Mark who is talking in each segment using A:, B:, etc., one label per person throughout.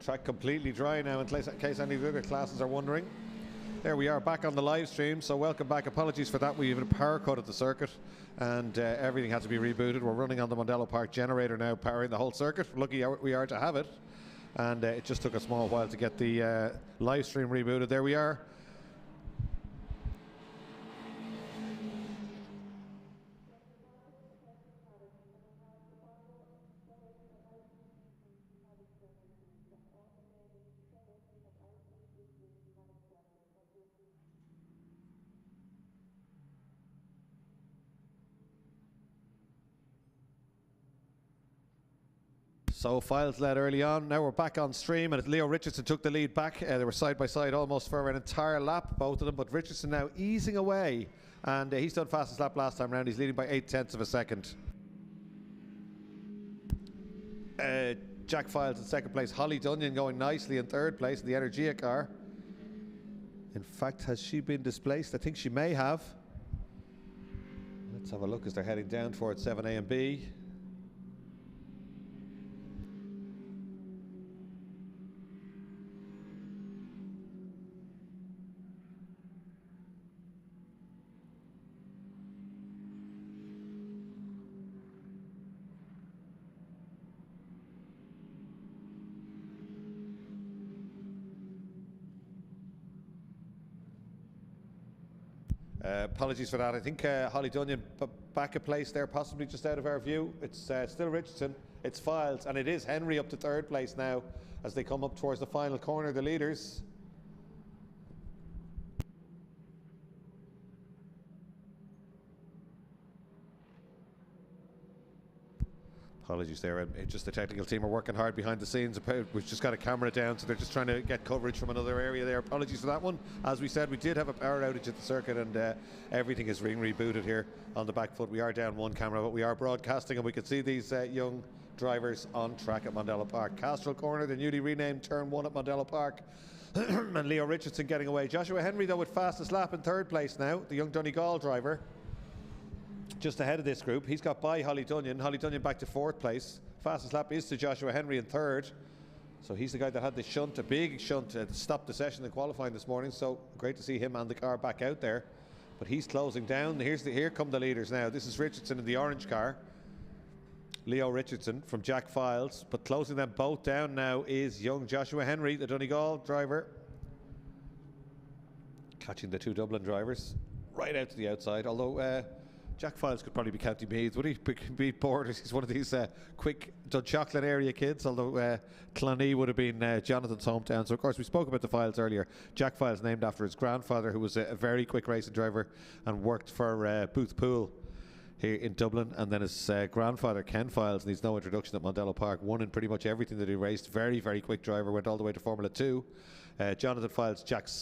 A: track completely dry now, in case any of the other classes are wondering. There we are, back on the live stream, so welcome back. Apologies for that, we have a power cut at the circuit and everything had to be rebooted. We're running on the Mondello Park generator now, powering the whole circuit. Lucky we are to have it, and it just took a small while to get the live stream rebooted. There we are. So Files led early on. Now we're back on stream, and Leo Richardson took the lead back. They were side by side almost for an entire lap, both of them, but Richardson now easing away, and he's done fastest lap last time round. He's leading by 0.8 of a second. Jack Files in second place. Holly Dunyan going nicely in third place in the Energia car. In fact, has she been displaced? I think she may have. Let's have a look as they're heading down towards 7A and B. Apologies for that. I think Holly Dunyan back a place there, possibly just out of our view. It's still Richardson, it's Files, and it is Henry up to third place now as they come up towards the final corner, the leaders. Apologies there, just the technical team are working hard behind the scenes. We've just got a camera down, so they're just trying to get coverage from another area there. Apologies for that one. As we said, we did have a power outage at the circuit, and everything is being rebooted here on the back foot. We are down one camera, but we are broadcasting, and we can see these young drivers on track at Mondello Park. Castrol Corner, the newly renamed Turn 1 at Mondello Park. And Leo Richardson getting away. Joshua Henry, though, with fastest lap in third place now, the young Donegal driver. Just ahead of this group. He's got by Holly Dunyan. Holly Dunyan back to fourth place. Fastest lap is to Joshua Henry in third. So he's the guy that had the shunt, a big shunt to stop the session in qualifying this morning. So great to see him and the car back out there. But he's closing down. Here come the leaders now. This is Richardson in the orange car. Leo Richardson from Jack Files. But closing them both down now is young Joshua Henry, the Donegal driver. Catching the two Dublin drivers right out to the outside. Although Jack Files could probably be County Meath, would he? Be Borders. He's one of these quick Dunchoughlin area kids, although Clonee would have been Jonathan's hometown. So, of course, we spoke about the Files earlier. Jack Files named after his grandfather, who was a very quick racing driver and worked for Booth Pool here in Dublin. And then his grandfather, Ken Files, needs no introduction at Mondello Park, won in pretty much everything that he raced. Very, very quick driver, went all the way to Formula 2. Jonathan Files, Jack's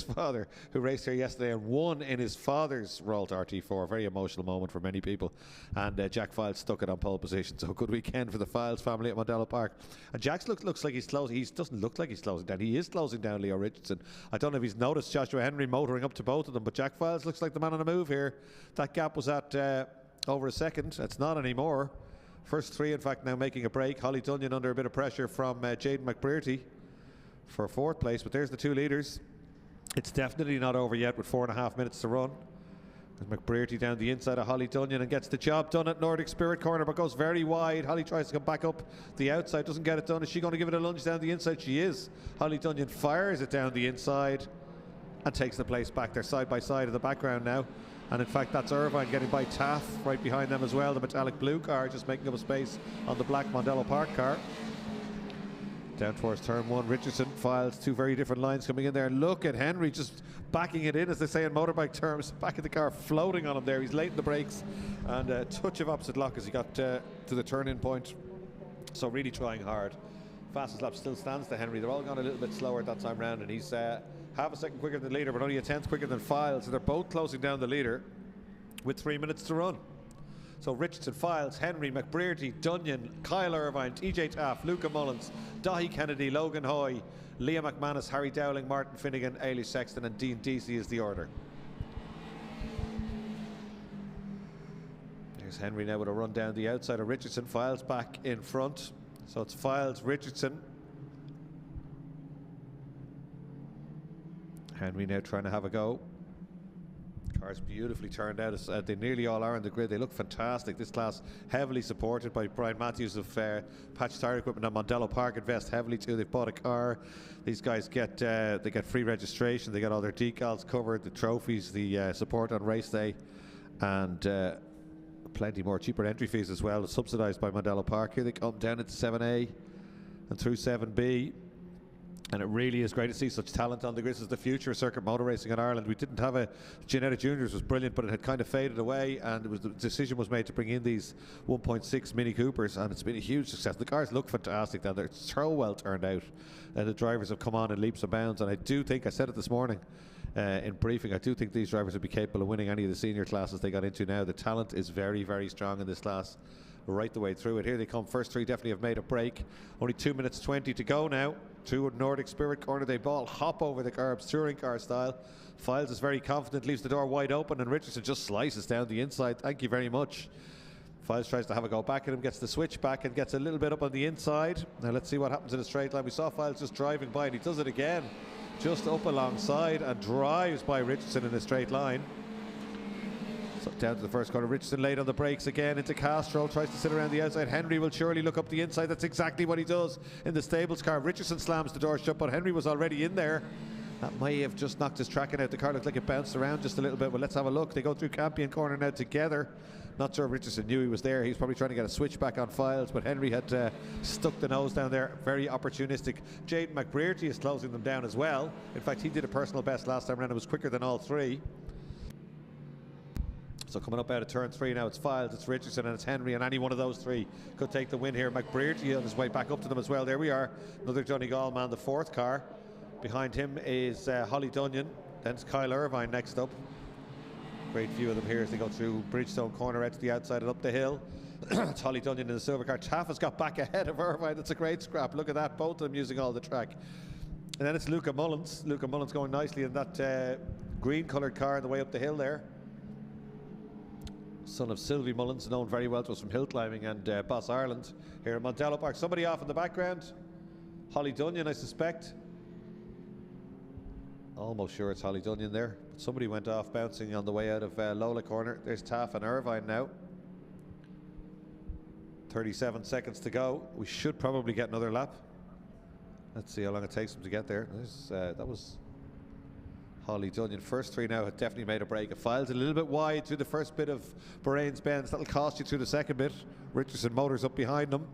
A: father, who raced here yesterday and won in his father's Royal RT4. A very emotional moment for many people. And Jack Files stuck it on pole position. So good weekend for the Files family at Mondello Park. And Jack looks like he's closing. He doesn't look like he's closing down. He is closing down Leo Richardson. I don't know if he's noticed Joshua Henry motoring up to both of them, but Jack Files looks like the man on the move here. That gap was at over a second. It's not anymore. First three, in fact, now making a break. Holly Dunyan under a bit of pressure from Jaden McBrearty for fourth place, but there's the two leaders. It's definitely not over yet with 4.5 minutes to run. McBrearty down the inside of Holly Dunyan and gets the job done at Nordic Spirit Corner, but goes very wide. Holly tries to come back up the outside, doesn't get it done. Is she going to give it a lunge down the inside? She is. Holly Dunyan fires it down the inside and takes the place back. They're side by side in the background now. And in fact, that's Irvine getting by Taff right behind them as well. The metallic blue car just making up a space on the black Mondello Park car. Down towards turn one, Richardson, Files, two very different lines coming in there. Look at Henry just backing it in, as they say in motorbike terms, back of the car, floating on him there. He's late in the brakes and a touch of opposite lock as he got to the turn-in point. So really trying hard. Fastest lap still stands to Henry. They're all gone a little bit slower that time round, and he's half a second quicker than the leader, but only a tenth quicker than Files. So they're both closing down the leader with 3 minutes to run. So Richardson, Files, Henry, McBrearty, Dunyan, Kyle Irvine, TJ Taff, Luca Mullins, Dahi Kennedy, Logan Hoy, Liam McManus, Harry Dowling, Martin Finnegan, Ailish Sexton and Dean Deasy is the order. There's Henry now with a run down the outside of Richardson. Files back in front. So it's Files, Richardson. Henry now trying to have a go. Cars beautifully turned out. They nearly all are on the grid. They look fantastic. This class heavily supported by Brian Matthews of Patch Tire Equipment and Mondello Park. Invest heavily too. They've bought a car. These guys get they get free registration. They get all their decals covered, the trophies, the support on race day, and plenty more cheaper entry fees as well, subsidised by Mondello Park. Here they come down into 7A and through 7B. And it really is great to see such talent on the grid. This is the future of circuit motor racing in Ireland. We didn't have a Ginetta Juniors was brilliant, but it had kind of faded away, and the decision was made to bring in these 1.6 Mini Coopers, and it's been a huge success. The cars look fantastic down there. It's so well turned out, and the drivers have come on in leaps and bounds. And I do think, I said it this morning in briefing, I do think these drivers would be capable of winning any of the senior classes they got into now. The talent is very, very strong in this class right the way through it. Here they come. First three definitely have made a break. Only 2 minutes 20 to go now. Two Nordic Spirit corner. They ball hop over the curbs, touring car style. Files is very confident, leaves the door wide open, and Richardson just slices down the inside. Thank you very much. Files tries to have a go back at him, gets the switch back and gets a little bit up on the inside. Now let's see what happens in a straight line. We saw Files just driving by, and he does it again. Just up alongside and drives by Richardson in a straight line. So down to the first corner. Richardson late on the brakes again into Castro, tries to sit around the outside. Henry will surely look up the inside. That's exactly what he does in the stables car. Richardson slams the door shut, but Henry was already in there. That may have just knocked his tracking out. The car looked like it bounced around just a little bit. Well, let's have a look. They go through Campion corner now together. Not sure if Richardson knew he was there. He was probably trying to get a switch back on Files, but Henry had stuck the nose down there. Very opportunistic. Jaden McBrearty is closing them down as well. In fact, he did a personal best last time around. It was quicker than all three. So coming up out of turn 3 now, it's Files, it's Richardson, and it's Henry, and any one of those three could take the win here. McBrearty on his way back up to them as well. There we are, another Donegal man, the fourth car. Behind him is Holly Dunyan, then it's Kyle Irvine next up. Great view of them here as they go through Bridgestone corner out to the outside and up the hill. It's Holly Dunyan in the silver car. Taff has got back ahead of Irvine. That's a great scrap. Look at that, both of them using all the track. And then it's Luca Mullins. Luca Mullins going nicely in that green coloured car on the way up the hill there. Son of Sylvie Mullins, known very well to us from hill climbing and Boss Ireland here at Mondello Park. Somebody off in the background. Holly Dunyan, I suspect. Almost sure it's Holly Dunyan there. But somebody went off bouncing on the way out of Lola corner. There's Taff and Irvine now. 37 seconds to go. We should probably get another lap. Let's see how long it takes them to get there. That was Holly Dunyan. First three now have definitely made a break. It Files a little bit wide through the first bit of Bahrain's Bends. That'll cost you through the second bit. Richardson Motors up behind them.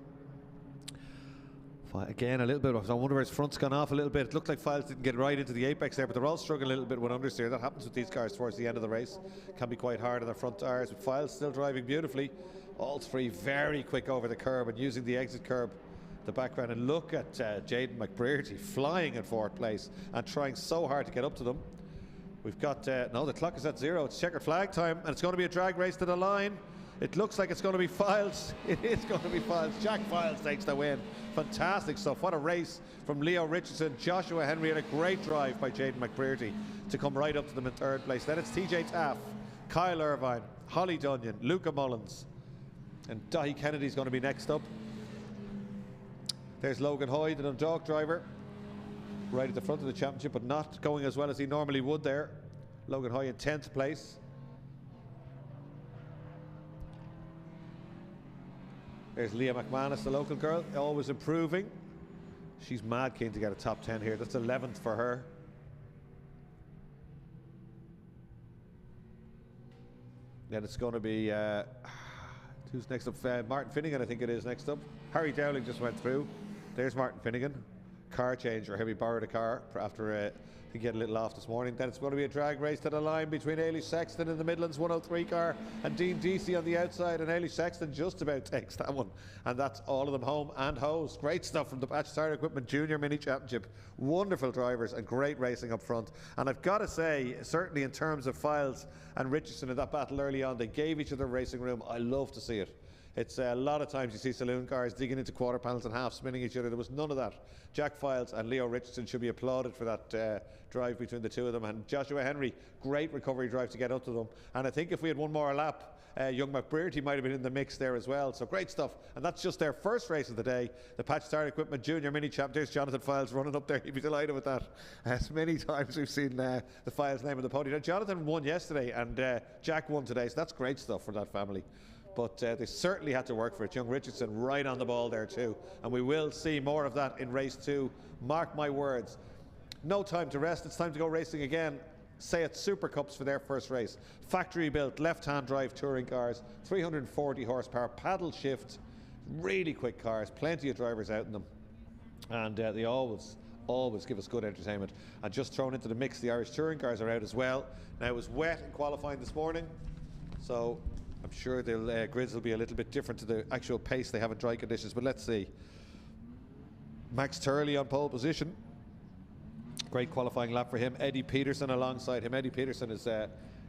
A: Again, a little bit. I wonder where his front's gone off a little bit. It looked like Files didn't get right into the apex there, but they're all struggling a little bit with understeer. That happens with these cars towards the end of the race. Can be quite hard on their front tires, but Files still driving beautifully. All three very quick over the curb and using the exit curb, the background. And look at Jaden McBrearty flying in fourth place and trying so hard to get up to them. We've got, no, the clock is at 0. It's checkered flag time, and it's going to be a drag race to the line. It looks like it's going to be Files. It is going to be Files. Jack Files takes the win. Fantastic stuff. What a race from Leo Richardson, Joshua Henry, and a great drive by Jaden McBrearty to come right up to them in third place. Then it's TJ Taff, Kyle Irvine, Holly Dunyan, Luca Mullins, and Dahi Kennedy's going to be next up. There's Logan Hoy, the Dundalk driver, right at the front of the championship, but not going as well as he normally would there. Logan Hoy in 10th place. There's Leah McManus, the local girl, always improving. She's mad keen to get a top 10 here. That's 11th for her. Then it's going to be, who's next up? Martin Finnegan, I think it is next up. Harry Dowling just went through. There's Martin Finnegan. Car change, or he borrowed a car after he get a little off this morning. Then it's going to be a drag race to the line between Ailey Sexton in the Midlands 103 car and Dean Deasy on the outside, and Ailey Sexton just about takes that one, and that's all of them home and hose. Great stuff from the Patch Tire Equipment Junior Mini Championship. Wonderful drivers and great racing up front. And I've got to say, certainly in terms of Files and Richardson in that battle early on, they gave each other racing room. I love to see it. It's a lot of times you see saloon cars digging into quarter panels and half spinning each other. There was none of that. Jack Files and Leo Richardson should be applauded for that drive between the two of them. And Joshua Henry, great recovery drive to get up to them. And I think if we had one more lap, Young McBrearty might have been in the mix there as well. So great stuff. And that's just their first race of the day. The Patch Tire Equipment Junior Mini Champ. There's Jonathan Files running up there. He'd be delighted with that. As many times we've seen the Files name on the podium. Now, Jonathan won yesterday and Jack won today. So that's great stuff for that family. But they certainly had to work for it. Young Richardson right on the ball there too. And we will see more of that in race 2. Mark my words. No time to rest. It's time to go racing again. Say it Supercups for their first race. Factory built, left-hand drive touring cars, 340 horsepower, paddle shift, really quick cars, plenty of drivers out in them. And they always give us good entertainment. And just thrown into the mix, the Irish touring cars are out as well. Now it was wet in qualifying this morning, so I'm sure the grids will be a little bit different to the actual pace they have in dry conditions, but let's see. Max Turley on pole position. Great qualifying lap for him. Eddie Peterson alongside him. Eddie Peterson is,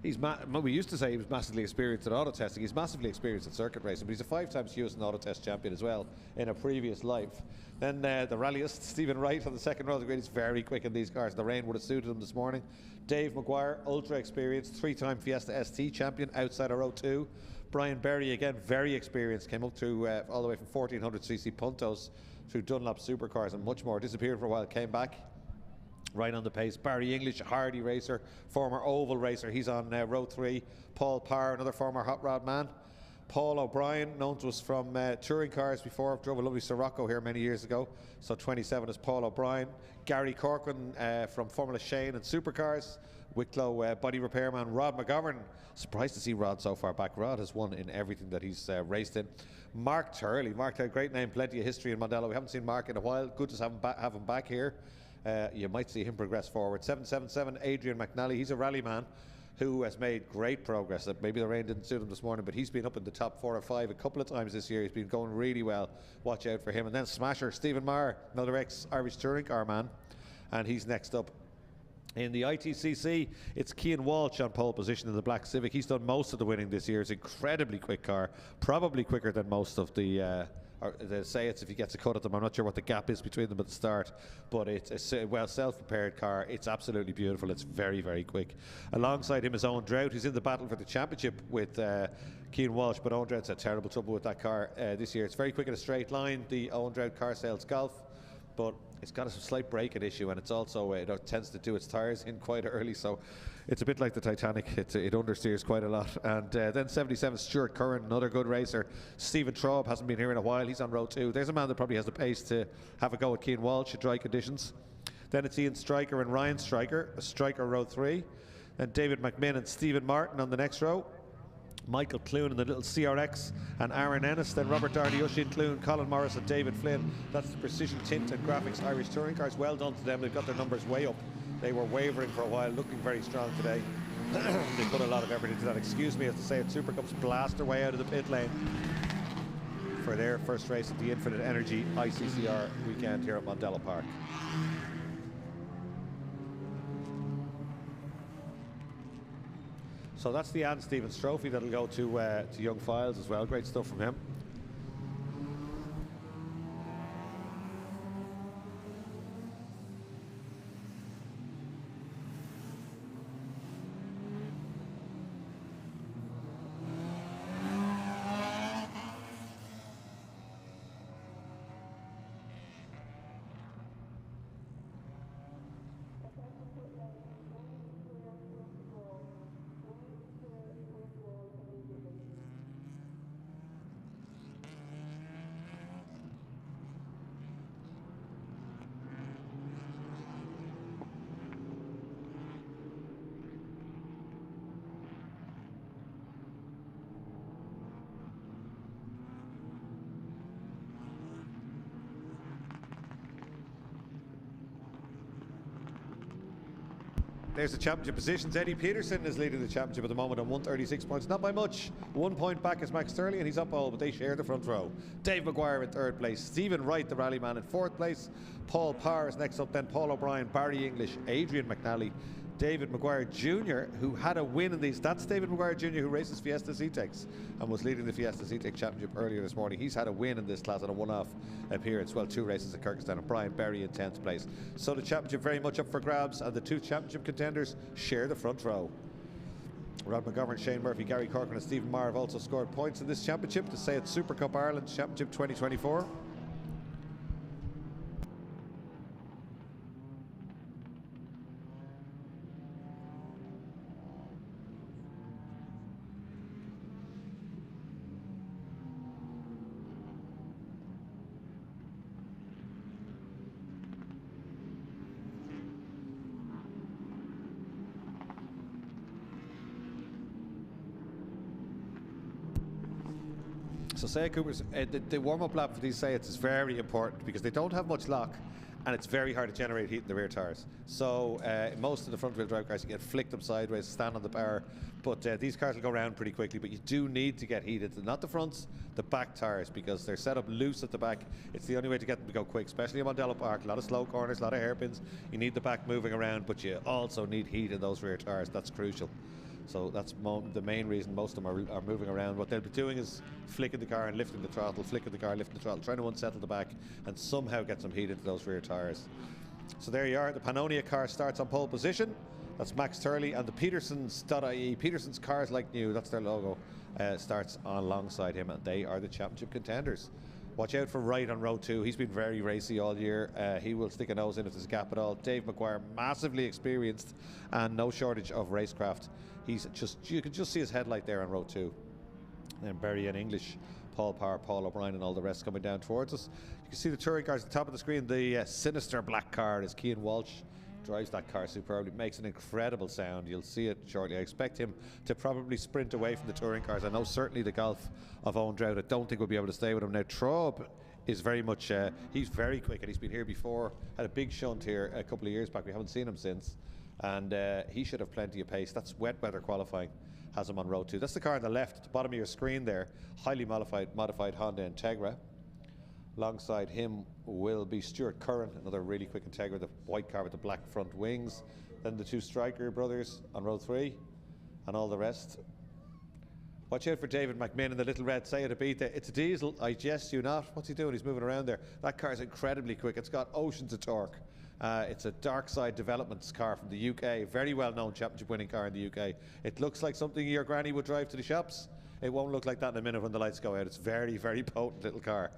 A: we used to say he was massively experienced at auto testing. He's massively experienced at circuit racing, but he's a 5-time Houston Auto Test champion as well in a previous life. Then the rallyist, Stephen Wright on the second row of the grid. He's very quick in these cars. The rain would have suited him this morning. Dave Maguire, ultra experienced, 3-time Fiesta ST champion outside of row 2. Brian Berry, again, very experienced, came up through all the way from 1400cc Puntos through Dunlop supercars and much more. Disappeared for a while, came back. Right on the pace. Barry English, a hardy racer, former oval racer. He's on row 3. Paul Parr, another former hot rod man. Paul O'Brien, known to us from touring cars before. Drove a lovely Sirocco here many years ago. So 27 is Paul O'Brien. Gary Corcoran from Formula Shane and supercars. Wicklow body repairman Rod McGovern. Surprised to see Rod so far back. Rod has won in everything that he's raced in. Mark Turley. Mark Turley, great name, plenty of history in Mondello. We haven't seen Mark in a while. Good to have him back here. You might see him progress forward. 777 Adrian McNally. He's a rally man who has made great progress. Maybe the rain didn't suit him this morning, but he's been up in the top 4 or 5 a couple of times this year. He's been going really well. Watch out for him. And then Smasher Stephen Maher, another ex-Irish touring car man, and he's next up. In the ITCC, it's Cian Walsh on pole position in the Black Civic. He's done most of the winning this year. It's an incredibly quick car, probably quicker than most of the Zetecs if he gets a cut at them. I'm not sure what the gap is between them at the start, but it's a well self-prepared car. It's absolutely beautiful. It's very, very quick. Alongside him is Owen Drought, who's in the battle for the championship with Cian Walsh, but Owen Drought's had terrible trouble with that car this year. It's very quick in a straight line, the Owen Drought car sales Golf, but it's got a slight braking issue, and it's also it tends to do its tyres in quite early, so it's a bit like the Titanic. It understeers quite a lot. And then 77 Stuart Curran, another good racer. Stephen Traub hasn't been here in a while. He's on row 2. There's a man that probably has the pace to have a go at Cian Walsh at dry conditions. Then it's Ian Stryker and Ryan Stryker. Stryker row 3. Then David McMinn and Stephen Martin on the next row. Michael Clune in the little CRX, and Aaron Ennis, then Robert Darley, Oisin Clune, Colin Morris and David Flynn. That's the Precision Tint and Graphics Irish Touring Cars. Well done to them. They've got their numbers way up. They were wavering for a while, looking very strong today. They put a lot of effort into that. Excuse me, as to say it, Supercups blast their way out of the pit lane for their first race at the Infinite Energy ICCR weekend here at Mondello Park. So that's the Ann Stevens Trophy that'll go to Young Files as well. Great stuff from him. There's the championship positions. Eddie Peterson is leading the championship at the moment on 136 points. Not by much. 1 point back is Max Turley, and he's up all, but they share the front row. Dave Maguire in 3rd place. Stephen Wright, the rally man, in 4th place. Paul Parr is next up, then Paul O'Brien, Barry English, Adrian McNally, David Maguire Jr., who had a win in these. That's David Maguire Jr., who races Fiesta Zetecs and was leading the Fiesta Zetecs Championship earlier this morning. He's had a win in this class on a one-off appearance. Well, 2 races at Kyrgyzstan, and Brian Berry in 10th place. So the championship very much up for grabs, and the 2 championship contenders share the front row. Rod McGovern, Shane Murphy, Gary Corcoran and Stephen Maher have also scored points in this championship to say it's Supercup Ireland Championship 2024. So Saya Cooper's, the warm-up lap for these Sayats is very important because they don't have much lock and it's very hard to generate heat in the rear tyres. So most of the front-wheel drive cars, you get flick them sideways, stand on the power, but these cars will go around pretty quickly, but you do need to get heat into, not the fronts, the back tyres, because they're set up loose at the back. It's the only way to get them to go quick, especially in Mondello Park. A lot of slow corners, a lot of hairpins. You need the back moving around, but you also need heat in those rear tyres. That's crucial. So that's the main reason most of them are moving around. What they'll be doing is flicking the car and lifting the throttle, flicking the car, lifting the throttle, trying to unsettle the back and somehow get some heat into those rear tyres. So there you are. The Pannonia car starts on pole position. That's Max Turley, and the Petersons.ie, Peterson's Cars Like New, that's their logo, starts alongside him, and they are the championship contenders. Watch out for Wright on row 2. He's been very racy all year. He will stick a nose in if there's a gap at all. Dave McGuire, massively experienced and no shortage of racecraft. He's just, you can just see his headlight there on row 2. And then Barry and English, Paul Power, Paul O'Brien and all the rest coming down towards us. You can see the touring cars at the top of the screen. The sinister black car is Cian Walsh. Drives that car superbly, makes an incredible sound. You'll see it shortly. I expect him to probably sprint away from the touring cars. I know certainly the Golf of Owen Drought, I don't think we'll be able to stay with him. Now Traub is very much, he's very quick and he's been here before, had a big shunt here a couple of years back. We haven't seen him since, and he should have plenty of pace. That's wet weather qualifying, has him on row 2. That's the car on the left at the bottom of your screen there, highly modified Honda Integra. Alongside him will be Stuart Curran, another really quick Integra, the white car with the black front wings. Then the two Stryker brothers on row 3 and all the rest. Watch out for David McMinn in the little red Saya to beat there. It's a diesel, I jest you not. What's he doing? He's moving around there. That car is incredibly quick. It's got oceans of torque. It's a dark side developments car from the UK, very well known championship winning car in the UK. It looks like something your granny would drive to the shops. It won't look like that in a minute when the lights go out. It's very, very potent little car.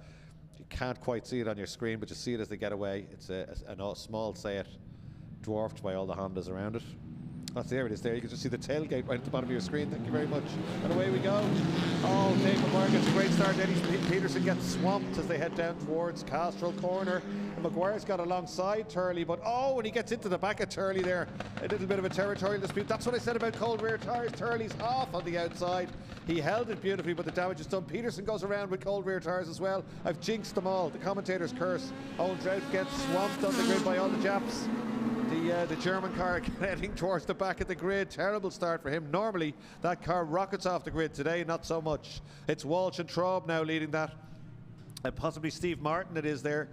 A: You can't quite see it on your screen, but you see it as they get away. It's a small Sayat, dwarfed by all the Hondas around it. There it is there. You can just see the tailgate right at the bottom of your screen. Thank you very much. And away we go. Oh, Dave McGuire gets a great start. Eddie Peterson gets swamped as they head down towards Castrol Corner. And McGuire's got alongside Turley, but oh, when he gets into the back of Turley there, a little bit of a territorial dispute. That's what I said about cold rear tyres. Turley's off on the outside. He held it beautifully, but the damage is done. Peterson goes around with cold rear tyres as well. I've jinxed them all. The commentator's curse. Owen Drought gets swamped on the grid by all the Japs. The German car heading towards the back of the grid. Terrible start for him. Normally that car rockets off the grid. Today not so much. It's Walsh and Traub now leading that, and possibly Steve Martin it is there,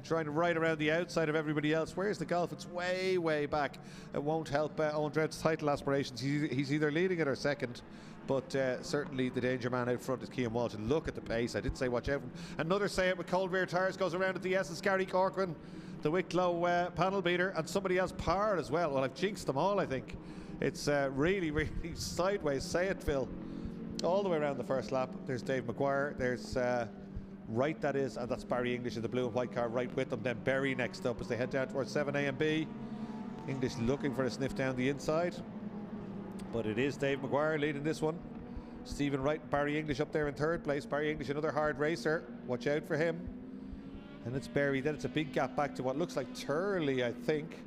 A: trying to ride around the outside of everybody else. Where's the Golf? It's way back. It won't help Owen Drought's title aspirations. He's either leading it or second, but certainly the danger man out front is Cian Walsh. And look at the pace. I did say watch out. Another Sayat with cold rear tyres goes around at the S's. Gary Corcoran, the Wicklow panel beater, and somebody else Power as well. Well, I've jinxed them all, I think. It's really sideways Sayatville all the way around the first lap. There's Dave McGuire. There's Wright, that is, and that's Barry English in the blue and white car right with them. Then Berry next up as they head down towards 7A and B. English looking for a sniff down the inside, but it is Dave McGuire leading this one. Stephen Wright and Barry English up there in third place. Barry English, another hard racer. Watch out for him. And it's Berry. Then it's a big gap back to what looks like Turley, I think.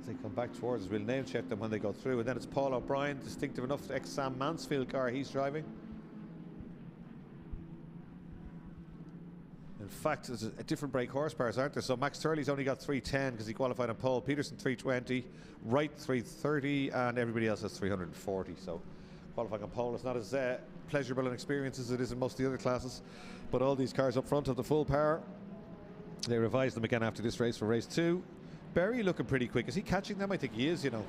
A: As they come back towards us, we'll name check them when they go through. And then it's Paul O'Brien, distinctive enough ex-Sam Mansfield car he's driving. In fact, there's a different brake horsepower, aren't there? So Max Turley's only got 310 because he qualified on pole. Peterson 320, Wright 330, and everybody else has 340. So qualifying on pole is not as pleasurable an experience as it is in most of the other classes. But all these cars up front have the full power. They revised them again after this race for race 2. Berry looking pretty quick. Is he catching them? I think he is, you know.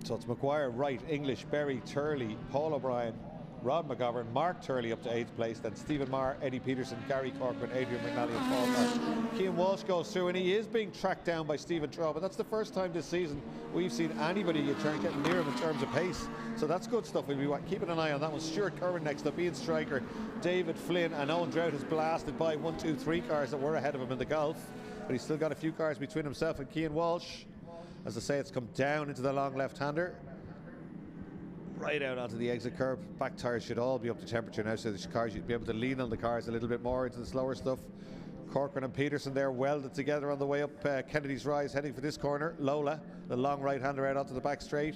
A: So it's McGuire, Wright, English, Berry, Turley, Paul O'Brien, Rod McGovern, Mark Turley up to 8th place, then Stephen Marr, Eddie Peterson, Gary Corcoran, Adrian McNally and Paul Mark. Cian Walsh goes through and he is being tracked down by Stephen Traub, but that's the first time this season we've seen anybody getting near him in terms of pace, so that's good stuff. We'll be keeping an eye on that one. Stuart Curran next up, Ian Stryker, David Flynn and Owen Drought has blasted by 1, 2, 3 cars that were ahead of him in the Golf, but he's still got a few cars between himself and Cian Walsh. As I say, it's come down into the long left-hander, right out onto the exit curb. Back tyres should all be up to temperature now, so the cars, you'd be able to lean on the cars a little bit more into the slower stuff. Corcoran and Peterson there welded together on the way up Kennedy's Rise, heading for this corner. Lola, the long right-hander, out onto the back straight.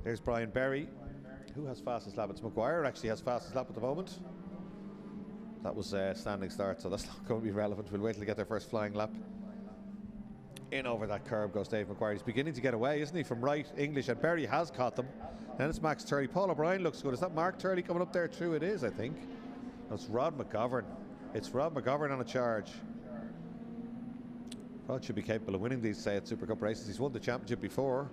A: There's Brian Berry. Who has fastest lap? It's Maguire actually has fastest lap at the moment. That was a standing start, so that's not going to be relevant. We'll wait till they get their first flying lap. In over that curb goes Dave Maguire. He's beginning to get away, isn't he, from right English, and Berry has caught them. Then it's Max Turley. Paul O'Brien looks good. Is that Mark Turley coming up there? True, it is, I think. That's Rod McGovern. It's Rod McGovern on a charge. Rod should be capable of winning these, say, at Supercup races. He's won the championship before.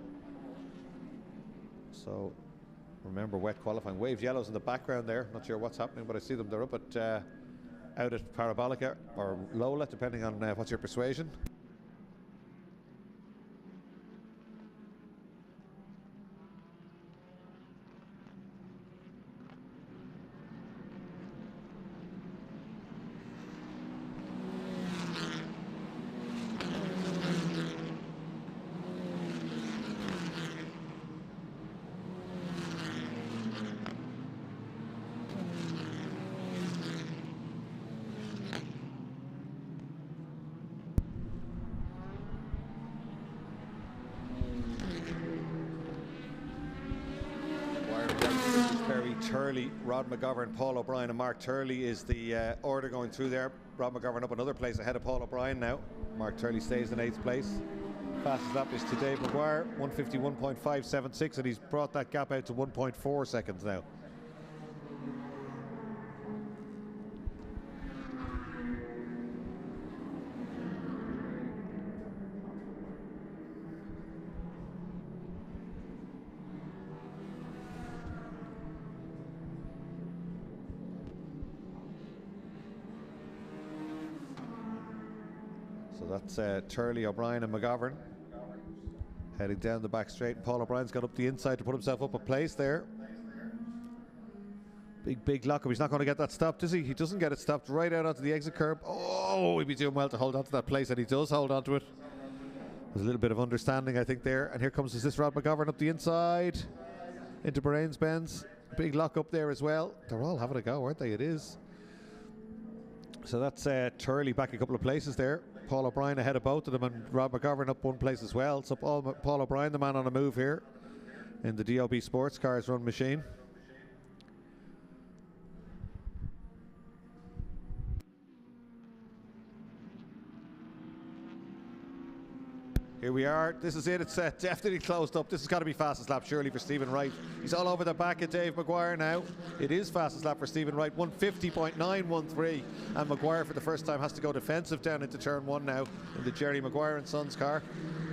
A: So, remember, wet qualifying. Wave yellows in the background there. Not sure what's happening, but I see them. They're up at out at Parabolica or Lola, depending on what's your persuasion. Turley, Rod McGovern, Paul O'Brien and Mark Turley is the order going through there. Rod McGovern up another place ahead of Paul O'Brien now. Mark Turley stays in 8th place. Fastest lap is to Dave Maguire, 151.576, and he's brought that gap out to 1.4 seconds now. So that's Turley, O'Brien and McGovern heading down the back straight. Paul O'Brien's got up the inside to put himself up a place there. Big lock up. He's not going to get that stopped, is he? He doesn't get it stopped. Right out onto the exit curb. Oh, he'd be doing well to hold on to that place, and he does hold on to it. There's a little bit of understanding, I think, there. And here comes this Rod McGovern up the inside into Bahrain's Benz. Big lock up there as well. They're all having a go, aren't they? It is. So that's Turley back a couple of places there. Paul O'Brien ahead of both of them, and Rod McGovern up one place as well. So Paul O'Brien, the man on a move here in the DOB Sports Cars Run machine. Here we are. This is it. It's definitely closed up. This has got to be fastest lap, surely, for Stephen Wright. He's all over the back of Dave Maguire now. It is fastest lap for Stephen Wright, 150.913. And Maguire, for the first time, has to go defensive down into turn 1 now in the Jerry Maguire and Sons car.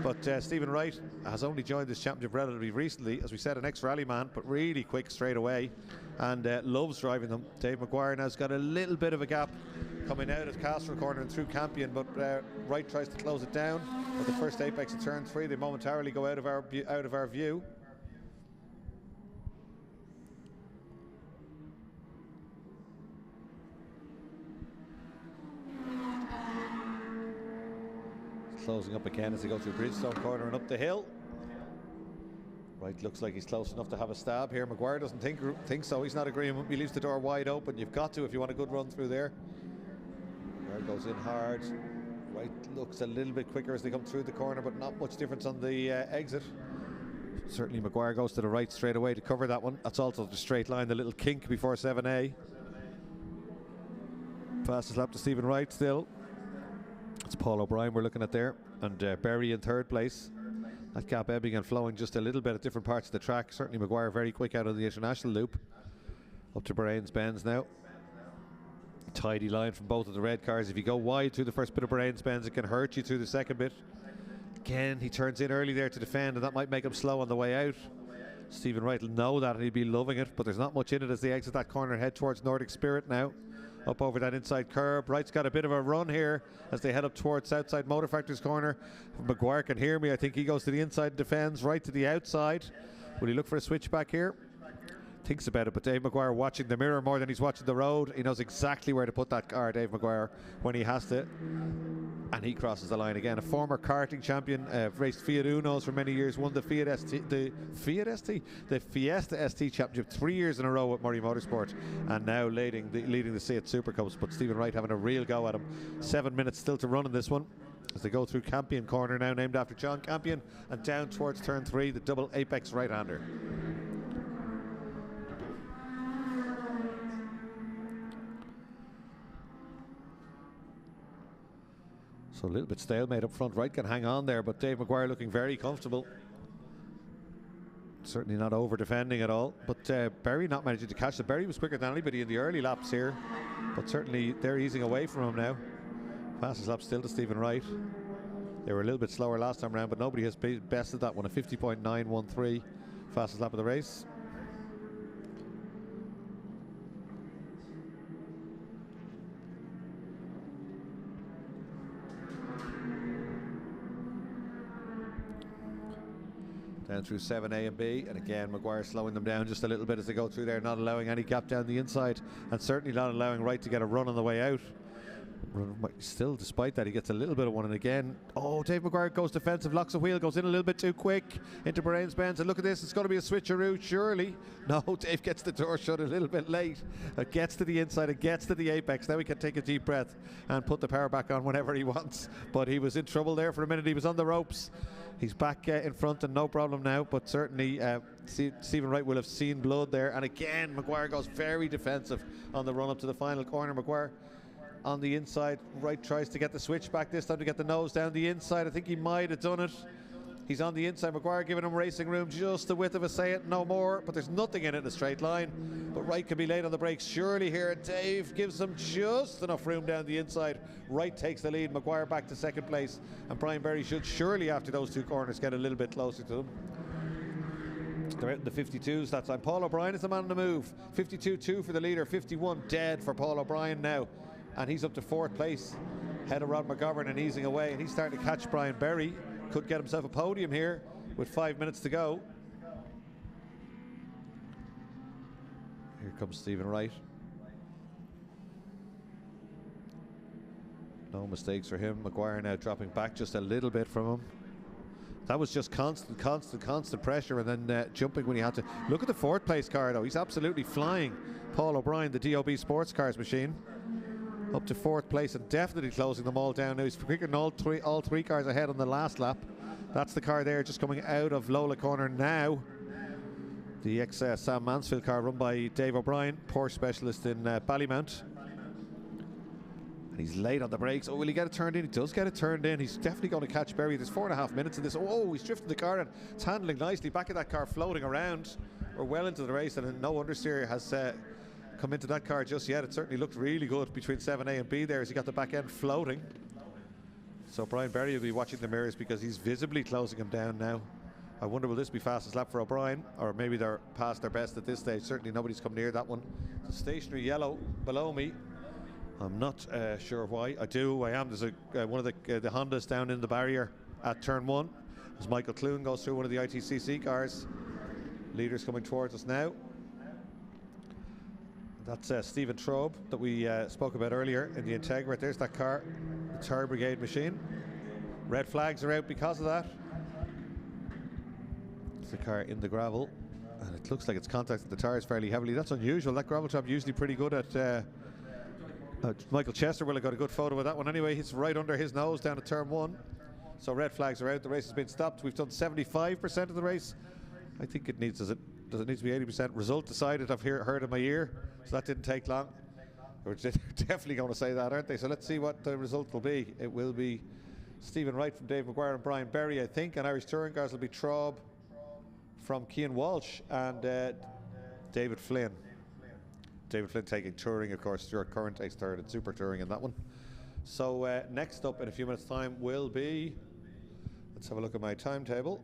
A: But Stephen Wright has only joined this championship relatively recently. As we said, an ex-rally man, but really quick straight away. And loves driving them. Dave Maguire now's got a little bit of a gap coming out at Castro Corner and through Campion, but Wright tries to close it down. But the first apex of turn 3, they momentarily go out of our view. Closing up again as they go through Bridgestone Corner and up the hill. Wright looks like he's close enough to have a stab here. Maguire doesn't think so. He's not agreeing with me. He leaves the door wide open. You've got to if you want a good run through there. Maguire goes in hard. Wright looks a little bit quicker as they come through the corner, but not much difference on the exit. Certainly Maguire goes to the right straight away to cover that one. That's also the straight line, the little kink before 7A. Fastest lap to Stephen Wright still. It's Paul O'Brien we're looking at there, and Berry in 3rd place. That gap ebbing and flowing just a little bit at different parts of the track. Certainly Maguire very quick out of the international loop. Up to Bahrain's Benz now. Tidy line from both of the red cars. If you go wide through the first bit of Bahrain's Benz, it can hurt you through the second bit. Again, he turns in early there to defend, and that might make him slow on the way out. Stephen Wright will know that and he'll be loving it, but there's not much in it as they exit that corner and head towards Nordic Spirit now. Up over that inside curb. Wright's got a bit of a run here as they head up towards Southside Motor Factory's corner. Maguire can hear me. I think he goes to the inside and defends. Right to the outside. Will he look for a switch back here? Thinks about it, but Dave Maguire watching the mirror more than he's watching the road. He knows exactly where to put that car, Dave Maguire, when he has to. And he crosses the line again. A former karting champion, raced Fiat Unos for many years, won the Fiesta ST championship 3 years in a row with Murray Motorsport, and now leading the Seat Supercups. But Stephen Wright having a real go at him. 7 minutes still to run in this one as they go through Campion corner now, named after John Campion, and down towards turn 3, the double apex right-hander. So a little bit stalemate up front. Wright can hang on there, but Dave Maguire looking very comfortable. Certainly not over defending at all, but Berry not managing to catch it. Berry was quicker than anybody in the early laps here, but certainly they're easing away from him now. Fastest lap still to Stephen Wright. They were a little bit slower last time around, but nobody has bested that one. A 50.913 fastest lap of the race. Down through 7A and B, and again Maguire slowing them down just a little bit as they go through there, not allowing any gap down the inside, and certainly not allowing Wright to get a run on the way out. Still, despite that, he gets a little bit of one, and again, oh, Dave Maguire goes defensive, locks the wheel, goes in a little bit too quick into Bahrain's Benz, and look at this, it's going to be a switcheroo, surely. No, Dave gets the door shut a little bit late. It gets to the inside, it gets to the apex. Now he can take a deep breath and put the power back on whenever he wants, but he was in trouble there for a minute. He was on the ropes. He's back in front and no problem now, but certainly Stephen Wright will have seen blood there. And again, Maguire goes very defensive on the run up to the final corner. Maguire on the inside. Wright tries to get the switch back this time to get the nose down the inside. I think he might have done it. He's on the inside. Maguire giving him racing room, just the width of a say it, no more. But there's nothing in it in a straight line. But Wright can be late on the brakes surely here. Dave gives him just enough room down the inside. Wright takes the lead. Maguire back to second place. And Brian Berry should surely, after those two corners, get a little bit closer to them. They're out in the 52s that time. Paul O'Brien is the man on the move. 52-2 for the leader. 51 dead for Paul O'Brien now. And he's up to fourth place. Head of Rod McGovern and easing away. And he's starting to catch Brian Berry. Could get himself a podium here with 5 minutes to go. Here comes Stephen Wright. No mistakes for him. Maguire now dropping back just a little bit from him. That was just constant pressure, and then jumping when he had to. Look at the fourth place car though. He's absolutely flying. Paul O'Brien, the DOB Sports Cars machine. Up to fourth place and definitely closing them all down now. He's quicker than all three cars ahead on the last lap. That's the car there just coming out of Lola corner now. The ex-Sam Mansfield car run by Dave O'Brien, Porsche specialist in Ballymount. And he's late on the brakes. Oh, will he get it turned in? He does get it turned in. He's definitely going to catch Berry. There's 4.5 minutes in this. Oh, he's drifting the car and it's handling nicely. Back of that car floating around. We're well into the race, and no understeer has come into that car just yet. It certainly looked really good between 7A and B there as he got the back end floating. So Brian Berry will be watching the mirrors because he's visibly closing him down now. I wonder, will this be fastest lap for O'Brien, or maybe they're past their best at this stage. Certainly nobody's come near that one. The stationary yellow below me. I'm not sure why. I am. There's one of the Hondas down in the barrier at turn 1 as Michael Clune goes through one of the ITCC cars. Leaders coming towards us now. That's Stephen Traub that we spoke about earlier in the Integra. There's that car, the Tire Brigade machine. Red flags are out because of that. It's the car in the gravel, and it looks like it's contacted the tyres fairly heavily. That's unusual. That gravel trap usually pretty good at Michael Chester will have got a good photo of that one anyway. It's right under his nose down at turn 1. So red flags are out. The race has been stopped. We've done 75% of the race. I think it needs, does it need to be 80%? Result decided, I've heard in my ear. So that didn't take long. We're definitely going to say that, aren't they? So let's see what the result will be. It will be Stephen Wright from Dave Maguire and Brian Berry, I think. And Irish Touring Cars will be Traub from Cian Walsh and David Flynn. David Flynn taking touring, of course. Stuart Curran takes third in Super Touring in that one. So next up in a few minutes' time will be, let's have a look at my timetable.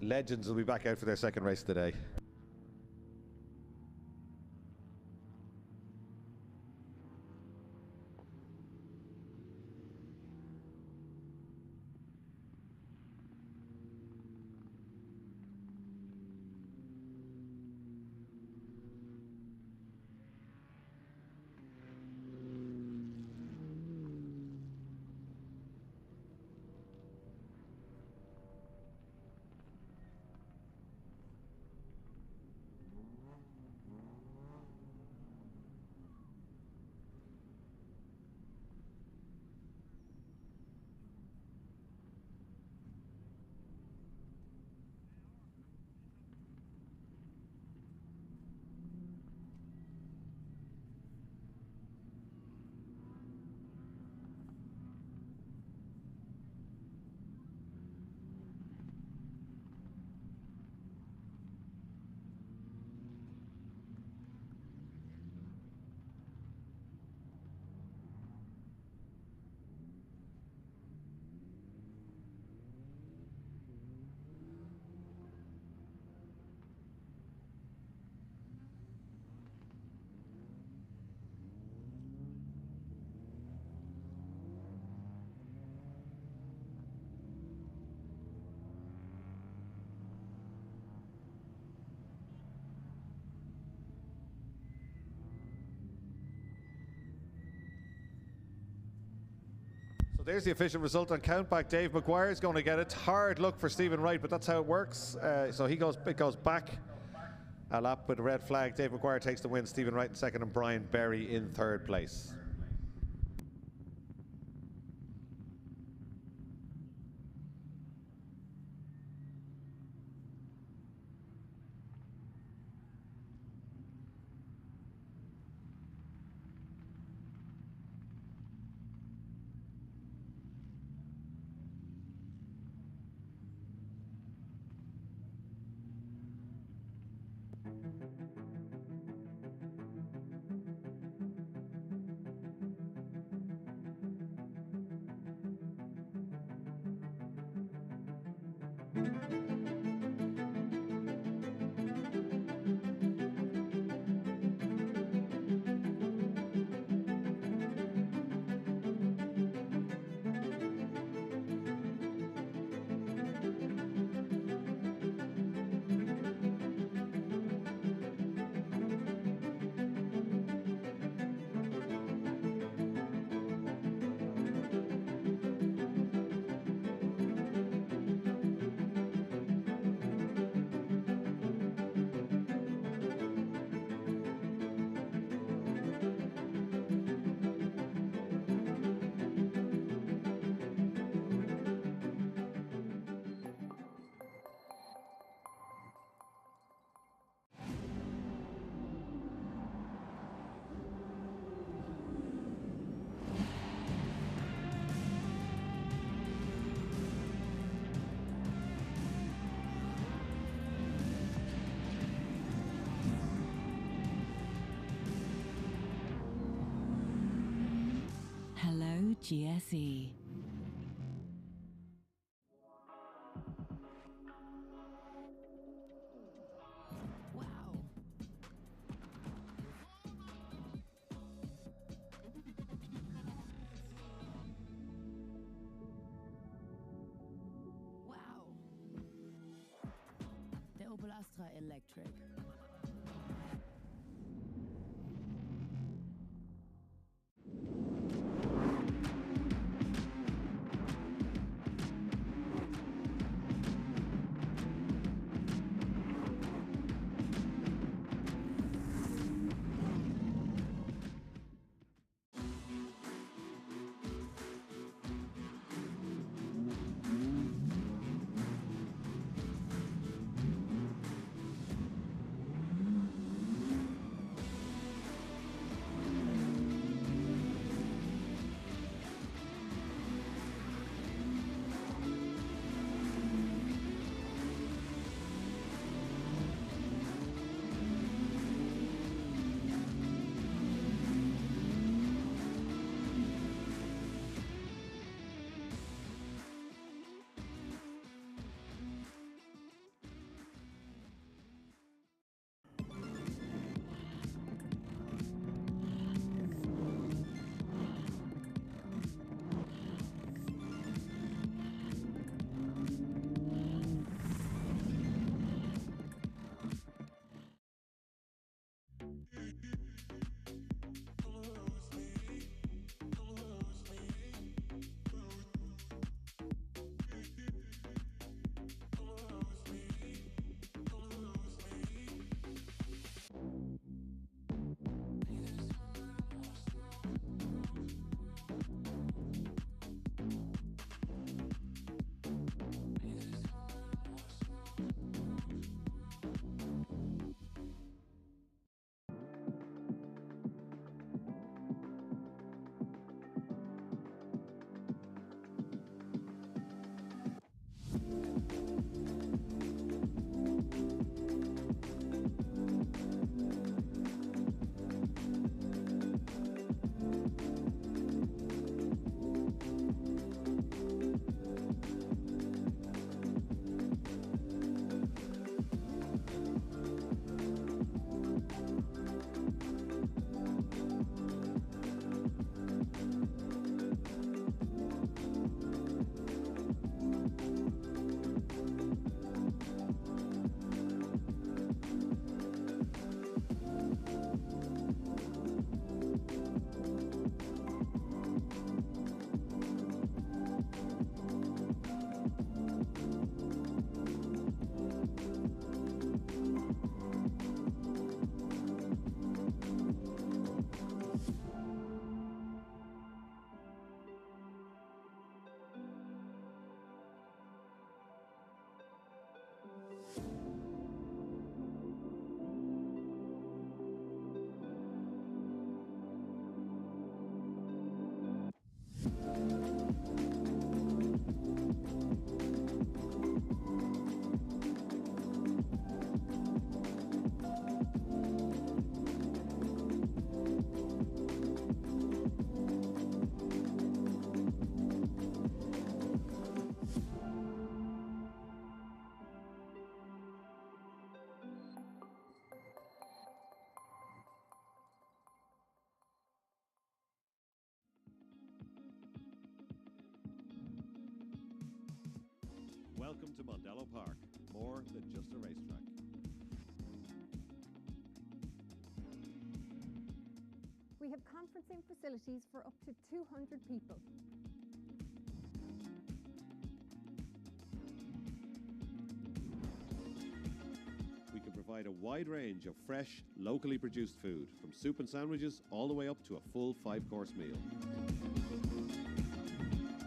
A: legends will be back out for their second race today. So there's the official result on countback. Dave McGuire is going to get it. Hard luck for Stephen Wright, but that's how it works. So it goes back a lap with a red flag. Dave McGuire takes the win. Stephen Wright in second, and Brian Berry in third place.
B: GSE. Wow. Wow. Der Opel Astra Electric.
C: Welcome to Mondello Park, more than just a racetrack.
D: We have conferencing facilities for up to 200 people.
C: We can provide a wide range of fresh, locally produced food, from soup and sandwiches all the way up to a full 5-course meal.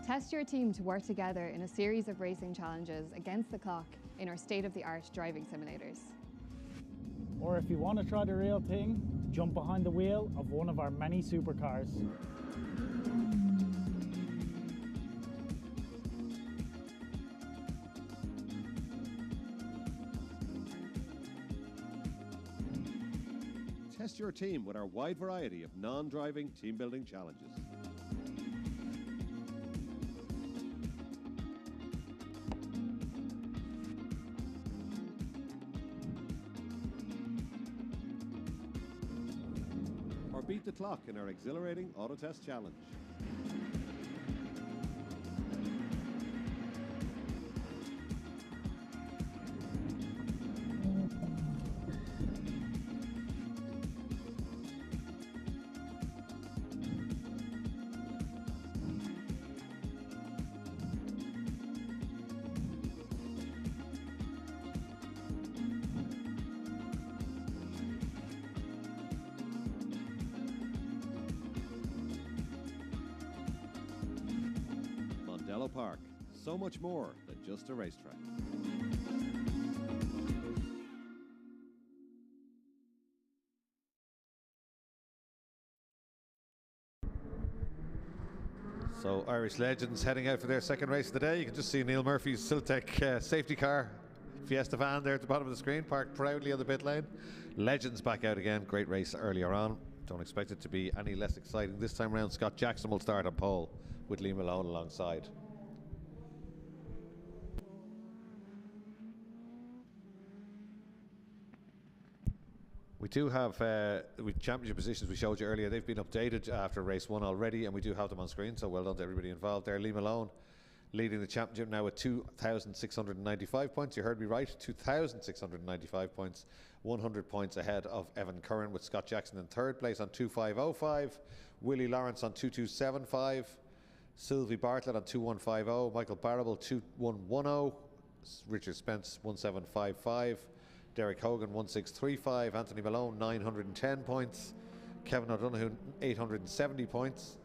E: Test your team to work together in a series of racing challenges against the clock in our state-of-the-art driving simulators.
F: Or if you want to try the real thing, jump behind the wheel of one of our many supercars.
C: Test your team with our wide variety of non-driving team-building challenges. Or beat the clock in our exhilarating auto test challenge. Mondello Park, so much more than just a racetrack.
A: So Irish legends heading out for their second race of the day. You can just see Neil Murphy's Zetecs safety car, Fiesta van there at the bottom of the screen, parked proudly on the pit lane. Legends back out again. Great race earlier on. Don't expect it to be any less exciting this time around. Scott Jackson will start on pole with Lee Malone alongside. We do have with championship positions we showed you earlier. They've been updated after race 1 already, and we do have them on screen, so well done to everybody involved there. Lee Malone leading the championship now with 2,695 points. You heard me right, 2,695 points, 100 points ahead of Evan Curran, with Scott Jackson in third place on 2,505, Willie Lawrence on 2,275, Sylvie Bartlett on 2,150, Michael Barrable 2,110, Richard Spence 1,755, Derek Hogan 1,635, Anthony Malone 910 points, Kevin O'Donoghue 870 points.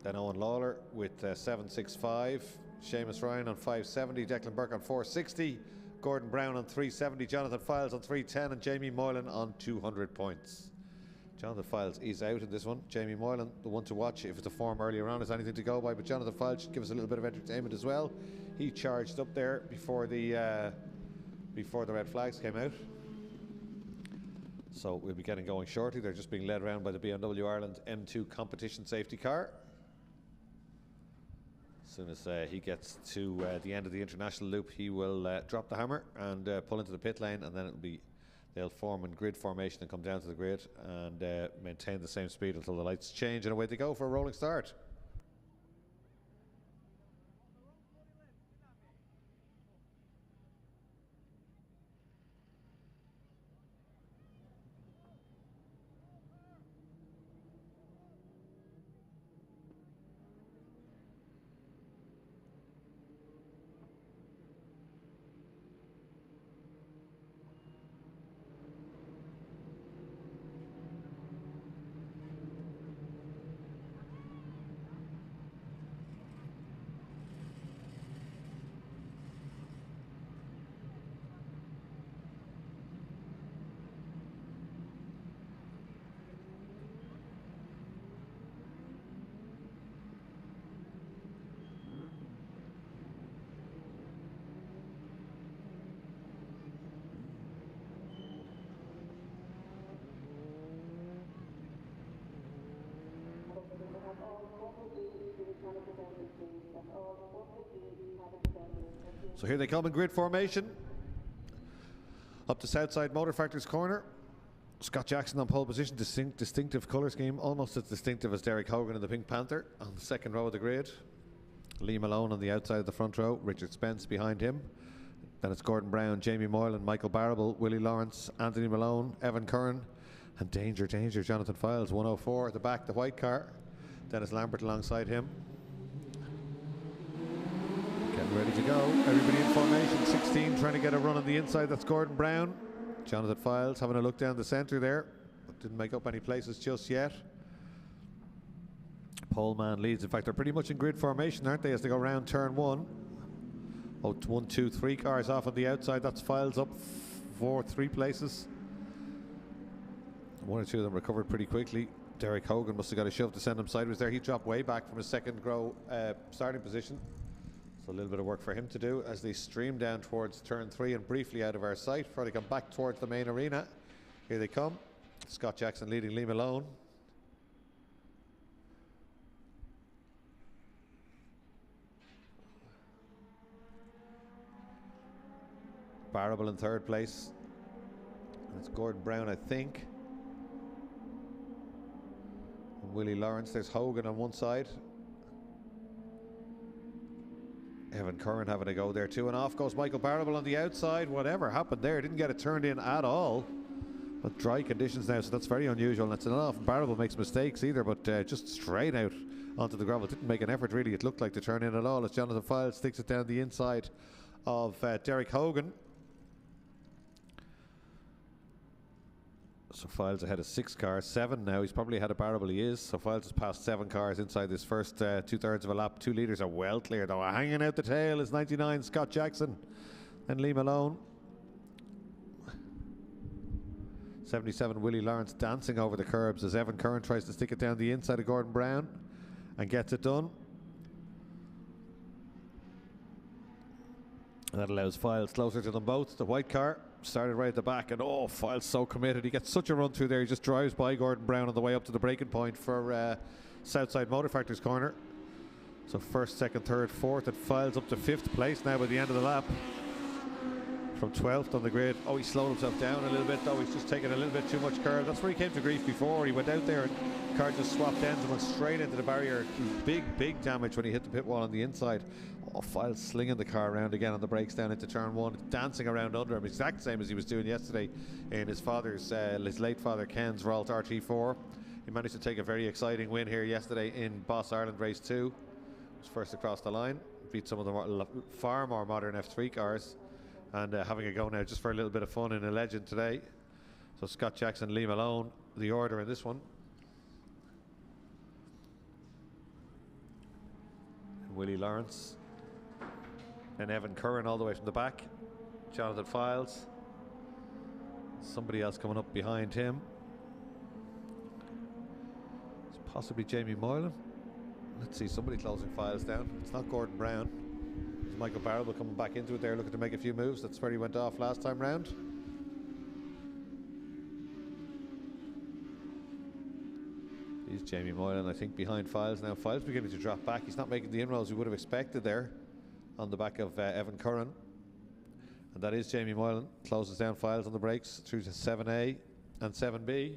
A: Then Owen Lawler with 765, Seamus Ryan on 570, Declan Burke on 460, Gordon Brown on 370, Jonathan Files on 310, and Jamie Moylan on 200 points. Jonathan Files is out in this one. Jamie Moylan, the one to watch if the form earlier on is anything to go by, but Jonathan Files should give us a little bit of entertainment as well. He charged up there before the red flags came out. So we'll be getting going shortly. They're just being led around by the BMW Ireland M2 competition safety car. As soon as he gets to the end of the international loop, he will drop the hammer and pull into the pit lane, and then they'll form in grid formation and come down to the grid and maintain the same speed until the lights change, and away they go for a rolling start. So here they come in grid formation. Up to Southside Motor Factory's corner. Scott Jackson on pole position, distinctive colour scheme, almost as distinctive as Derek Hogan in the Pink Panther on the second row of the grid. Lee Malone on the outside of the front row, Richard Spence behind him. Then it's Gordon Brown, Jamie Moylan, Michael Barrable, Willie Lawrence, Anthony Malone, Evan Curran, and danger, Jonathan Files, 104 at the back, the white car. Dennis Lambert alongside him. Getting ready to go. Everybody in formation. 16 trying to get a run on the inside. That's Gordon Brown. Jonathan Files having a look down the centre there, but didn't make up any places just yet. Poleman leads. In fact, they're pretty much in grid formation, aren't they, as they go round turn 1. Oh, 1, 2, 3 cars off on the outside. That's Files up 4, 3 places. 1 or 2 of them recovered pretty quickly. Derek Hogan must have got a shove to send him sideways there. He dropped way back from his second row starting position. So a little bit of work for him to do as they stream down towards turn 3 and briefly out of our sight before they come back towards the main arena. Here they come. Scott Jackson leading Lee Malone. Barrable in third place. And it's Gordon Brown, I think. And Willie Lawrence. There's Hogan on one side. Evan Curran having a go there too. And off goes Michael Barrable on the outside. Whatever happened there. Didn't get it turned in at all. But dry conditions now, so that's very unusual. And it's not often Barrable makes mistakes either, but just straight out onto the gravel. Didn't make an effort really, it looked like, to turn in at all, as Jonathan Files sticks it down the inside of Derek Hogan. So Files ahead of 6 cars, 7 now. He's probably ahead of Barrable, he is. So Files has passed 7 cars inside this first 2/3 of a lap. 2 leaders are well clear though. Hanging out the tail is 99 Scott Jackson and Lee Malone. 77 Willie Lawrence dancing over the curbs as Evan Curran tries to stick it down the inside of Gordon Brown and gets it done. And that allows Files closer to them both. The white car started right at the back, and oh, Files so committed. He gets such a run through there. He just drives by Gordon Brown on the way up to the braking point for Southside Motor Factory's corner. So first, second, third, fourth, and Files up to 5th place now by the end of the lap. From 12th on the grid. Oh, he slowed himself down a little bit though. He's just taking a little bit too much curve. That's where he came to grief before. He went out there and the car just swapped ends and went straight into the barrier. Big damage when he hit the pit wall on the inside. Oh, Files slinging the car around again on the brakes down into turn 1, dancing around under him, exact same as he was doing yesterday in his father's, his late father Ken's Ralt RT4. He managed to take a very exciting win here yesterday in Boss Ireland Race 2. Was first across the line, beat some of the far more modern F3 cars, and having a go now just for a little bit of fun in a legend today. So Scott Jackson, Lee Malone, the order in this one. And Willie Lawrence. And Evan Curran all the way from the back. Jonathan Files. Somebody else coming up behind him. It's possibly Jamie Moylan. Let's see, somebody closing Files down. It's not Gordon Brown. It's Michael Barrable coming back into it there, looking to make a few moves. That's where he went off last time round. He's Jamie Moylan, I think, behind Files now. Files beginning to drop back. He's not making the inroads we would have expected there on the back of Evan Curran. And that is Jamie Moylan. Closes down Files on the brakes through to 7A and 7B.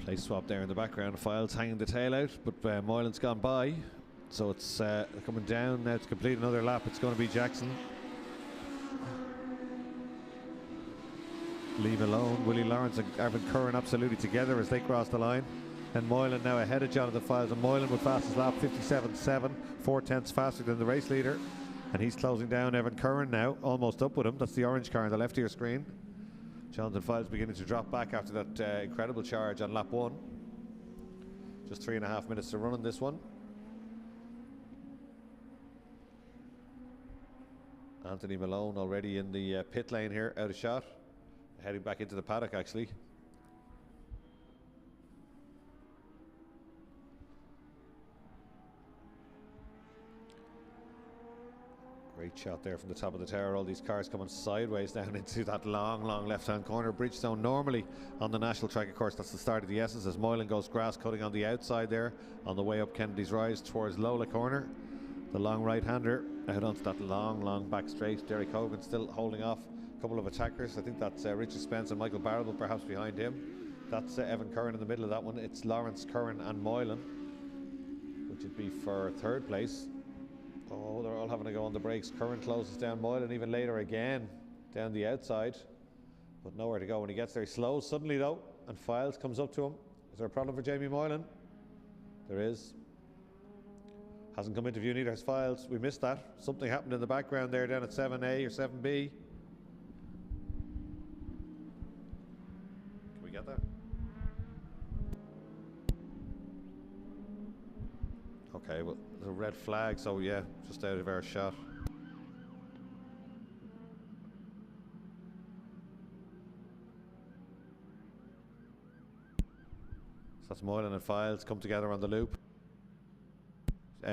A: Place swap there in the background. Files hanging the tail out, but Moylan's gone by, so it's coming down now to complete another lap. It's going to be Jackson, Lee Malone, Willie Lawrence and Evan Curran absolutely together as they cross the line. And Moylan now ahead of Jonathan Files, and Moylan with fastest lap, 57.7, 4/10 faster than the race leader, and he's closing down Evan Curran now, almost up with him. That's the orange car on the left of your screen. Jonathan Files beginning to drop back after that incredible charge on lap 1. Just 3.5 minutes to run on this one. Anthony Malone already in the pit lane here, out of shot. Heading back into the paddock actually. Great shot there from the top of the tower. All these cars coming sideways down into that long left-hand corner. Bridgestone normally on the national track, of course, that's the start of the S's as Moylan goes grass cutting on the outside there on the way up Kennedy's Rise towards Lola corner. The long right-hander out onto that long back straight. Derek Hogan still holding off a couple of attackers. I think that's Richard Spence and Michael Barrable perhaps behind him. That's Evan Curran in the middle of that one. It's Lawrence Curran and Moylan, which would be for third place. Oh, they're all having to go on the brakes. Curran closes down Moylan even later again down the outside, but nowhere to go when he gets there. He slows suddenly though, and Files comes up to him. Is there a problem for Jamie Moylan? There is. Hasn't come into view, neither has Files. We missed that. Something happened in the background there down at 7A or 7B. Can we get that? Okay, well, there's a red flag, so yeah, just out of our shot. So that's Moylan and Files come together on the loop.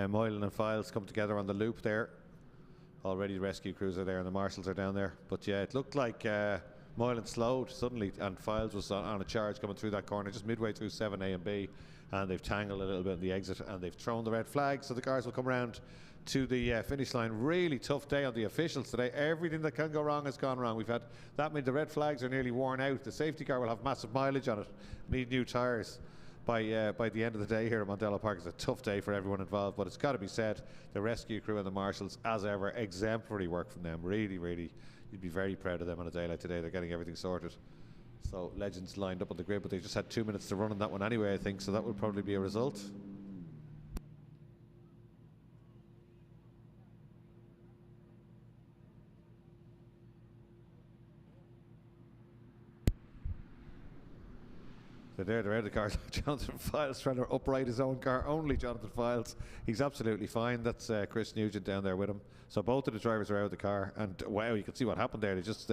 A: Moylan and Files come together on the loop there. Already the rescue crews are there and the marshals are down there. But yeah, it looked like Moylan slowed suddenly and Files was on a charge coming through that corner just midway through 7A and B, and they've tangled a little bit in the exit and they've thrown the red flag, so the cars will come around to the finish line. Really tough day on the officials today. Everything that can go wrong has gone wrong. We've had that many, the red flags are nearly worn out. The safety car will have massive mileage on it, need new tyres by the end of the day here at Mondello Park. It's a tough day for everyone involved, but it's got to be said, the rescue crew and the marshals, as ever, exemplary work from them. Really, you'd be very proud of them on a day like today. They're getting everything sorted. So legends lined up on the grid, but they just had 2 minutes to run on that one anyway, I think, so that would probably be a result. They're out of the car. Jonathan Files trying to upright his own car. Only Jonathan Files. He's absolutely fine. That's Chris Nugent down there with him. So both of the drivers are out of the car. And wow, you can see what happened there. They just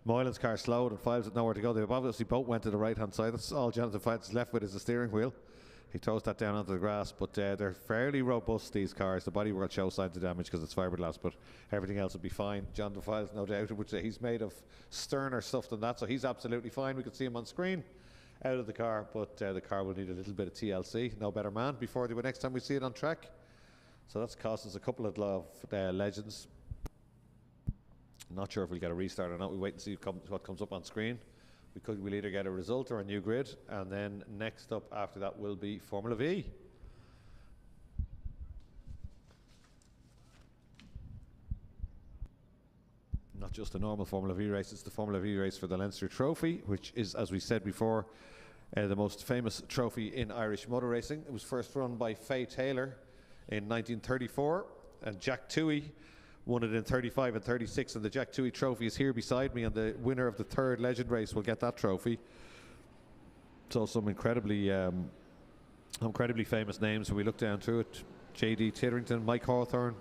A: Moylan's car slowed and Files had nowhere to go. They obviously both went to the right hand side. That's all Jonathan Files is left with is the steering wheel. He throws that down onto the grass, but they're fairly robust, these cars. The bodywork will show signs of damage because it's fiberglass, but everything else will be fine. Jonathan Files, no doubt, which he's made of sterner stuff than that, so he's absolutely fine. We can see him on screen out of the car, but the car will need a little bit of TLC, no better man, before the next time we see it on track. So that's cost us a couple of legends. Not sure if we'll get a restart or not. We wait and see what comes up on screen. We'll either get a result or a new grid, and then next up after that will be Formula V. Not just a normal Formula V race, it's the Formula V race for the Leinster Trophy, which is, as we said before, the most famous trophy in Irish motor racing. It was first run by Faye Taylor in 1934, and Jack Toohey won it in 35 and 36, and the Jack Toohey trophy is here beside me, and the winner of the third legend race will get that trophy. So some incredibly famous names when we look down through it. J.D. Titterington, Mike Hawthorne.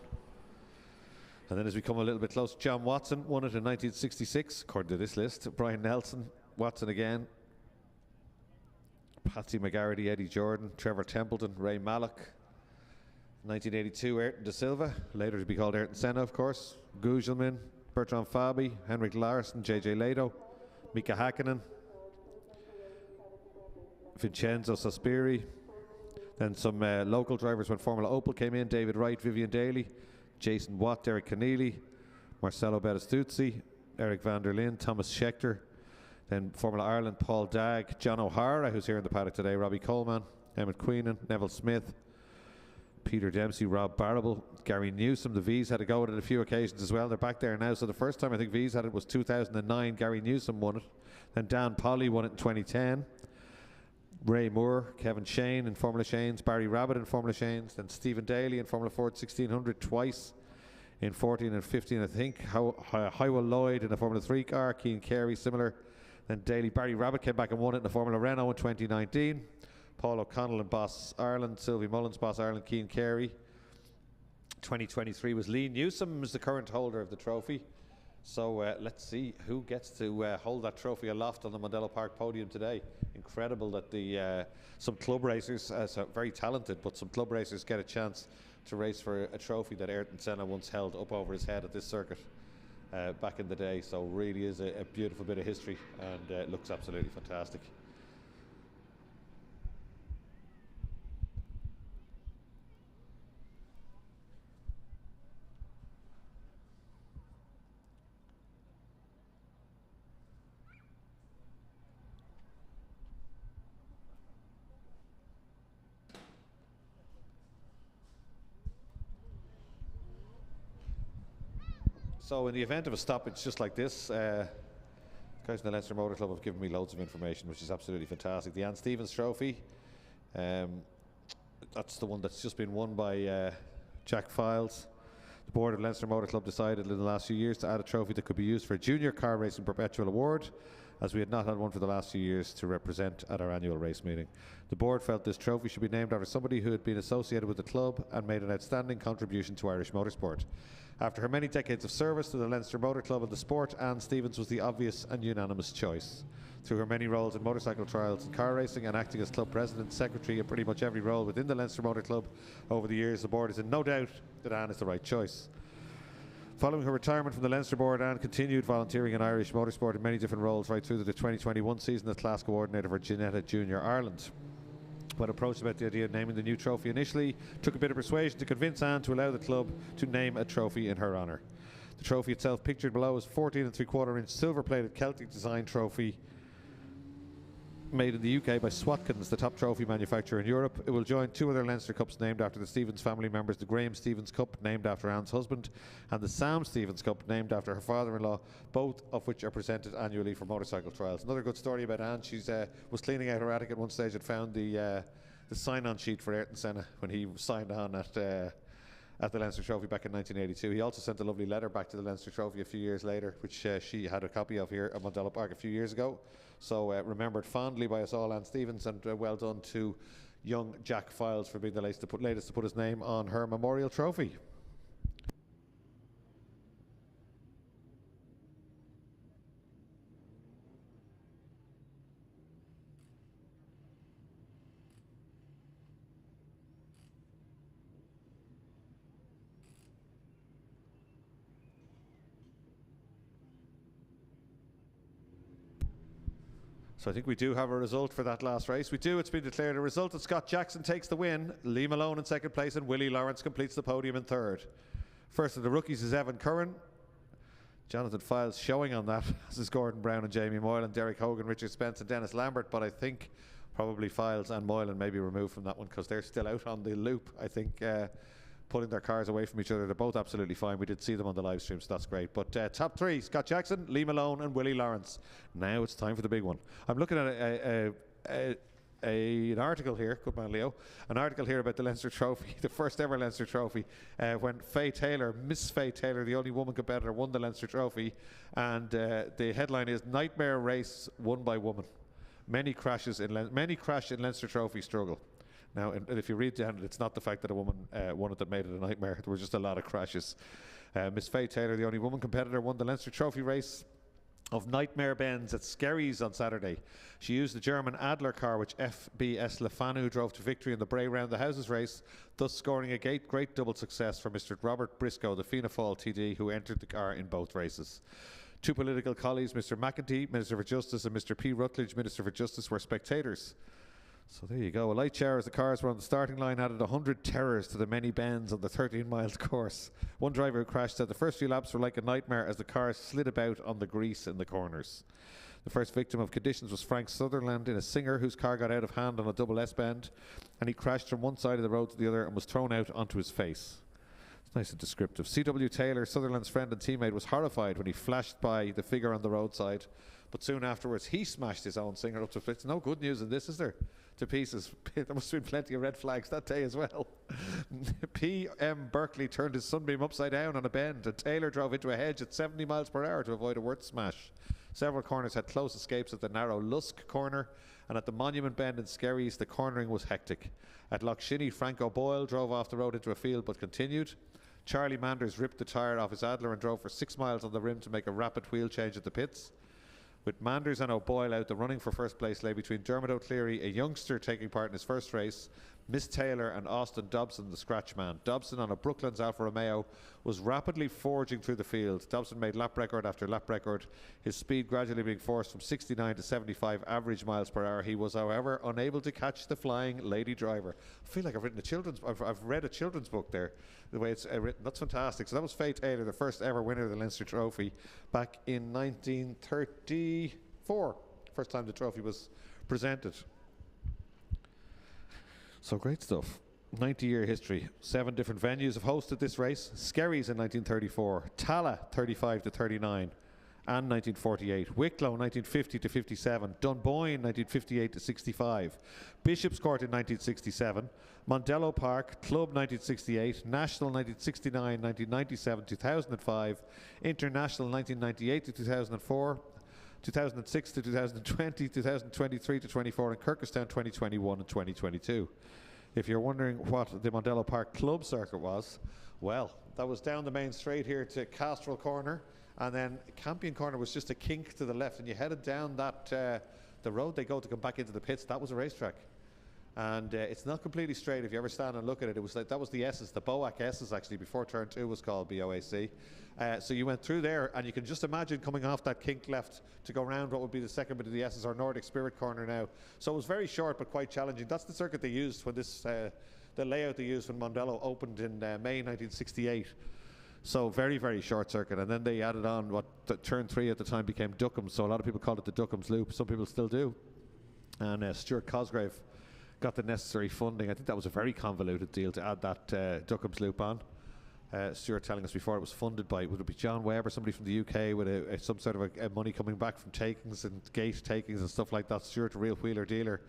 A: And then as we come a little bit close, John Watson won it in 1966, according to this list. Brian Nelson, Watson again. Patsy McGarity, Eddie Jordan, Trevor Templeton, Ray Mallock. 1982, Ayrton De Silva, later to be called Ayrton Senna, of course. Gugelmin, Bertrand Fabi, Henrik Larsson, JJ Lado, Mika Hakkinen, Vincenzo Sospiri. Then some local drivers when Formula Opel came in: David Wright, Vivian Daly, Jason Watt, Derek Keneally, Marcelo Bertostuzzi, Eric van der Linde, Thomas Schechter. Then Formula Ireland, Paul Dagg, John O'Hara, who's here in the paddock today, Robbie Coleman, Emmett Queenan, Neville Smith, Peter Dempsey, Rob Barrable, Gary Newsom. The V's had to go at it a few occasions as well. They're back there now. So the first time I think V's had it was 2009. Gary Newsom won it. Then Dan Polly won it in 2010. Ray Moore, Kevin Shane in Formula Shanes, Barry Rabbit in Formula Shanes, then Stephen Daly in Formula Ford 1600 twice in 14 and 15, I think. Hywell Lloyd in the Formula 3 car, Cian Carey similar. Then Daly, Barry Rabbit came back and won it in the Formula Renault in 2019. Paul O'Connell in Boss Ireland, Sylvie Mullins, Boss Ireland, Cian Carey. 2023 was Lee Newsom, who's the current holder of the trophy. So let's see who gets to hold that trophy aloft on the Mondello Park podium today. Incredible that some club racers, very talented, but some club racers get a chance to race for a trophy that Ayrton Senna once held up over his head at this circuit back in the day. So really is a beautiful bit of history, and it looks absolutely fantastic. So in the event of a stoppage just like this, guys in the Leinster Motor Club have given me loads of information, which is absolutely fantastic. The Anne Stevens Trophy, that's the one that's just been won by Jack Files. The board of Leinster Motor Club decided in the last few years to add a trophy that could be used for a junior car racing perpetual award, as we had not had one for the last few years to represent at our annual race meeting. The board felt this trophy should be named after somebody who had been associated with the club and made an outstanding contribution to Irish motorsport. After her many decades of service to the Leinster Motor Club and the sport, Anne Stevens was the obvious and unanimous choice. Through her many roles in motorcycle trials and car racing, and acting as club president, secretary, and pretty much every role within the Leinster Motor Club over the years, the board is in no doubt that Anne is the right choice. Following her retirement from the Leinster board, Anne continued volunteering in Irish motorsport in many different roles right through to the 2021 season as class coordinator for Ginetta Junior Ireland. When approached about the idea of naming the new trophy initially, took a bit of persuasion to convince Anne to allow the club to name a trophy in her honour. The trophy itself, pictured below, is 14 3/4-inch silver-plated Celtic design trophy made in the UK by Swatkins, the top trophy manufacturer in Europe. It will join two other Leinster Cups named after the Stevens family members, the Graham Stevens Cup, named after Anne's husband, and the Sam Stevens Cup, named after her father-in-law, both of which are presented annually for motorcycle trials. Another good story about Anne, she was cleaning out her attic at one stage and found the sign-on sheet for Ayrton Senna when he signed on at the Leinster Trophy back in 1982. He also sent a lovely letter back to the Leinster Trophy a few years later, which she had a copy of here at Mondello Park a few years ago. So remembered fondly by us all, Anne Stevens, and well done to young Jack Files for being the latest to put his name on her memorial trophy. So I think we do have a result for that last race. We do. It's been declared a result, and Scott Jackson takes the win. Lee Malone in second place, and Willie Lawrence completes the podium in third. First of the rookies is Evan Curran. Jonathan Files showing on that, as is Gordon Brown and Jamie Moylan, Derek Hogan, Richard Spence and Dennis Lambert, but I think probably Files and Moylan may be removed from that one because they're still out on the loop, I think, pulling their cars away from each other. They're both absolutely fine. We did see them on the live stream, so that's great. But top three, Scott Jackson, Lee Malone and Willie Lawrence. Now it's time for the big one. I'm looking at an article here, good man Leo, an article here about the Leinster Trophy, the first ever Leinster Trophy, when Faye Taylor, Miss Faye Taylor, the only woman competitor, won the Leinster Trophy, and the headline is "Nightmare Race Won by Woman. Many crash in Leinster Trophy struggle." Now, if you read down, it's not the fact that a woman won it that made it a nightmare. There were just a lot of crashes. Miss Faye Taylor, the only woman competitor, won the Leinster Trophy race of Nightmare Bends at Skerries on Saturday. She used the German Adler car, which FBS Lefanu drove to victory in the Bray Round the Houses race, thus scoring a great double success for Mr. Robert Briscoe, the Fianna Fáil TD, who entered the car in both races. Two political colleagues, Mr. McEntee, Minister for Justice, and Mr. P. Rutledge, Minister for Justice, were spectators. So there you go. A light shower as the cars were on the starting line added 100 terrors to the many bends on the 13-mile course. One driver who crashed said the first few laps were like a nightmare as the cars slid about on the grease in the corners. The first victim of conditions was Frank Sutherland in a Singer, whose car got out of hand on a double S-bend, and he crashed from one side of the road to the other and was thrown out onto his face. It's nice and descriptive. C.W. Taylor, Sutherland's friend and teammate, was horrified when he flashed by the figure on the roadside, but soon afterwards he smashed his own Singer up to bits. No good news in this, is there? To pieces. There must have been plenty of red flags that day as well. P.M. Berkeley turned his Sunbeam upside down on a bend, and Taylor drove into a hedge at 70 miles per hour to avoid a worse smash. Several corners had close escapes at the narrow Lusk corner, and at the Monument Bend in Skerries, the cornering was hectic. At Lochshinny, Frank O'Boyle drove off the road into a field but continued. Charlie Manders ripped the tyre off his Adler and drove for 6 miles on the rim to make a rapid wheel change at the pits. With Manders and O'Boyle out, the running for first place lay between Dermot O'Cleary, a youngster taking part in his first race, Miss Taylor and Austin Dobson, the scratch man. Dobson on a Brooklands Alfa Romeo was rapidly forging through the field. Dobson made lap record after lap record, his speed gradually being forced from 69 to 75 average miles per hour. He was, however, unable to catch the flying lady driver. I feel like I've read a children's book there, the way it's written. That's fantastic. So that was Faye Taylor, the first ever winner of the Leinster Trophy back in 1934. First time the trophy was presented. So great stuff. 90-year history. 7 different venues have hosted this race. Skerries in 1934, Tala 35 to 39 and 1948, Wicklow 1950 to 57, Dunboyne 1958 to 65, Bishop's Court in 1967, Mondello Park, Club 1968, National 1969, 1997, 2005, International 1998 to 2004, 2006 to 2020, 2023 to 24, and Kirkestown 2021 and 2022. If you're wondering what the Mondello Park Club circuit was, well, that was down the main straight here to Castrol Corner, and then Campion Corner was just a kink to the left, and you headed down that the road they go to come back into the pits. That was a racetrack. And it's not completely straight. If you ever stand and look at it, it was like that was the S's, the Boac S's actually, before turn 2 was called BOAC. So you went through there, and you can just imagine coming off that kink left to go around what would be the second bit of the S's, or Nordic Spirit Corner now. So it was very short but quite challenging. That's the circuit they used when this, the layout they used when Mondello opened in May 1968. So very, very short circuit. And then they added on what turn 3 at the time became Duckham's. So a lot of people called it the Duckham's Loop. Some people still do. And Stuart Cosgrave got the necessary funding. I think that was a very convoluted deal to add that Duckham's Loop on. Stuart telling us before it was funded by, would it be John Webb or somebody from the UK with some sort of a money coming back from takings and gate takings and stuff like that. Stuart, a real wheeler dealer,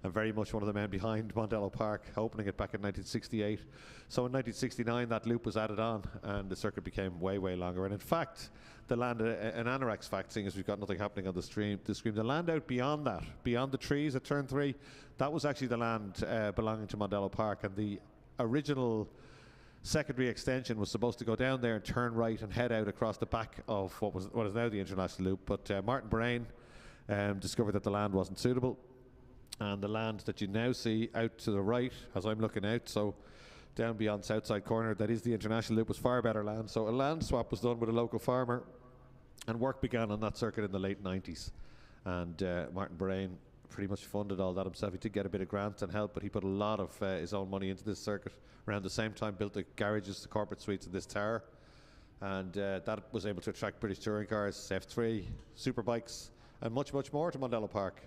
A: and very much one of the men behind Mondello Park, opening it back in 1968. So in 1969 that loop was added on, and the circuit became way, way longer. And in fact, the land, an Anorak's fact, seeing as we've got nothing happening on the screen, the land out beyond that, beyond the trees at turn 3, that was actually the land belonging to Mondello Park, and the original secondary extension was supposed to go down there and turn right and head out across the back of what is now the International Loop. But Martin Brain discovered that the land wasn't suitable, and the land that you now see out to the right as I'm looking out, so down beyond Southside Corner, that is the International Loop, was far better land. So a land swap was done with a local farmer, and work began on that circuit in the late 90s. And Martin Brain pretty much funded all that himself. He did get a bit of grant and help, but he put a lot of his own money into this circuit. Around the same time, built the garages, the corporate suites in this tower, and that was able to attract British touring cars, F3, superbikes, and much, much more to Mondello Park.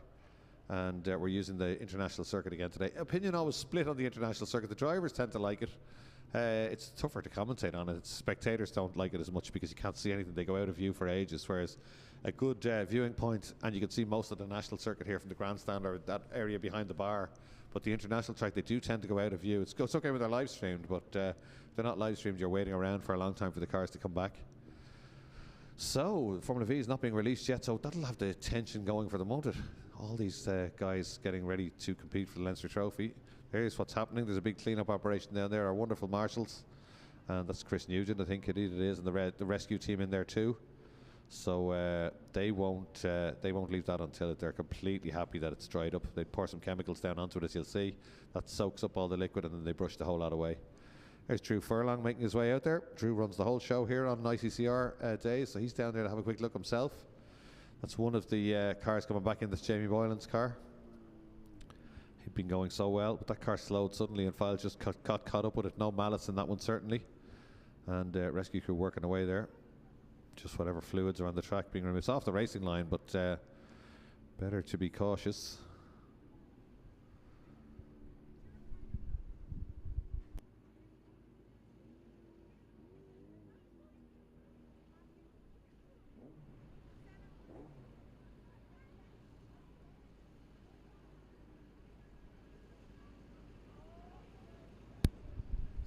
A: And we're using the international circuit again today. Opinion always split on the international circuit. The drivers tend to like it. It's tougher to commentate on it. Spectators don't like it as much because you can't see anything. They go out of view for ages, whereas a good viewing point, and you can see most of the national circuit here from the grandstand or that area behind the bar. But the international track, they do tend to go out of view. It's okay when they're live streamed, but if they're not live streamed, you're waiting around for a long time for the cars to come back. So Formula V is not being released yet, so that'll have the tension going for them, won't it? All these guys getting ready to compete for the Leinster Trophy. Here's what's happening. There's a big clean-up operation down there. Our wonderful marshals, and that's Chris Nugent, I think it is, and the rescue team in there too. So they won't leave that until they're completely happy that it's dried up. They pour some chemicals down onto it, as you'll see. That soaks up all the liquid, and then they brush the whole lot away. There's Drew Furlong making his way out there. Drew runs the whole show here on ICCR days, so he's down there to have a quick look himself. That's one of the cars coming back in. That's Jamie Boylan's car. He'd been going so well, but that car slowed suddenly, and Files just got caught up with it. No malice in that one, certainly. And rescue crew working away there. Just whatever fluids are on the track being removed. It's off the racing line, but better to be cautious.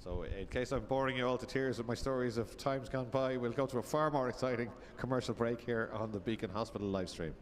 A: So in case I'm boring you all to tears with my stories of times gone by, we'll go to a far more exciting commercial break here on the Beacon Hospital live stream.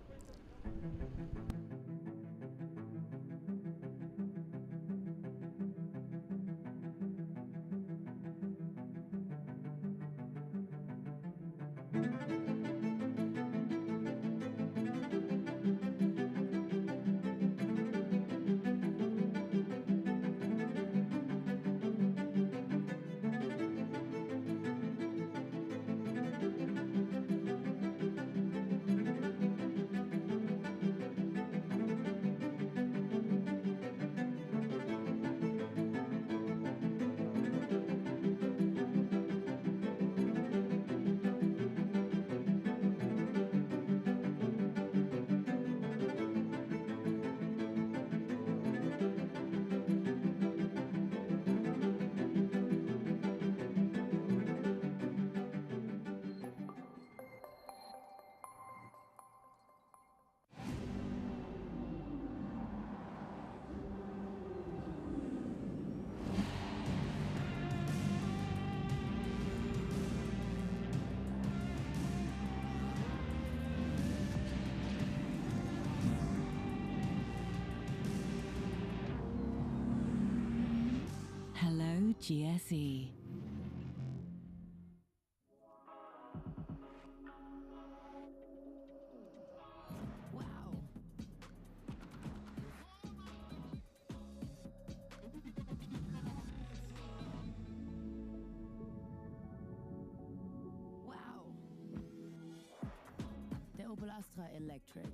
B: GSE. Wow. Wow. Der Opel Astra Electric.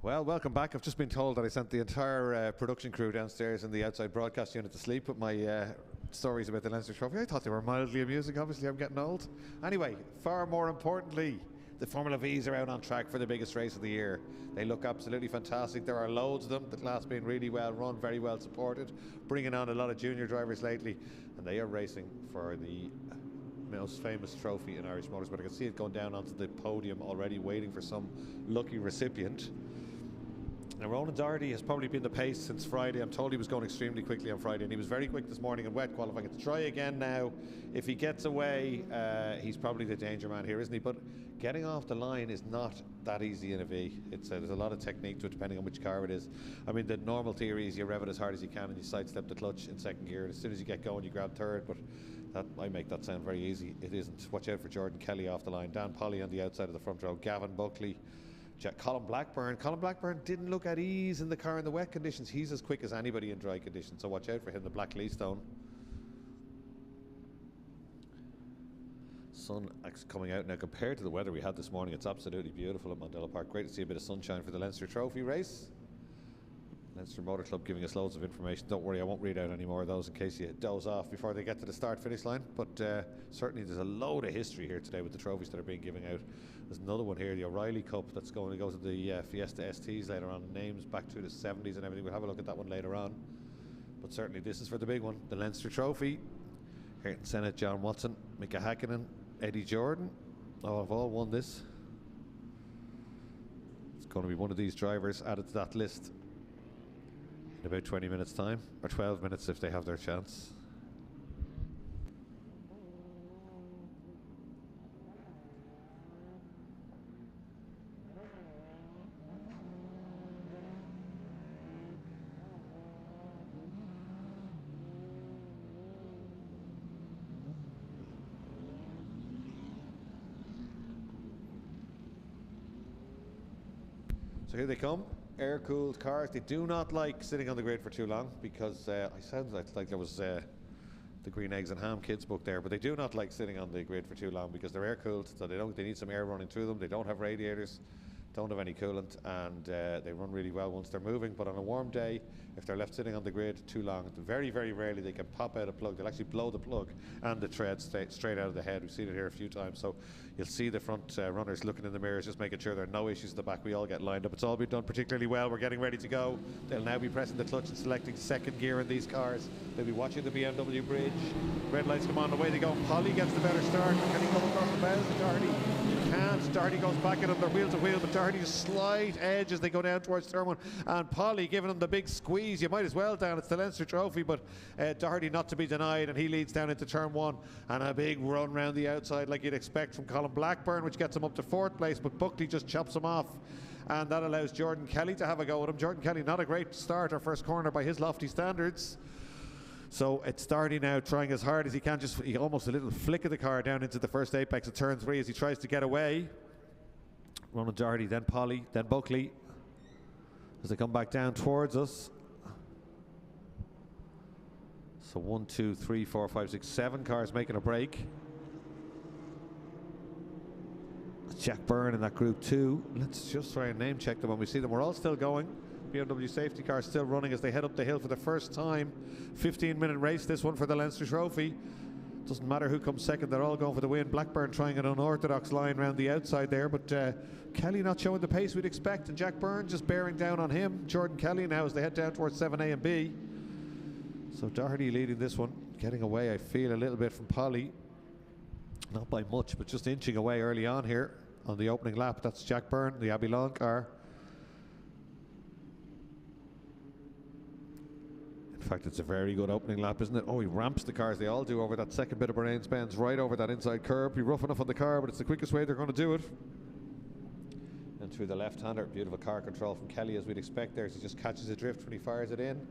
A: Well, welcome back. I've just been told that I sent the entire production crew downstairs in the outside broadcast unit to sleep with my stories about the Leinster Trophy. I thought they were mildly amusing. Obviously, I'm getting old. Anyway, far more importantly, the Formula Vs are out on track for the biggest race of the year. They look absolutely fantastic. There are loads of them. The class being really well run, very well supported, bringing on a lot of junior drivers lately, and they are racing for the most famous trophy in Irish motorsport. I can see it going down onto the podium already, waiting for some lucky recipient. Now, Ronan Doherty has probably been the pace since Friday. I'm told he was going extremely quickly on Friday, and he was very quick this morning in wet qualifying. To try again now, if he gets away, he's probably the danger man here, isn't he? But getting off the line is not that easy in a V. There's a lot of technique to it, depending on which car it is. I mean, the normal theory is you rev it as hard as you can and you sidestep the clutch in second gear, and as soon as you get going, you grab third. But I make that sound very easy. It isn't. Watch out for Jordan Kelly off the line. Dan Polly on the outside of the front row. Gavin Buckley. Colin Blackburn. Colin Blackburn didn't look at ease in the car in the wet conditions. He's as quick as anybody in dry conditions, so watch out for him, the Black Leastone. Sun coming out now. Compared to the weather we had this morning, it's absolutely beautiful at Mondello Park. Great to see a bit of sunshine for the Leinster Trophy race. Leinster Motor Club giving us loads of information. Don't worry, I won't read out any more of those in case you doze off before they get to the start-finish line. But certainly there's a load of history here today with the trophies that are being given out. There's another one here, the O'Reilly Cup, that's going to go to the Fiesta STs later on. Names back to the 70s and everything. We'll have a look at that one later on. But certainly this is for the big one, the Leinster Trophy. Ayrton Senna, John Watson, Mika Hakkinen, Eddie Jordan. Oh, have all won this. It's going to be one of these drivers added to that list in about 20 minutes time, or 12 minutes if they have their chance. So here they come, air-cooled cars. They do not like sitting on the grid for too long because I sounded like there was the green eggs and ham kids book there, but they do not like sitting on the grid for too long because they're air cooled, so they need some air running through them. They don't have radiators, don't have any coolant, and they run really well once they're moving. But on a warm day, if they're left sitting on the grid too long, very, very rarely they can pop out a plug. They'll actually blow the plug and the tread straight out of the head. We've seen it here a few times. So you'll see the front runners looking in the mirrors, just making sure there are no issues at the back. We all get lined up. It's all been done particularly well. We're getting ready to go. They'll now be pressing the clutch and selecting second gear in these cars. They'll be watching the BMW bridge. Red lights come on, away they go. Polly gets the better start. Can he come across the bows? Doherty can't. Doherty goes back at him. They're wheel to wheel, but Doherty just slight edge as they go down towards turn one. And Polly giving him the big squeeze. You might as well down. It's the Leinster Trophy, but Doherty not to be denied, and he leads down into turn one. And a big run round the outside like you'd expect from Colin Blackburn, which gets him up to fourth place, but Buckley just chops him off. And that allows Jordan Kelly to have a go at him. Jordan Kelly, not a great start or first corner by his lofty standards. So it's Doherty now trying as hard as he can, just almost a little flick of the car down into the first apex of turn three as he tries to get away. Ronan Doherty, then Polly, then Buckley as they come back down towards us. So 1, 2, 3, 4, 5, 6, 7 cars making a break. Jack Byrne in that group 2. Let's just try and name check them when we see them. We're all still going. BMW safety car still running as they head up the hill for the first time. 15-minute race, this one for the Leinster Trophy. Doesn't matter who comes second, they're all going for the win. Blackburn trying an unorthodox line around the outside there, but Kelly not showing the pace we'd expect, and Jack Byrne just bearing down on him. Jordan Kelly now as they head down towards 7A and B. So Doherty leading this one, getting away, I feel, a little bit from Polly. Not by much, but just inching away early on here on the opening lap. That's Jack Byrne, the Abbey Lawn car. In fact, it's a very good opening lap, isn't it? Oh, he ramps the cars, they all do, over that second bit of Bahrain's Bends, right over that inside curb. Be rough enough on the car, but it's the quickest way they're going to do it. And through the left-hander, beautiful car control from Kelly as we'd expect there. He just catches a drift when he fires it in.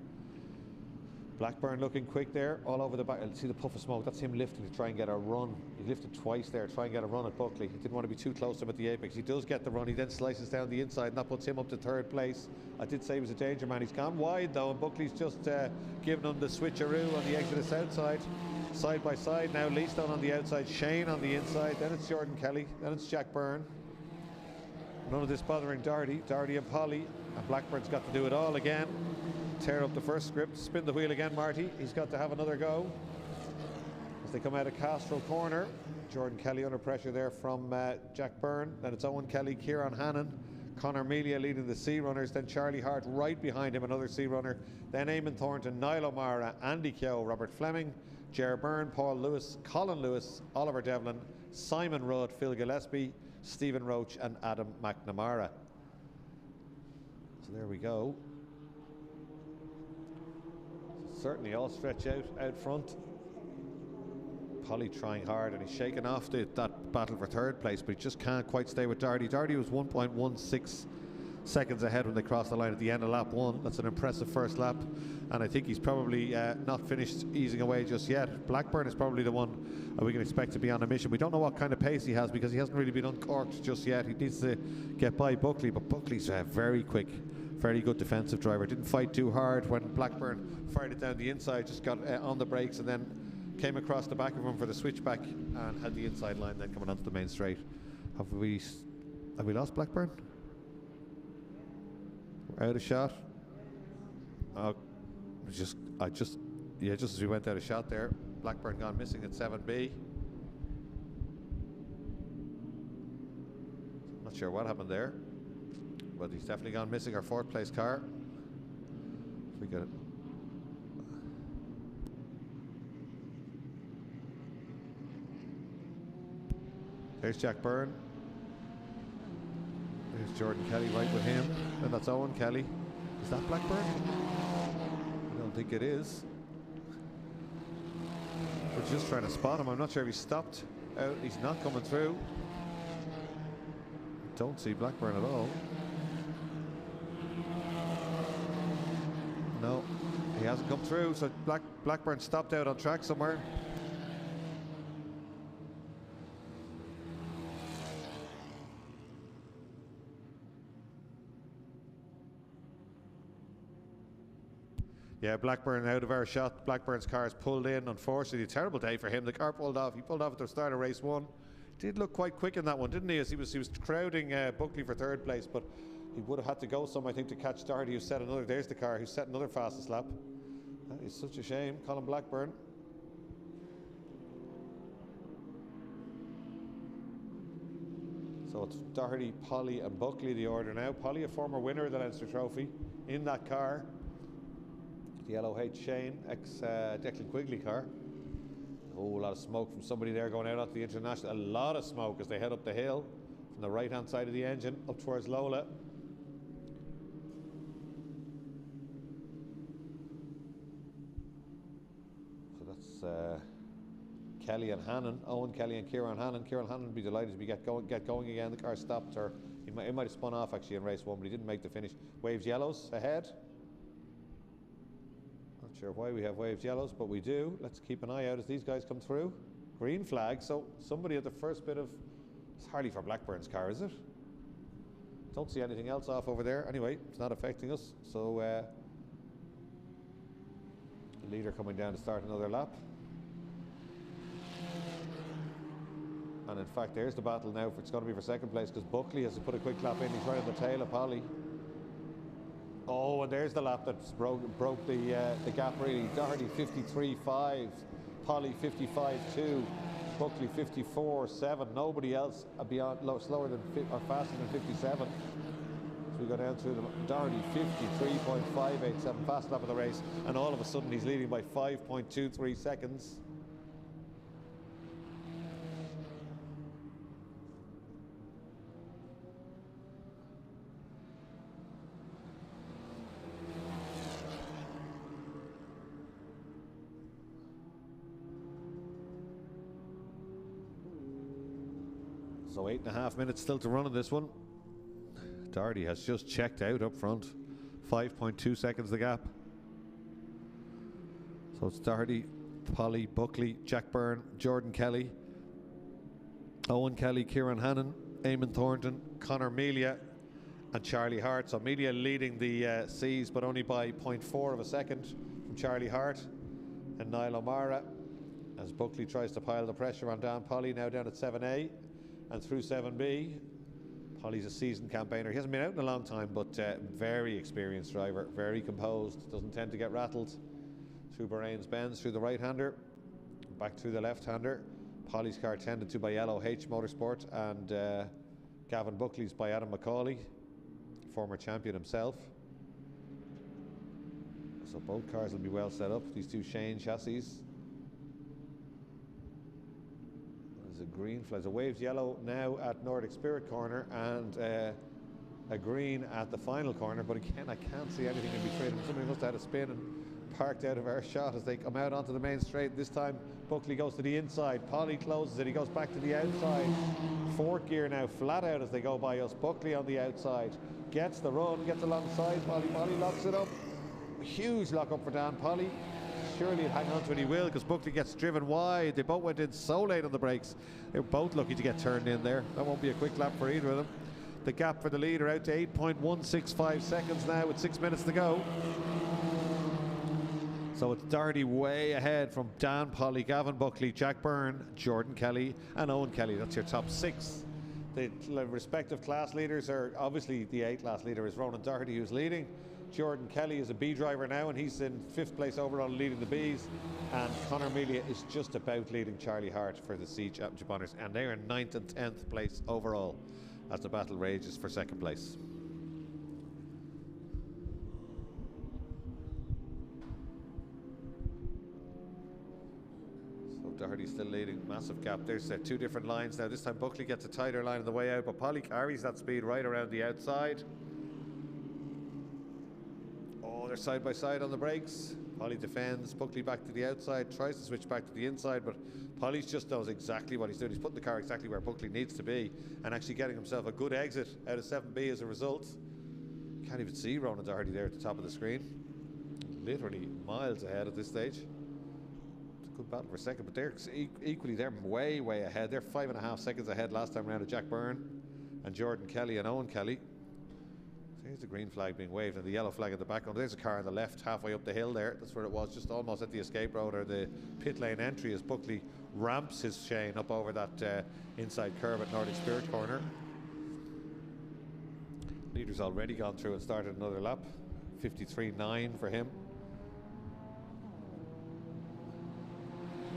A: Blackburn looking quick there, all over the back. I'll see the puff of smoke. That's him lifting to try and get a run. He lifted twice there, try and get a run at Buckley. He didn't want to be too close to him at the apex. He does get the run. He then slices down the inside, and that puts him up to third place. I did say he was a danger man. He's gone wide though, and Buckley's just giving him the switcheroo on the exit of south side. Side by side now, Leastone on the outside, Shane on the inside. Then it's Jordan Kelly. Then it's Jack Byrne. None of this bothering Doherty and Polly. And Blackburn's got to do it all again. Tear up the first script, spin the wheel again, Marty. He's got to have another go. As they come out of Castrol Corner, Jordan Kelly under pressure there from Jack Byrne. Then it's Owen Kelly, Kieran Hannon, Conor Melia leading the C runners. Then Charlie Hart right behind him, another C runner. Then Eamon Thornton, Niall O'Mara, Andy Keogh, Robert Fleming, Ger Byrne, Paul Lewis, Colin Lewis, Oliver Devlin, Simon Rudd, Phil Gillespie, Stephen Roach, and Adam McNamara. So there we go. Certainly all stretch out front. Polly trying hard, and he's shaking off that battle for third place, but he just can't quite stay with Doherty. Doherty was 1.16 seconds ahead when they crossed the line at the end of lap 1. That's an impressive first lap, and I think he's probably not finished easing away just yet. Blackburn is probably the one we can expect to be on a mission. We don't know what kind of pace he has because he hasn't really been uncorked just yet. He needs to get by Buckley, but Buckley's very quick. Very good defensive driver. Didn't fight too hard when Blackburn fired it down the inside, just got on the brakes and then came across the back of him for the switchback and had the inside line then coming onto the main straight. Have we lost Blackburn? We're out of shot. Just as we went out of shot there, Blackburn gone missing at 7B. Not sure what happened there, but he's definitely gone missing. Our fourth place car. We got it. There's Jack Byrne. There's Jordan Kelly right with him. And that's Owen Kelly. Is that Blackburn? I don't think it is. We're just trying to spot him. I'm not sure if he's stopped out. He's not coming through. Don't see Blackburn at all. No, he hasn't come through, so Blackburn stopped out on track somewhere. Yeah, Blackburn out of our shot. Blackburn's car's pulled in. Unfortunately, a terrible day for him. The car pulled off. He pulled off at the start of race 1. Did look quite quick in that one, didn't he? As he was crowding Buckley for 3rd place, but he would have had to go some, I think, to catch Doherty, who set another. There's the car who set another fastest lap. That is such a shame. Colin Blackburn. So it's Doherty, Polly and Buckley the order now. Polly, a former winner of the Leinster Trophy, in that car. The LOH Shane, ex-Declan Quigley car. A whole lot of smoke from somebody there going out onto the international. A lot of smoke as they head up the hill from the right-hand side of the engine up towards Lola. So that's Kelly and Hannon, Owen Kelly and Kieran Hannon. Kieran Hannon would be delighted to get going again. The car stopped, or he might have spun off actually in race 1, but he didn't make the finish. Waves yellows ahead. Not sure why we have waves yellows, but we do. Let's keep an eye out as these guys come through. Green flag, so somebody at the first bit of... It's hardly for Blackburn's car, is it? Don't see anything else off over there. Anyway, it's not affecting us. So, the leader coming down to start another lap. And in fact, there's the battle now. It's going to be for 2nd place because Buckley has to put a quick lap in. He's right on the tail of Polly. Oh, and there's the lap that's broke the gap really. Doherty 53.5, Polly 55.2, Buckley 54.7. Nobody else beyond slower than or faster than 57. So we go down through them. Doherty 53.587, fast lap of the race, and all of a sudden he's leading by 5.23 seconds. So 8.5 minutes still to run in this one. Doherty has just checked out up front. 5.2 seconds the gap. So it's Doherty, Polly, Buckley, Jack Byrne, Jordan Kelly, Owen Kelly, Kieran Hannon, Eamon Thornton, Conor Melia and Charlie Hart. So Melia leading the C's, but only by 0.4 of a second from Charlie Hart and Niall O'Mara as Buckley tries to pile the pressure on Dan Polly, now down at 7A. And through 7B, Polly's a seasoned campaigner. He hasn't been out in a long time, but very experienced driver, very composed, doesn't tend to get rattled. Through Bahrain's Benz, through the right-hander, back through the left-hander. Polly's car tended to by LOH Motorsport, and Gavin Buckley's by Adam McCauley, former champion himself. So both cars will be well set up, these two Shane chassis. A green flag, a waves yellow now at Nordic Spirit corner, and a green at the final corner, but again I can't see anything in between them. Somebody must have had a spin and parked out of our shot as they come out onto the main straight. This time Buckley goes to the inside, Polly closes it, he goes back to the outside. 4th gear now flat out as they go by us. Buckley on the outside gets the run, gets alongside Polly. Polly locks it up, a huge lock up for Dan Polly. Surely he'll hang on to it, he will, because Buckley gets driven wide. They both went in so late on the brakes. They were both lucky to get turned in there. That won't be a quick lap for either of them. The gap for the leader out to 8.165 seconds now with 6 minutes to go. So it's Doherty way ahead from Dan Polly, Gavin Buckley, Jack Byrne, Jordan Kelly and Owen Kelly. That's your top 6. The respective class leaders are obviously the A-class leader is Ronan Doherty, who's leading. Jordan Kelly is a B driver now, and he's in 5th place overall leading the Bs. And Conor Melia is just about leading Charlie Hart for the C Championship honours. And they're in 9th and 10th place overall as the battle rages for 2nd place. So Doherty's still leading, massive gap. There's 2 different lines now. This time Buckley gets a tighter line on the way out, but Polly carries that speed right around the outside. They're side by side on the brakes. Polly defends, Buckley back to the outside, tries to switch back to the inside, but Polly's just knows exactly what he's doing. He's putting the car exactly where Buckley needs to be and actually getting himself a good exit out of 7B as a result. Can't even see Ronan Doherty there at the top of the screen. Literally miles ahead at this stage. It's a good battle for 2nd, but they're equally, they're way ahead. They're 5.5 seconds ahead last time around of Jack Byrne and Jordan Kelly and Owen Kelly. There's the green flag being waved and the yellow flag at the background. There's a car on the left halfway up the hill there. That's where it was, just almost at the escape road or the pit lane entry as Buckley ramps his Shane up over that inside curve at Nordic Spirit corner. Leader's already gone through and started another lap. 53.9 for him.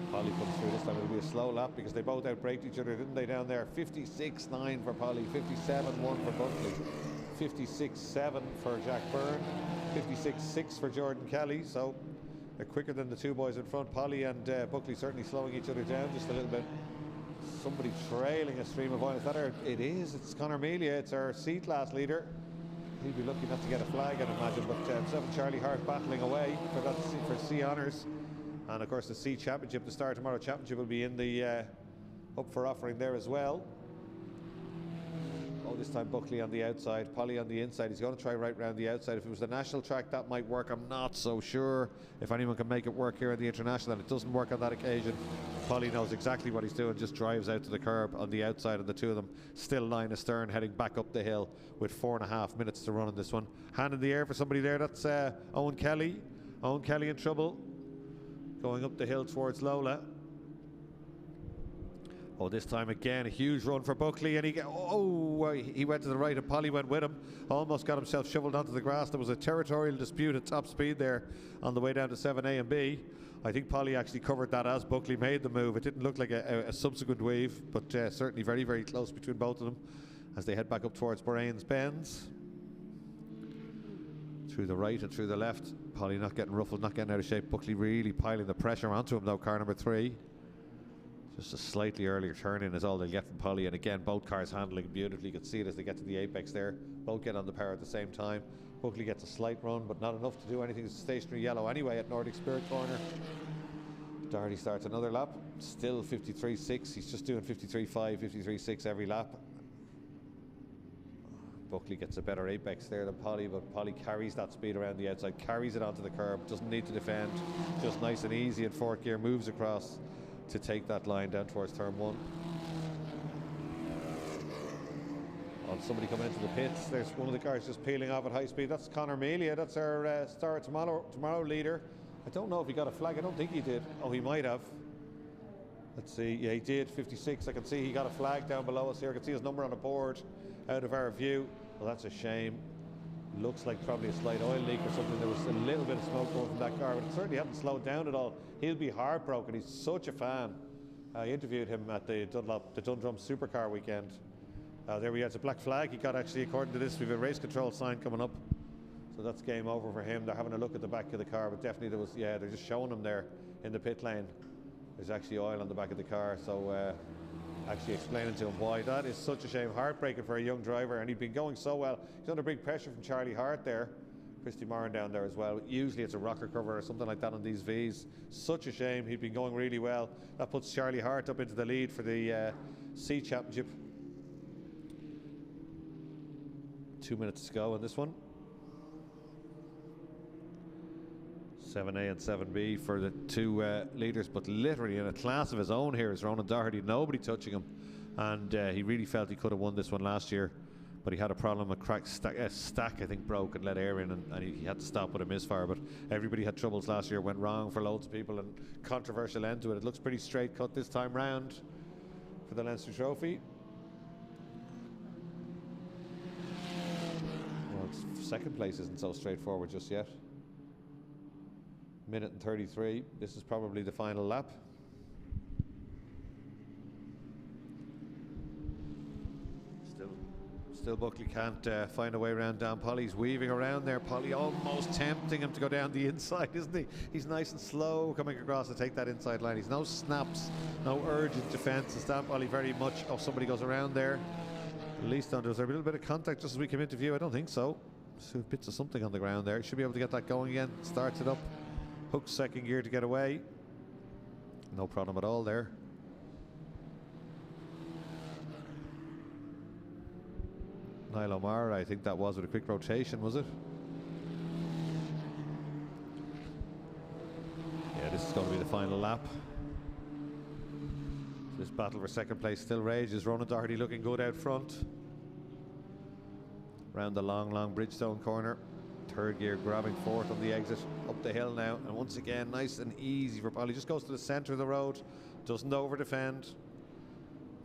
A: Polly comes through this time. It'll be a slow lap because they both outbraked each other, didn't they, down there? 56.9 for Polly, 57.1 for Buckley, 56.7 for Jack Byrne, 56.6 for Jordan Kelly. So they're quicker than the two boys in front. Polly and Buckley certainly slowing each other down just a little bit. Somebody trailing a stream of oil. Is that our, it is, it's Conor Melia. It's our C-class leader. He'll be lucky not to get a flag, I'd imagine, but himself and Charlie Hart battling away for that for C honours. And of course the C Championship, the Star Tomorrow Championship, will be in the up for offering there as well. Oh, this time Buckley on the outside, Polly on the inside. He's going to try right round the outside. If it was the national track, that might work. I'm not so sure if anyone can make it work here at the international, and it doesn't work on that occasion. Polly knows exactly what he's doing, just drives out to the curb on the outside, and the two of them still line astern, heading back up the hill with 4.5 minutes to run in this one. Hand in the air for somebody there. That's Owen Kelly. Owen Kelly in trouble, going up the hill towards Lola. Oh, this time again, a huge run for Buckley, and he went to the right and Polly went with him. Almost got himself shoveled onto the grass. There was a territorial dispute at top speed there on the way down to 7A and B. I think Polly actually covered that as Buckley made the move. It didn't look like a subsequent weave, but certainly very, very close between both of them as they head back up towards Boraine's Bends. Through the right and through the left. Polly not getting ruffled, not getting out of shape. Buckley really piling the pressure onto him though, car number 3. Just a slightly earlier turn in is all they'll get from Polly, and again both cars handling beautifully. You can see it as they get to the apex there. Both get on the power at the same time. Buckley gets a slight run, but not enough to do anything. It's stationary yellow anyway at Nordic Spirit corner. Doherty starts another lap, still 53.6. He's just doing 53.5, 53.6 every lap. Buckley gets a better apex there than Polly, but Polly carries that speed around the outside, carries it onto the curb, doesn't need to defend, just nice and easy in fourth gear, moves across to take that line down towards turn 1. Oh, somebody coming into the pits. There's one of the cars just peeling off at high speed. That's Conor Melia. That's our Star Tomorrow leader. I don't know if he got a flag. I don't think he did. Oh, he might have. Let's see. Yeah, he did. 56. I can see he got a flag down below us here. I can see his number on the board out of our view. Well, that's a shame. Looks like probably a slight oil leak or something. There was a little bit of smoke going from that car, but it certainly hasn't slowed down at all. He'll be heartbroken. He's such a fan. I interviewed him at the Dundrum Supercar weekend. There we are. It's a black flag. He got, actually, according to this, we have a race control sign coming up. So that's game over for him. They're having a look at the back of the car, but definitely there was, yeah, they're just showing him there in the pit lane. There's actually oil on the back of the car. So actually explaining to him why. That is such a shame. Heartbreaking for a young driver, and he'd been going so well. He's under big pressure from Charlie Hart there. Christy Moran down there as well. Usually it's a rocker cover or something like that on these Vs. Such a shame. He'd been going really well. That puts Charlie Hart up into the lead for the C Championship. 2 minutes to go on this one. 7A and 7B for the two leaders, but literally in a class of his own here is Ronan Doherty. Nobody touching him, and he really felt he could have won this one last year, but he had a problem. A cracked stack I think broke and let air in, and he had to stop with a misfire. But everybody had troubles last year, went wrong for loads of people, and controversial end to it. It looks pretty straight cut this time round for the Leinster Trophy. Well, second place isn't so straightforward just yet. Minute and 33. This is probably the final lap. Still Buckley can't find a way around Dan Polly's weaving around there. Polly almost tempting him to go down the inside, isn't he? He's nice and slow coming across to take that inside line. He's no snaps, no urgent defence. And Dan Polly very much, oh, somebody goes around there. At least under, was there a little bit of contact just as we came into view? I don't think so. So bits of something on the ground there. Should be able to get that going again. Starts it up. Hooks second gear to get away. No problem at all there. Niall O'Mara, I think that was with a quick rotation, was it? Yeah, this is going to be the final lap. This battle for second place still rages. Ronan Doherty looking good out front. Round the long Bridgestone corner. Third gear grabbing fourth on the exit. Up the hill now. And once again, nice and easy for Polly. Just goes to the centre of the road. Doesn't over defend.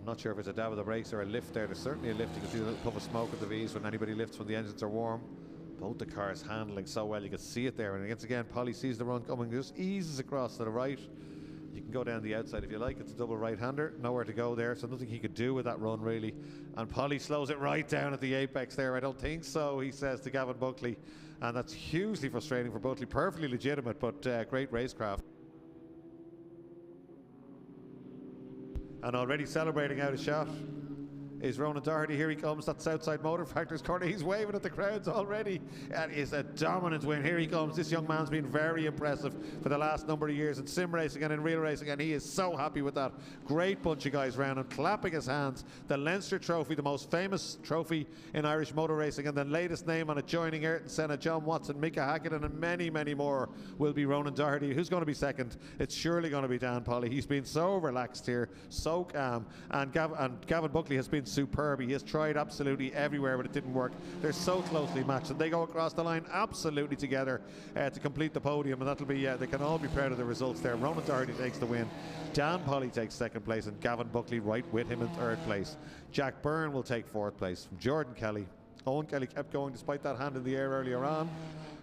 A: I'm not sure if it's a dab of the brakes or a lift there. There's certainly a lift. You can see a little puff of smoke at the V's when anybody lifts when the engines are warm. Both the cars handling so well. You can see it there. And once again, Polly sees the run coming. Just eases across to the right. You can go down the outside if you like. It's a double right-hander. Nowhere to go there, so nothing he could do with that run, really. And Polly slows it right down at the apex there. I don't think so, he says to Gavin Buckley. And that's hugely frustrating for Buckley. Perfectly legitimate, but great racecraft. And already celebrating out a shot is Ronan Doherty. Here he comes. That's outside Motor Factor's corner. He's waving at the crowds already. That is a dominant win. Here he comes. This young man's been very impressive for the last number of years in sim racing and in real racing, and he is so happy with that. Great bunch of guys round him, clapping his hands. The Leinster Trophy, the most famous trophy in Irish motor racing, and the latest name on it, joining Ayrton Senna, John Watson, Mika Hakkinen, and many, many more, will be Ronan Doherty. Who's going to be second? It's surely going to be Dan Polly. He's been so relaxed here, so calm, and Gavin Buckley has been superb. He has tried absolutely everywhere, but it didn't work. They're so closely matched, and they go across the line absolutely together to complete the podium, and that'll be they can all be proud of the results there. Ronan Doherty takes the win, Dan Polly takes second place, and Gavin Buckley right with him in third place. Jack Byrne will take fourth place from Jordan Kelly. Owen Kelly kept going despite that hand in the air earlier on.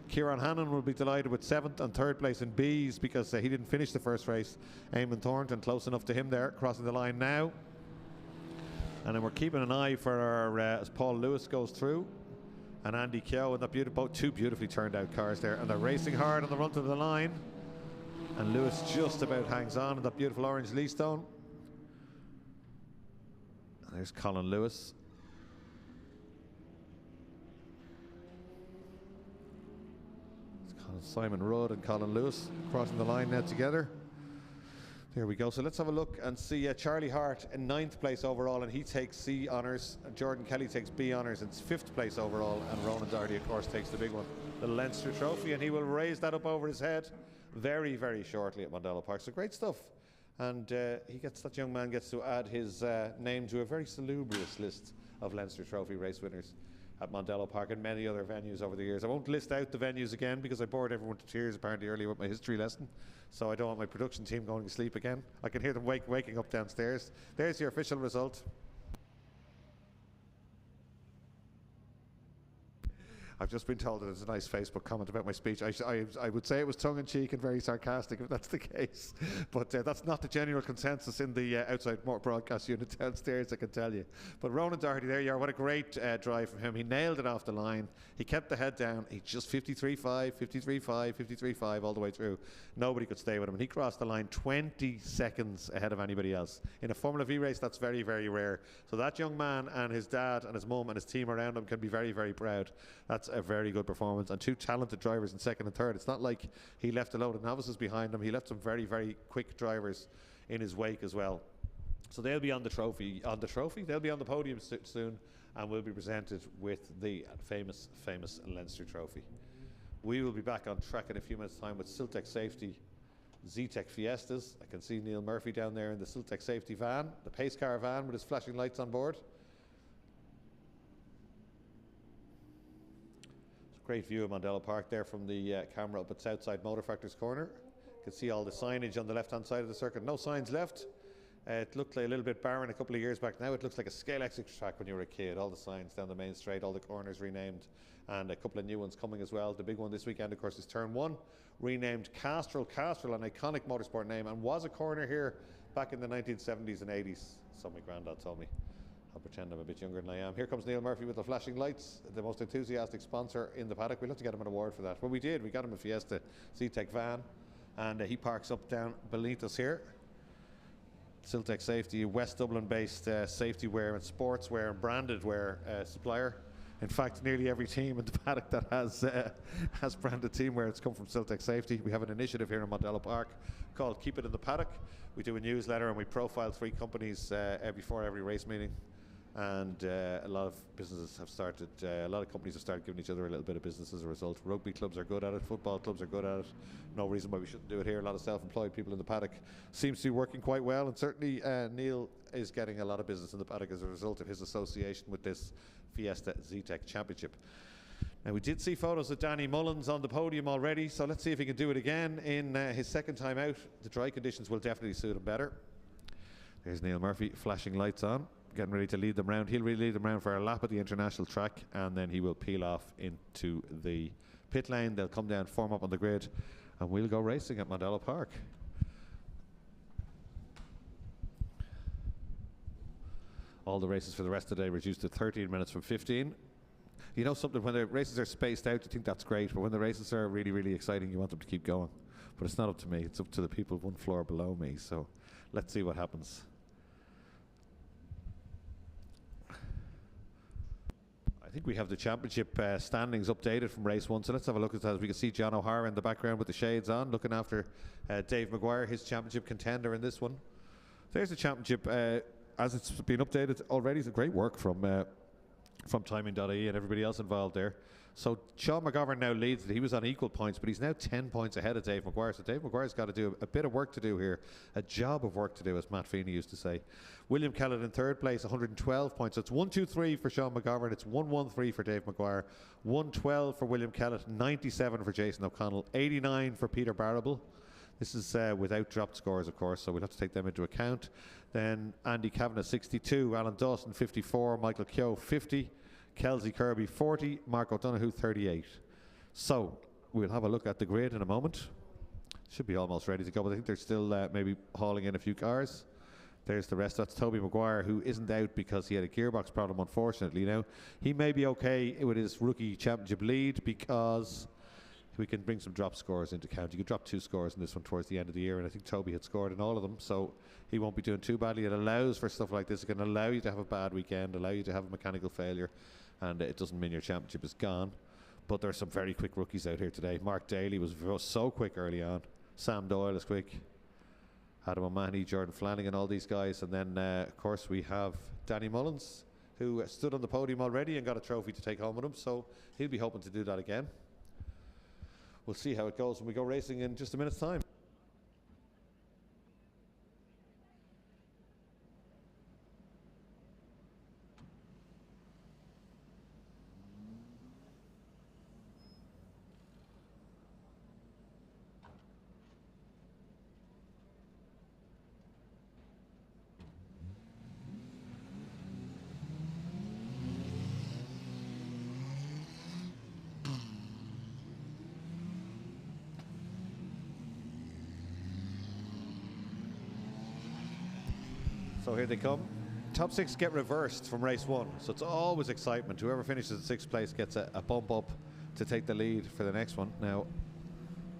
A: Kieran Hannon will be delighted with seventh and third place in B's because he didn't finish the first race. Eamon Thornton close enough to him there, crossing the line now. And then we're keeping an eye for our as Paul Lewis goes through, and Andy Keogh, and that beautiful, two beautifully turned out cars there, and they're racing hard on the run to the line. And Lewis just about hangs on in that beautiful orange Leastone. And there's Colin Lewis. It's Simon Rudd and Colin Lewis crossing the line now together. There we go. So let's have a look and see Charlie Hart in 9th place overall, and he takes C honours. Jordan Kelly takes B honours in 5th place overall, and Ronan Doherty, of course, takes the big one, the Leinster Trophy, and he will raise that up over his head very, very shortly at Mondello Park. So great stuff. And that young man gets to add his name to a very salubrious list of Leinster Trophy race winners at Mondello Park and many other venues over the years. I won't list out the venues again because I bored everyone to tears apparently earlier with my history lesson, so I don't want my production team going to sleep again. I can hear them waking up downstairs. There's your official result. I've just been told that there's a nice Facebook comment about my speech. I would say it was tongue-in-cheek and very sarcastic if that's the case. But that's not the general consensus in the outside broadcast unit downstairs, I can tell you. But Ronan Doherty, there you are. What a great drive from him. He nailed it off the line. He kept the head down. He just 53.5, 53.5, 53.5 all the way through. Nobody could stay with him. And he crossed the line 20 seconds ahead of anybody else. In a Formula V race, that's very, very rare. So that young man and his dad and his mum and his team around him can be very, very proud. That's a very good performance, and two talented drivers in second and third. It's not like he left a load of novices behind him. He left some very, very quick drivers in his wake as well. So they'll be on the trophy. They'll be on the podium soon, and will be presented with the famous Leinster Trophy. We will be back on track in a few minutes' time with Siltec Safety Zetec Fiestas. I can see Neil Murphy down there in the Siltec Safety van, the pace car van with his flashing lights on board. Great view of Mondello Park there from the camera up at Southside Motor Factor's corner. You can see all the signage on the left-hand side of the circuit. No signs left. It looked like a little bit barren a couple of years back. Now it looks like a Scale X track when you were a kid. All the signs down the main straight, all the corners renamed, and a couple of new ones coming as well. The big one this weekend, of course, is Turn 1, renamed Castrol. Castrol, an iconic motorsport name, and was a corner here back in the 1970s and 80s. So my granddad told me. I'll pretend I'm a bit younger than I am. Here comes Neil Murphy with the flashing lights, the most enthusiastic sponsor in the paddock. We'll have to get him an award for that. Well, we did. We got him a Fiesta Zetec van, and he parks up down beneath us here. Siltec Safety, West Dublin-based safety wear and sportswear and branded wear supplier. In fact, nearly every team in the paddock that has branded team wear, it's come from Siltec Safety. We have an initiative here in Mondello Park called Keep It in the Paddock. We do a newsletter and we profile 3 companies before every race meeting. And a lot of businesses have started, a lot of companies have started giving each other a little bit of business as a result. Rugby clubs are good at it, football clubs are good at it. No reason why we shouldn't do it here. A lot of self-employed people in the paddock seems to be working quite well, and certainly Neil is getting a lot of business in the paddock as a result of his association with this Fiesta Zetecs Championship. Now, we did see photos of Danny Mullins on the podium already, so let's see if he can do it again in his second time out. The dry conditions will definitely suit him better. There's Neil Murphy flashing lights on, getting ready to lead them round. He'll really lead them round for a lap at the international track, and then he will peel off into the pit lane. They'll come down, form up on the grid, and we'll go racing at Mondello Park. All the races for the rest of the day reduced to 13 minutes from 15. You know something, when the races are spaced out, you think that's great, but when the races are really, really exciting, you want them to keep going. But it's not up to me, it's up to the people one floor below me, so let's see what happens. I think we have the championship standings updated from race 1, so let's have a look at that. As we can see John O'Hara in the background with the shades on, looking after Dave Maguire, his championship contender in this one. There's the championship as it's been updated already. It's a great work from timing.ie and everybody else involved there. So Sean McGovern now leads it. He was on equal points, but he's now 10 points ahead of Dave Maguire. So Dave Maguire's got to do a bit of work to do here, a job of work to do, as Matt Feeney used to say. William Kellett in third place, 112 points. So it's 1-2-3 for Sean McGovern. It's 1-1-3 for Dave Maguire, 112 for William Kellett, 97 for Jason O'Connell, 89 for Peter Barrable. This is without dropped scores, of course, so we'll have to take them into account. Then Andy Kavanagh, 62, Alan Dawson, 54, Michael Keogh, 50, Kelsey Kirby, 40, Mark O'Donoghue, 38. So we'll have a look at the grid in a moment. Should be almost ready to go, but I think they're still maybe hauling in a few cars. There's the rest. That's Toby Maguire, who isn't out because he had a gearbox problem, unfortunately. Now, he may be okay with his rookie championship lead because we can bring some drop scores into account. You could drop 2 scores in this one towards the end of the year, and I think Toby had scored in all of them, so he won't be doing too badly. It allows for stuff like this. It can allow you to have a bad weekend, allow you to have a mechanical failure, and it doesn't mean your championship is gone. But there are some very quick rookies out here today. Mark Daly was so quick early on. Sam Doyle is quick. Adam O'Mahony, Jordan Flanagan, all these guys. And then, of course, we have Danny Mullins, who stood on the podium already and got a trophy to take home with him, so he'll be hoping to do that again. We'll see how it goes when we go racing in just a minute's time. So here they come. Top 6 get reversed from race 1, so it's always excitement. Whoever finishes in 6th place gets a bump up to take the lead for the next one. Now,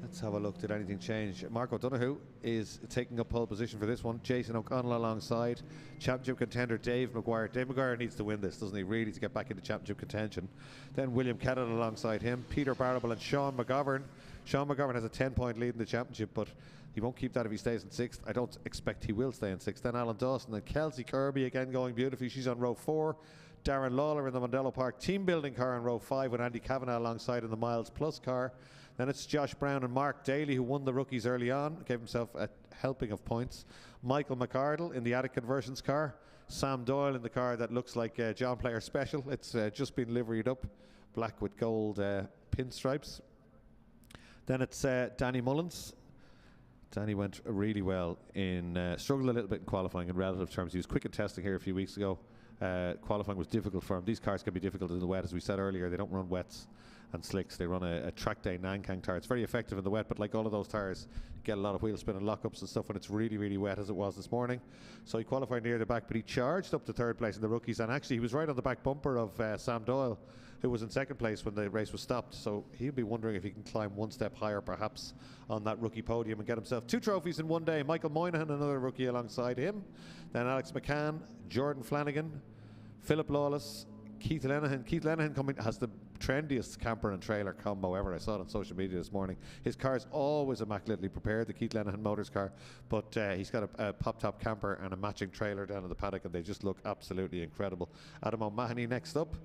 A: let's have a look. Did anything change? Mark O'Donoghue is taking up pole position for this one. Jason O'Connell alongside. Championship contender Dave Maguire. Dave Maguire needs to win this, doesn't he, really, to get back into championship contention. Then William Kellett alongside him. Peter Barrable and Sean McGovern. Sean McGovern has a 10-point lead in the championship, but he won't keep that if he stays in 6th. I don't expect he will stay in 6th. Then Alan Dawson and Kelsey Kirby again going beautifully. She's on row 4. Darren Lawler in the Mondello Park team building car in row 5 with Andy Kavanagh alongside in the Miles Plus car. Then it's Josh Brown and Mark Daly, who won the rookies early on, gave himself a helping of points. Michael McArdle in the Attic Conversions car. Sam Doyle in the car that looks like John Player Special. It's just been liveried up, black with gold pinstripes. Then it's Danny Mullins. Danny went really well in, struggled a little bit in qualifying in relative terms. He was quick in testing here a few weeks ago. Qualifying was difficult for him. These cars can be difficult in the wet, as we said earlier. They don't run wets and slicks. They run a track day Nankang tire. It's very effective in the wet, but like all of those tires, get a lot of wheel spin and lockups and stuff when it's really, really wet, as it was this morning. So he qualified near the back, but he charged up to 3rd place in the rookies, and actually he was right on the back bumper of Sam Doyle, who was in 2nd place when the race was stopped. So he'll be wondering if he can climb one step higher perhaps on that rookie podium and get himself 2 trophies in one day. Michael Moynihan, another rookie alongside him. Then Alex McCann, Jordan Flanagan, Philip Lawless, Keith Lenihan. Keith Lenihan has the trendiest camper and trailer combo ever. I saw it on social media this morning. His car is always immaculately prepared, the Keith Lenihan Motors car, but he's got a pop-top camper and a matching trailer down in the paddock, and they just look absolutely incredible. Adam O'Mahony next up.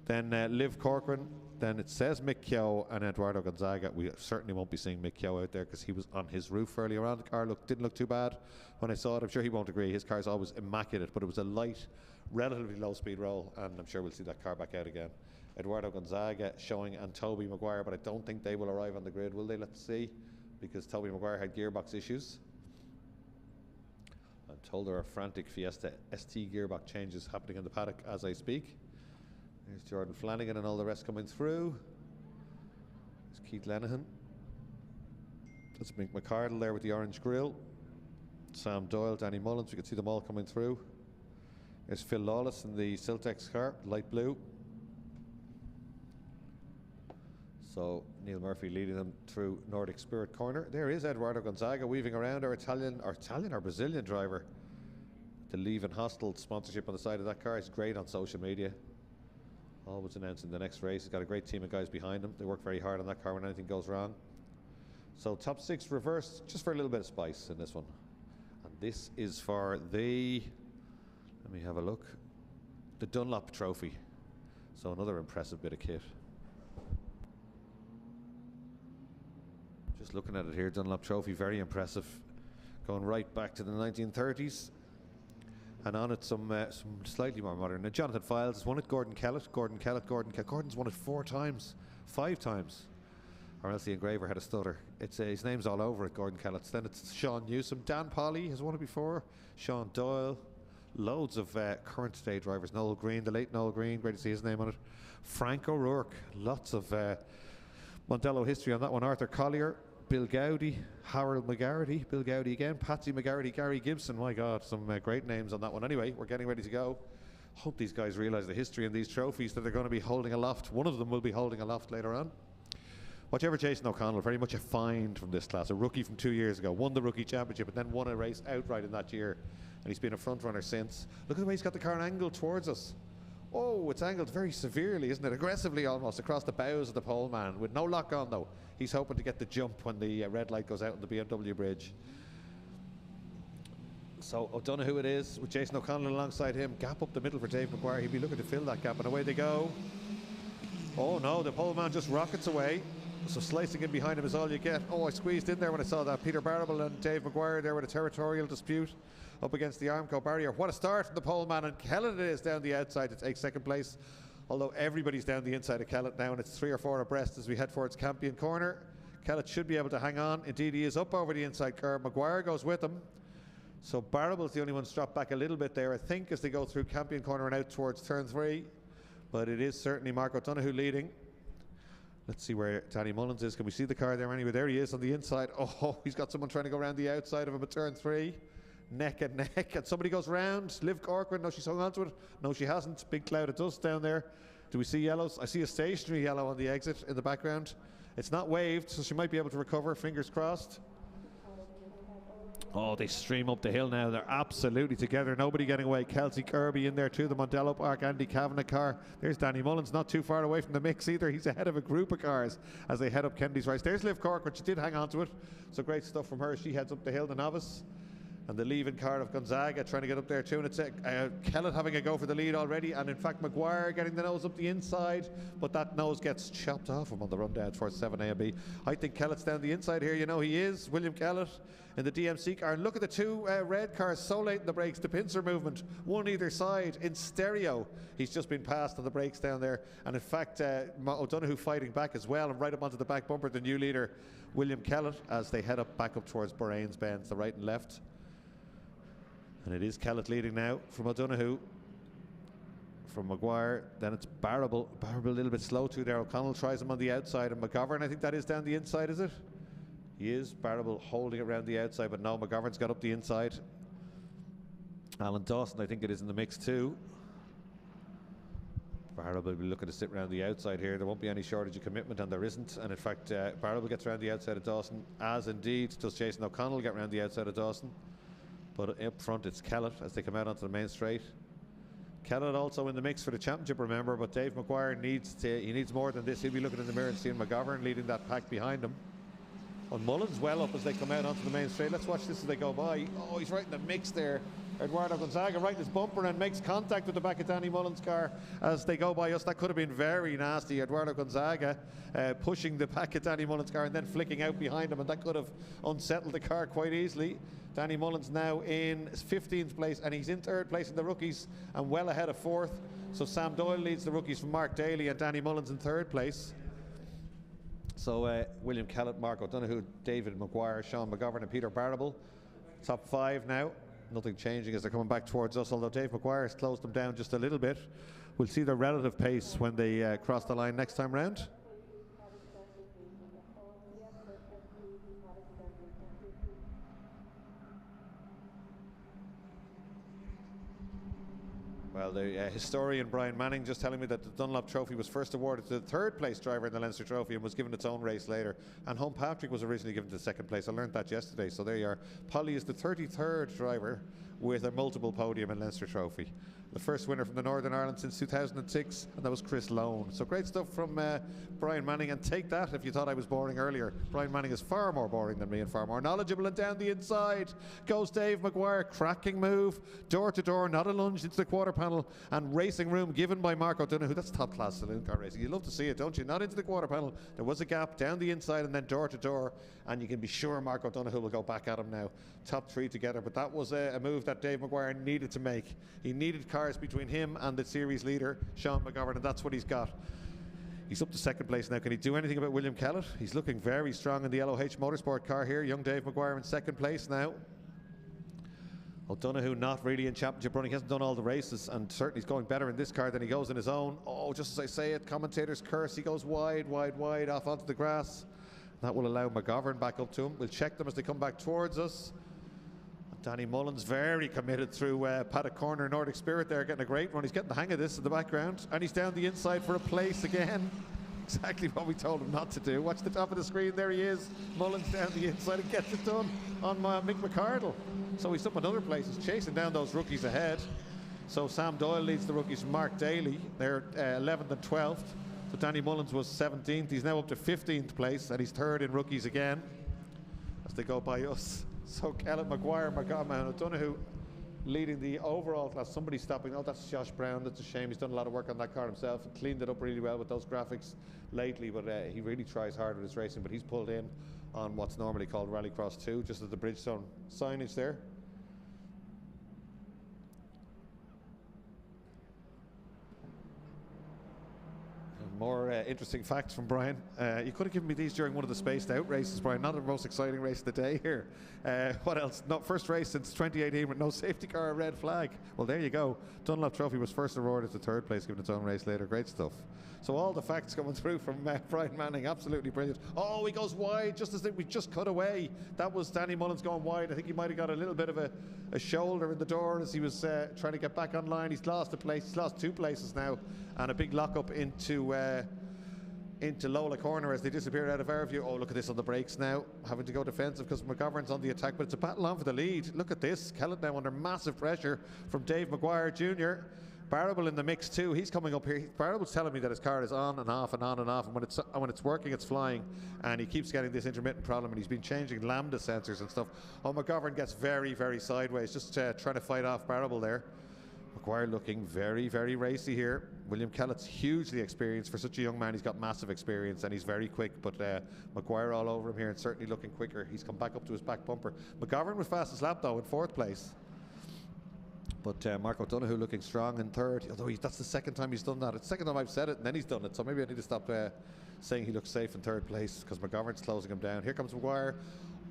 A: Then Liv Corcoran, Then it says Mick Keogh and Eduardo Gonzaga. We certainly won't be seeing Mick Keogh out there because he was on his roof earlier on. The car didn't look too bad when I saw it. I'm sure he won't agree. His car's always immaculate, but it was a light, relatively low speed roll, and I'm sure we'll see that car back out again. Eduardo Gonzaga showing and Toby Maguire, but I don't think they will arrive on the grid, will they? Let's see, because Toby Maguire had gearbox issues. I'm told there are frantic Fiesta ST gearbox changes happening in the paddock as I speak. There's Jordan Flanagan and all the rest coming through. There's Keith Lenihan. That's Mick McCardle there with the orange grille. Sam Doyle, Danny Mullins, we can see them all coming through. There's Phil Lawless in the Zetecs car, light blue. So Neil Murphy leading them through Nordic Spirit corner. There is Eduardo Gonzaga weaving around, our Brazilian driver. The Leave and Hostel sponsorship on the side of that car is great on social media. Always announcing the next race. He's got a great team of guys behind him. They work very hard on that car when anything goes wrong. So top 6 reversed, just for a little bit of spice in this one. And this is for the, let me have a look, the Dunlop Trophy. So another impressive bit of kit. Just looking at it here, Dunlop Trophy, very impressive. Going right back to the 1930s. And on it some slightly more modern. Now Jonathan Files has won it, Gordon's won it 4 times, 5 times. Or else the engraver had a stutter. It's his name's all over it, Gordon Kellett. Then it's Sean Newsom. Dan Polly has won it before. Sean Doyle. Loads of current day drivers. Noel Green, the late Noel Green, great to see his name on it. Frank O'Rourke, lots of Mondello history on that one. Arthur Collier. Bill Gowdy, Harold McGarity, Bill Gowdy again, Patsy McGarity, Gary Gibson. My God, some great names on that one. Anyway, we're getting ready to go. Hope these guys realise the history in these trophies that they're going to be holding aloft. One of them will be holding aloft later on. Whichever Jason O'Connell, very much a find from this class, a rookie from 2 years ago, won the rookie championship and then won a race outright in that year. And he's been a front runner since. Look at the way he's got the car angled towards us. Oh, it's angled very severely, isn't it? Aggressively almost across the bows of the pole man with no lock on though. He's hoping to get the jump when the red light goes out on the BMW bridge. So O'Donoghue it is with Jason O'Connell alongside him. Gap up the middle for Dave Maguire. He'll be looking to fill that gap and away they go. Oh no, the pole man just rockets away. So slicing in behind him is all you get. Oh, I squeezed in there when I saw that. Peter Barable and Dave Maguire there with a territorial dispute up against the Armco barrier. What a start from the pole man, and Kellett it is down the outside to take second place. Although everybody's down the inside of Kellett now, and it's 3 or 4 abreast as we head towards Campion Corner. Kellett should be able to hang on. Indeed, he is up over the inside curve. Maguire goes with him. So Barable's the only one dropped back a little bit there, I think, as they go through Campion Corner and out towards turn 3. But it is certainly Mark O'Donoghue leading. Let's see where Danny Mullins is. Can we see the car there anyway? There he is on the inside. Oh, he's got someone trying to go around the outside of him at turn 3. Neck and neck, and somebody goes round. Liv Corcoran, no, she's hung onto it. No, she hasn't. Big cloud of dust down there. Do we see yellows? I see a stationary yellow on the exit in the background. It's not waved, so she might be able to recover. Fingers crossed. Oh, they stream up the hill now. They're absolutely together. Nobody getting away. Kelsey Kirby in there too. The Mondello Park Andy Kavanagh car. There's Danny Mullins, not too far away from the mix either. He's ahead of a group of cars as they head up Kennedy's Rise. There's Liv Corcoran. She did hang on to it. So great stuff from her. She heads up the hill, the novice. And the leaving car of Gonzaga trying to get up there too. And it's Kellett having a go for the lead already. And in fact, Maguire getting the nose up the inside. But that nose gets chopped off him on the run down towards 7A and B. I think Kellett's down the inside here. You know he is. William Kellett in the DMC car. And look at the 2 red cars so late in the brakes. The pincer movement, one either side in stereo. He's just been passed on the brakes down there. And in fact, O'Donoghue fighting back as well. And right up onto the back bumper, the new leader, William Kellett, as they head back up towards Bahrain's Bend, the right and left. And it is Kellett leading now from O'Donoghue. From Maguire, then it's Barable. Barable a little bit slow too there. O'Connell tries him on the outside, and McGovern, I think that is down the inside, is it? He is. Barable holding it around the outside, but no, McGovern's got up the inside. Alan Dawson, I think it is in the mix too. Barable will be looking to sit around the outside here. There won't be any shortage of commitment, and there isn't. And in fact, Barable gets around the outside of Dawson, as indeed does Jason O'Connell get around the outside of Dawson. But up front it's Kellett as they come out onto the main straight. Kellett also in the mix for the championship, remember, but Dave Maguire needs more than this. He'll be looking in the mirror and seeing McGovern leading that pack behind him. And Mullins well up as they come out onto the main straight. Let's watch this as they go by. Oh, he's right in the mix there. Eduardo Gonzaga right in his bumper and makes contact with the back of Danny Mullen's car as they go by us. That could have been very nasty. Eduardo Gonzaga pushing the back of Danny Mullen's car and then flicking out behind him, and that could have unsettled the car quite easily. Danny Mullen's now in 15th place, and he's in 3rd place in the rookies and well ahead of 4th. So Sam Doyle leads the rookies from Mark Daly, and Danny Mullen's in 3rd place. So William Kellett, Mark O'Donoghue, David Maguire, Sean McGovern and Peter Barrable. Top 5 now. Nothing changing as they're coming back towards us, although Dave Maguire has closed them down just a little bit. We'll see their relative pace when they cross the line next time round. Well, the historian Brian Manning just telling me that the Dunlop Trophy was first awarded to the 3rd place driver in the Leinster Trophy and was given its own race later. And Home Patrick was originally given to 2nd place. I learned that yesterday. So there you are. Polly is the 33rd driver with a multiple podium in Leinster Trophy. The first winner from the Northern Ireland since 2006, and that was Chris Lone. So great stuff from Brian Manning, and take that if you thought I was boring earlier. Brian Manning is far more boring than me and far more knowledgeable, and down the inside goes Dave Maguire. Cracking move, door to door, not a lunge into the quarter panel, and racing room given by Mark O'Donoghue. That's top class saloon car racing. You love to see it, don't you? Not into the quarter panel, there was a gap down the inside and then door to door, and you can be sure Mark O'Donoghue will go back at him now. Top 3 together, but that was a move that Dave Maguire needed to make. He needed cars between him and the series leader, Sean McGovern, and that's what he's got. He's up to 2nd place now. Can he do anything about William Kellett? He's looking very strong in the LOH Motorsport car here. Young Dave Maguire in 2nd place now. O'Donoghue not really in championship running. He hasn't done all the races, and certainly he's going better in this car than he goes in his own. Oh, just as I say it, commentators curse. He goes wide off onto the grass. That will allow McGovern back up to him. We'll check them as they come back towards us. Danny Mullen's very committed through Paddock Corner. Nordic Spirit there getting a great run. He's getting the hang of this in the background, and he's down the inside for a place again. Exactly what we told him not to do. Watch the top of the screen, there he is. Mullen's down the inside and gets it done on Mick McCardle. So he's up another place. He's chasing down those rookies ahead. So Sam Doyle leads the rookies from Mark Daly. They're 11th and 12th. So Danny Mullins was 17th. He's now up to 15th place, and he's 3rd in rookies again as they go by us. So Kellett, Maguire, McGovern and O'Donoghue leading the overall class. Somebody stopping. Oh, that's Josh Brown. That's a shame. He's done a lot of work on that car himself and cleaned it up really well with those graphics lately, but he really tries hard with his racing. But he's pulled in on what's normally called Rallycross 2, just at the Bridgestone signage there. More interesting facts from Brian. You could have given me these during one of the spaced out races, Brian. Not the most exciting race of the day here. What else? Not first race since 2018 with no safety car or red flag. Well, there you go. Dunlop Trophy was first awarded to 3rd place, given its own race later. Great stuff. So all the facts coming through from Brian Manning. Absolutely brilliant. Oh, he goes wide just as we just cut away. That was Danny Mullins going wide. I think he might have got a little bit of a shoulder in the door as he was trying to get back online. He's lost a place. He's lost 2 places now, and a big lockup into Lola Corner as they disappear out of our view. Oh, look at this on the brakes now, having to go defensive because McGovern's on the attack, but it's a battle on for the lead. Look at this. Kellett now under massive pressure from Dave Maguire Jr. Barrable in the mix too. He's coming up here. Barrable's telling me that his car is on and off and on and off, and when it's working, it's flying, and he keeps getting this intermittent problem, and he's been changing lambda sensors and stuff. Oh, McGovern gets very, very sideways, just trying to fight off Barrable there. Maguire looking very, very racy here. William Kellett's hugely experienced for such a young man. He's got massive experience and he's very quick, but Maguire all over him here and certainly looking quicker. He's come back up to his back bumper. McGovern was fastest lap though in 4th place. But Mark O'Donoghue looking strong in 3rd, although that's the 2nd time he's done that. It's the 2nd time I've said it and then he's done it, so maybe I need to stop saying he looks safe in 3rd place because McGovern's closing him down. Here comes Maguire.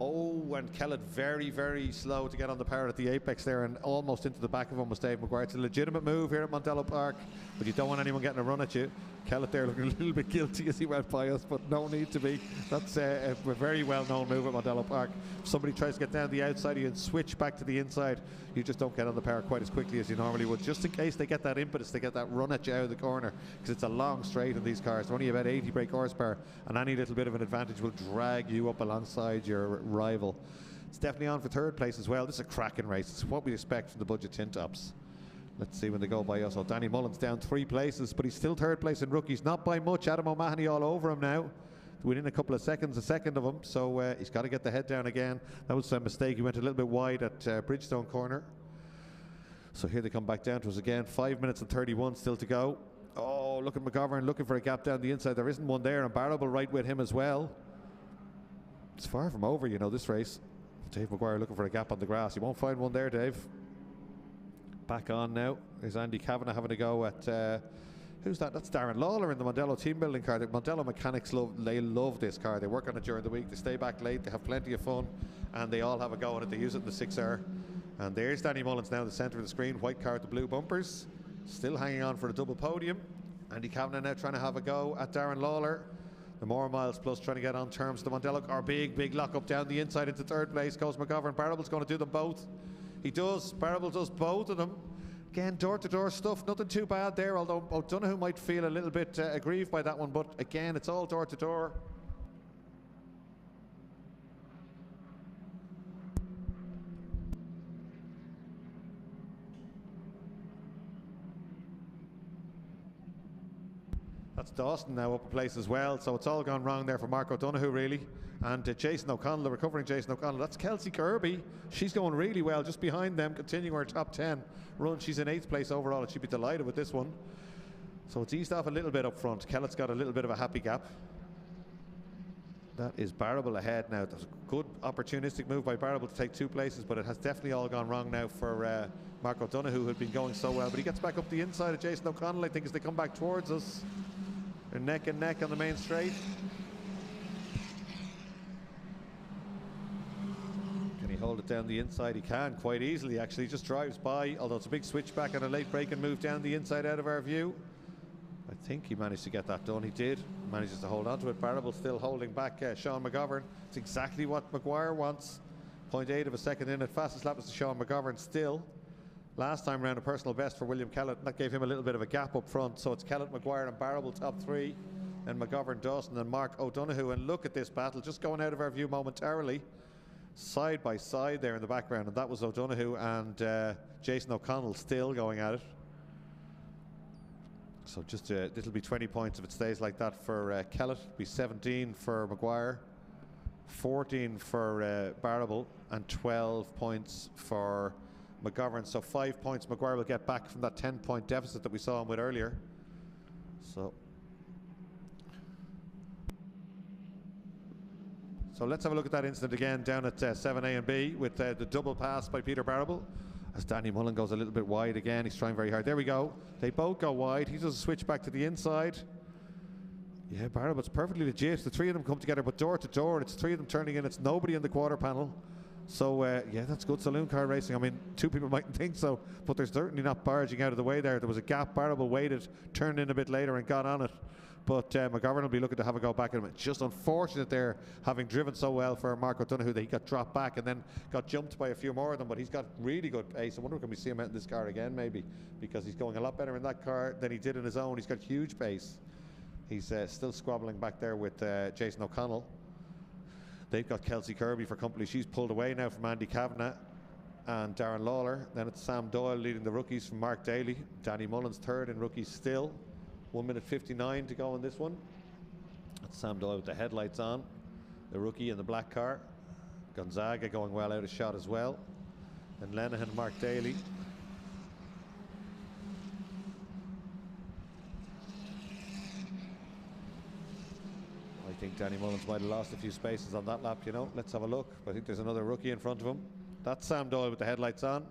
A: Oh, and Kellett very, very slow to get on the power at the apex there, and almost into the back of him was Dave Maguire. It's a legitimate move here at Mondello Park, but you don't want anyone getting a run at you. Kellett there looking a little bit guilty as he went by us, but no need to be. That's a very well-known move at Mondello Park. If somebody tries to get down the outside, you can switch back to the inside. You just don't get on the power quite as quickly as you normally would, just in case they get that impetus, they get that run at you out of the corner, because it's a long straight in these cars. They're only about 80 brake horsepower, and any little bit of an advantage will drag you up alongside your rival. It's definitely on for 3rd place as well. This is a cracking race. It's what we expect from the budget tin tops. Let's see when they go by us. Oh, Danny Mullins down 3 places, but he's still 3rd place in rookies. Not by much. Adam O'Mahony all over him now. Within a couple of seconds, a second of him. So he's got to get the head down again. That was a mistake. He went a little bit wide at Bridgestone Corner. So here they come back down to us again. 5 minutes and 31 still to go. Oh, look at McGovern looking for a gap down the inside. There isn't one there, and Barrable right with him as well. It's far from over, you know, this race. Dave Maguire looking for a gap on the grass. You won't find one there, Dave. Back on now. There's Andy Kavanagh having a go at... who's that? That's Darren Lawler in the Mondello team building car. The Mondello mechanics love this car. They work on it during the week. They stay back late. They have plenty of fun, and they all have a go on it. They use it in the 6R. And there's Danny Mullins now in the centre of the screen. White car with the blue bumpers. Still hanging on for a double podium. Andy Kavanagh now trying to have a go at Darren Lawler. The more miles plus trying to get on terms of the Mondello car. Big lock up down the inside into third place goes McGovern. Barrable's going to do them both. He does. Barrable does both of them. Again, door-to-door stuff, nothing too bad there, although O'Donoghue might feel a little bit aggrieved by that one, but again, it's all door-to-door. That's Dawson now up a place as well, so it's all gone wrong there for Mark O'Donoghue, really. And Jason O'Connell, the recovering Jason O'Connell, that's Kelsey Kirby. She's going really well, just behind them, continuing her top 10 run. She's in 8th place overall, and she'd be delighted with this one. So it's eased off a little bit up front. Kellett's got a little bit of a happy gap. That is Barrable ahead now. That's a good opportunistic move by Barrable to take 2 places, but it has definitely all gone wrong now for Mark O'Donoghue, who had been going so well. But he gets back up the inside of Jason O'Connell, I think, as they come back towards us. They're neck and neck on the main straight. Can he hold it down the inside? He can quite easily, actually. He just drives by, although it's a big switchback and a late break and move down the inside out of our view. I think he managed to get that done. He did. Manages to hold on to it. Barrable still holding back Sean McGovern. It's exactly what Maguire wants. 0.8 of a second in it. Fastest lap was to Sean McGovern still. Last time round, a personal best for William Kellett. That gave him a little bit of a gap up front. So it's Kellett, Maguire and Barrable top 3. And McGovern, Dawson and Mark O'Donoghue. And look at this battle, just going out of our view momentarily. Side by side there in the background. And that was O'Donoghue and Jason O'Connell still going at it. So just it'll be 20 points if it stays like that for Kellett. It'll be 17 for Maguire, 14 for Barrable, and 12 points for McGovern. So 5 points Maguire will get back from that 10-point deficit that we saw him with earlier. So let's have a look at that incident again down at 7A and B with the double pass by Peter Barrable. As Danny Mullen goes a little bit wide again, he's trying very hard. There we go. They both go wide. He does a switch back to the inside. Yeah, Barrable's perfectly legit. The 3 of them come together, but door to door, it's 3 of them turning in. It's nobody in the quarter panel. So, yeah, that's good saloon car racing. I mean, 2 people mightn't think so, but they're certainly not barging out of the way there. There was a gap. Barrable waited, turned in a bit later and got on it. But McGovern will be looking to have a go back at him. It's just unfortunate there, having driven so well for Mark O'Donoghue, that he got dropped back and then got jumped by a few more of them. But he's got really good pace. I wonder, can we see him out in this car again, maybe? Because he's going a lot better in that car than he did in his own. He's got huge pace. He's still squabbling back there with Jason O'Connell. They've got Kelsey Kirby for company. She's pulled away now from Andy Kavanagh and Darren Lawler. Then it's Sam Doyle leading the rookies from Mark Daly. Danny Mullins third in rookies still. 1 minute 59 to go in this one. That's Sam Doyle with the headlights on. The rookie in the black car. Gonzaga going well out of shot as well. And Lenihan and Mark Daly. I think Danny Mullins might have lost a few spaces on that lap, you know. Let's have a look. I think there's another rookie in front of him. That's Sam Doyle with the headlights on.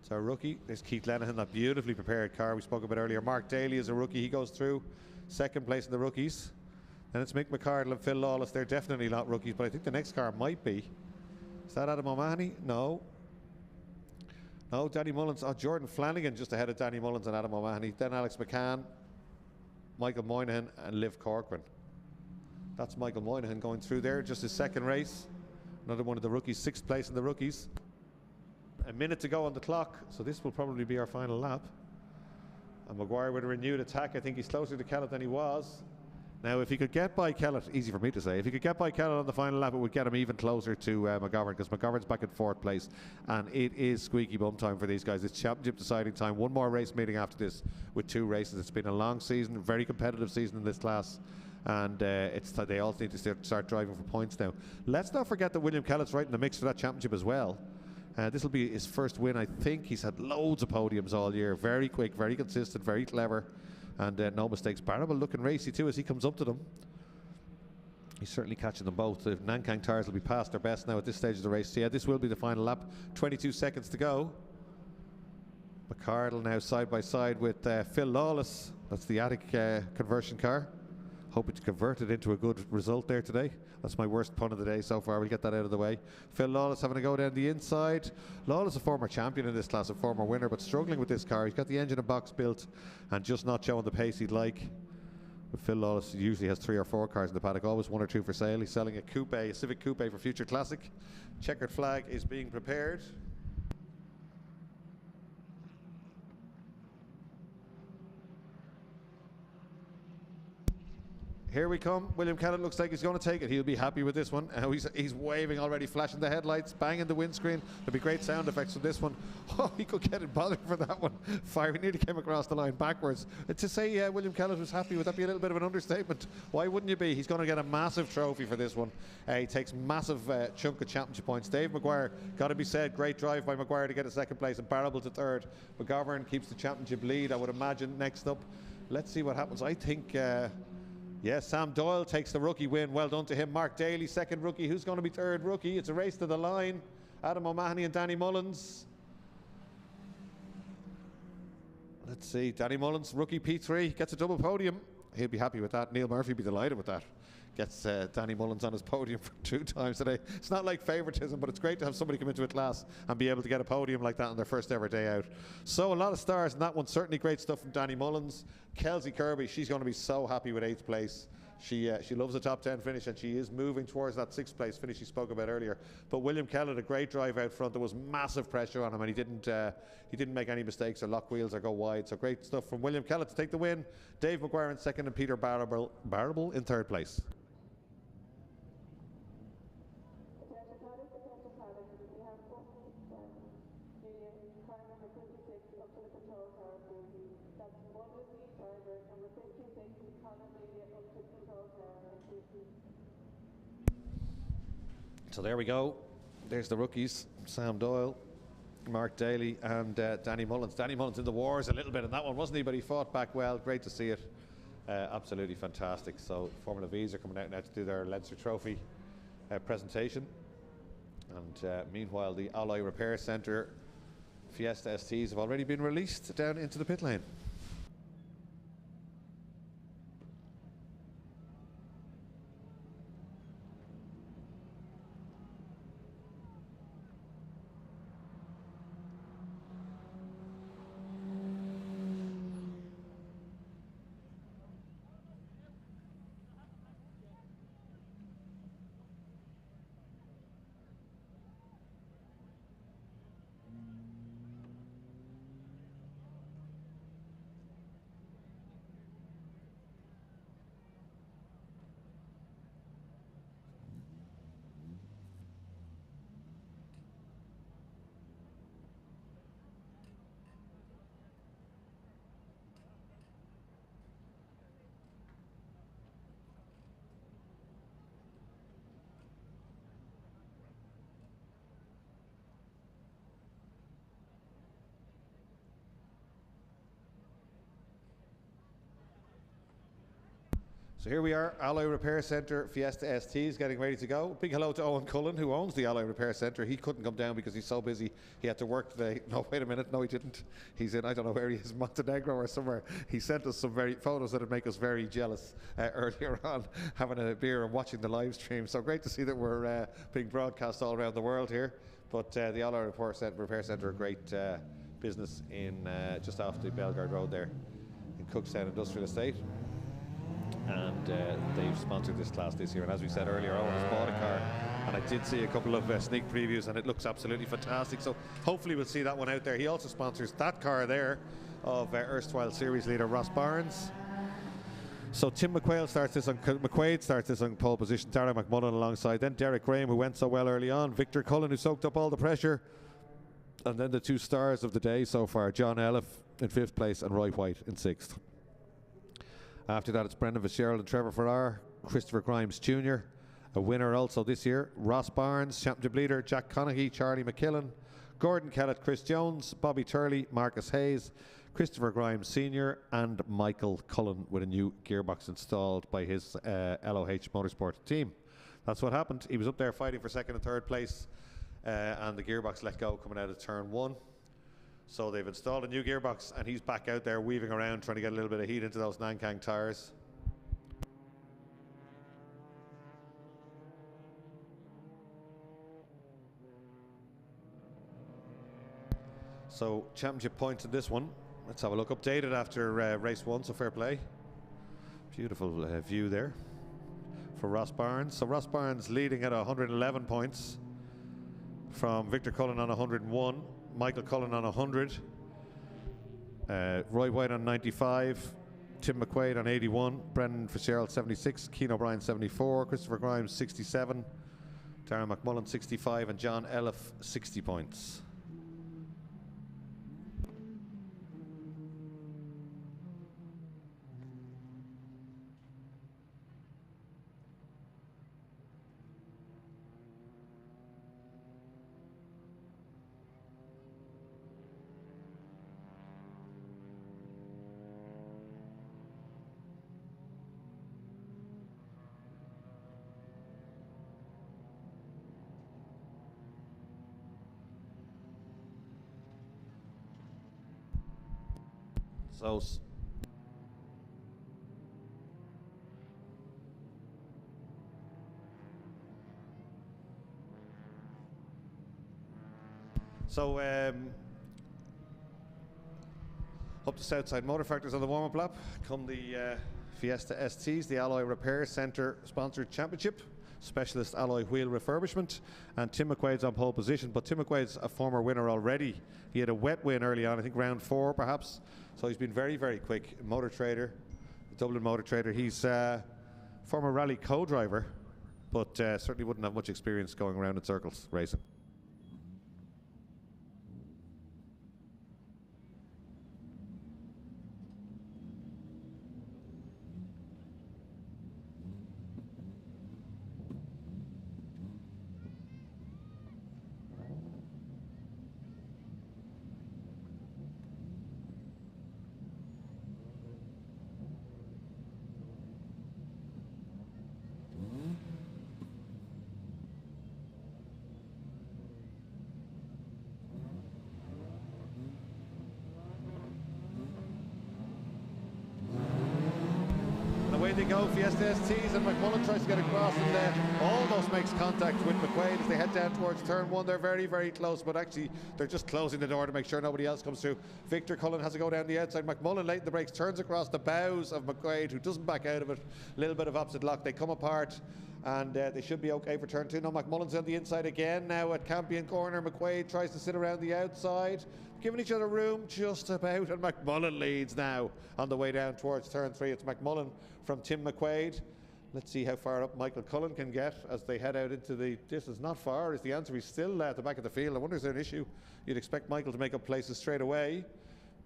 A: It's our rookie. There's Keith Lenihan, that beautifully prepared car we spoke about earlier. Mark Daly is a rookie. He goes through 2nd place in the rookies. Then it's Mick McCardle and Phil Lawless. They're definitely not rookies, but I think the next car might be. Is that Adam O'Mahony? No. No, Danny Mullins. Oh, Jordan Flanagan just ahead of Danny Mullins and Adam O'Mahony. Then Alex McCann, Michael Moynihan and Liv Corcoran. That's Michael Moynihan going through there. Just his 2nd race. Another one of the rookies, 6th place in the rookies. A minute to go on the clock, so this will probably be our final lap. And Maguire with a renewed attack. I think he's closer to Kellett than he was. Now, if he could get by Kellett, easy for me to say, if he could get by Kellett on the final lap, it would get him even closer to McGovern, because McGovern's back in 4th place. And it is squeaky bum time for these guys. It's championship deciding time. 1 more race meeting after this with 2 races. It's been a long season, very competitive season in this class. And they all need to start driving for points now. Let's not forget that William Kellett's right in the mix for that championship as well. This will be his first win, I think. He's had loads of podiums all year. Very quick, very consistent, very clever, and no mistakes. Barable looking racy too as he comes up to them. He's certainly catching them both. The Nankang tyres will be past their best now at this stage of the race. So yeah, this will be the final lap. 22 seconds to go. McCardle now side by side with Phil Lawless. That's the attic conversion car. Hoping to convert it into a good result there today. That's my worst pun of the day so far. We'll get that out of the way. Phil Lawless having a go down the inside. Lawless, a former champion in this class, a former winner, but struggling with this car. He's got the engine and box built and just not showing the pace he'd like. But Phil Lawless usually has 3 or 4 cars in the paddock, always 1 or 2 for sale. He's selling a coupe, a Civic Coupe for Future Classic. Checkered flag is being prepared. Here we come. William Kellett looks like he's going to take it. He'll be happy with this one. He's waving already, flashing the headlights, banging the windscreen. There'll be great sound effects from this one. Oh, he could get it bothered for that one. Fire nearly came across the line backwards. To say William Kellett was happy, would that be a little bit of an understatement? Why wouldn't you be? He's going to get a massive trophy for this one. He takes massive chunk of championship points. Dave Maguire, got to be said, great drive by Maguire to get a second place and Barable to third. McGovern keeps the championship lead, I would imagine. Next up, let's see what happens. I think... yes, Sam Doyle takes the rookie win. Well done to him. Mark Daly, second rookie. Who's going to be third rookie? It's a race to the line. Adam O'Mahony and Danny Mullins. Let's see. Danny Mullins, rookie P3, gets a double podium. He'll be happy with that. Neil Murphy will be delighted with that. Gets Danny Mullins on his podium for 2 times today. It's not like favoritism, but it's great to have somebody come into a class and be able to get a podium like that on their first ever day out. So a lot of stars in that one. Certainly great stuff from Danny Mullins. Kelsey Kirby, she's going to be so happy with 8th place. She loves a top 10 finish, and she is moving towards that 6th place finish she spoke about earlier. But William Kellett, a great drive out front. There was massive pressure on him, and he didn't make any mistakes or lock wheels or go wide. So great stuff from William Kellett to take the win. Dave Maguire in second, and Peter Barable in third place. So there we go. There's the rookies. Sam Doyle, Mark Daly and Danny Mullins. Danny Mullins in the wars a little bit in that one, wasn't he? But he fought back well. Great to see it. Absolutely fantastic. So Formula V's are coming out now to do their Leinster Trophy presentation. And meanwhile, the Alloy Repair Centre Fiesta STs have already been released down into the pit lane. So here we are, Alloy Repair Centre, Fiesta STs getting ready to go. Big hello to Owen Cullen, who owns the Alloy Repair Centre. He couldn't come down because he's so busy. He had to work today. No, wait a minute. No, he didn't. He's in, I don't know where he is, Montenegro or somewhere. He sent us some photos that would make us very jealous earlier on, having a beer and watching the live stream. So great to see that we're being broadcast all around the world here. But the Alloy Repair Centre, a great business in just off the Bellegarde Road there in Cookstown Industrial Estate. And they've sponsored this class this year, and as we said earlier, Owen has bought a car, and I did see a couple of sneak previews, and it looks absolutely fantastic. So hopefully we'll see that one out there. He also sponsors that car there of erstwhile series leader Ross Barnes. So Tim McQuaid starts this on pole position, Darragh McMullen alongside, then Derek Graham, who went so well early on, Victor Cullen, who soaked up all the pressure, and then the 2 stars of the day so far, John Elliff in 5th place and Roy White in 6th. After that, it's Brendan Fitzgerald and Trevor Farrar, Christopher Grimes Jr., a winner also this year, Ross Barnes, championship leader, Jack Conaghy, Charlie McKillen, Gordon Kellett, Chris Jones, Bobby Turley, Marcus Hayes, Christopher Grimes Sr. and Michael Cullen with a new gearbox installed by his LOH Motorsport team. That's what happened. He was up there fighting for second and third place and the gearbox let go coming out of turn 1. So they've installed a new gearbox and he's back out there weaving around trying to get a little bit of heat into those Nankang tyres. So championship points in this one. Let's have a look. Updated after race 1, so fair play. Beautiful view there for Ross Barnes. So Ross Barnes leading at 111 points from Victor Cullen on 101, Michael Cullen on 100, Roy White on 95, Tim McQuaid on 81, Brendan Fitzgerald 76, Keane O'Brien 74, Christopher Grimes 67, Darren McMullen 65 and John Elliff 60 points. So up to Southside Motor Factors on the warm-up lap come the Fiesta STs, the Alloy Repair Centre sponsored championship, specialist alloy wheel refurbishment, and Tim McQuaid's on pole position, but Tim McQuaid's a former winner already. He had a wet win early on, I think round 4 perhaps, so he's been very, very quick. Motor Trader, Dublin Motor Trader. He's former rally co-driver, but certainly wouldn't have much experience going around in circles racing. They go, Fiesta STs, and McMullen tries to get across and almost makes contact with McQuaid as they head down towards turn 1. They're very, very close, but actually they're just closing the door to make sure nobody else comes through. Victor Cullen has to go down the outside. McMullen late in the brakes, turns across the bows of McQuaid, who doesn't back out of it. A little bit of opposite lock. They come apart and they should be okay for turn 2. No, McMullen's on the inside again now at Campion corner. McQuaid tries to sit around the outside, giving each other room just about, and McMullen leads now on the way down towards turn 3. It's McMullen from Tim McQuaid. Let's see how far up Michael Cullen can get as they head out into the distance. Not far is the answer. He's still at the back of the field. I wonder, is there an issue? You'd expect Michael to make up places straight away,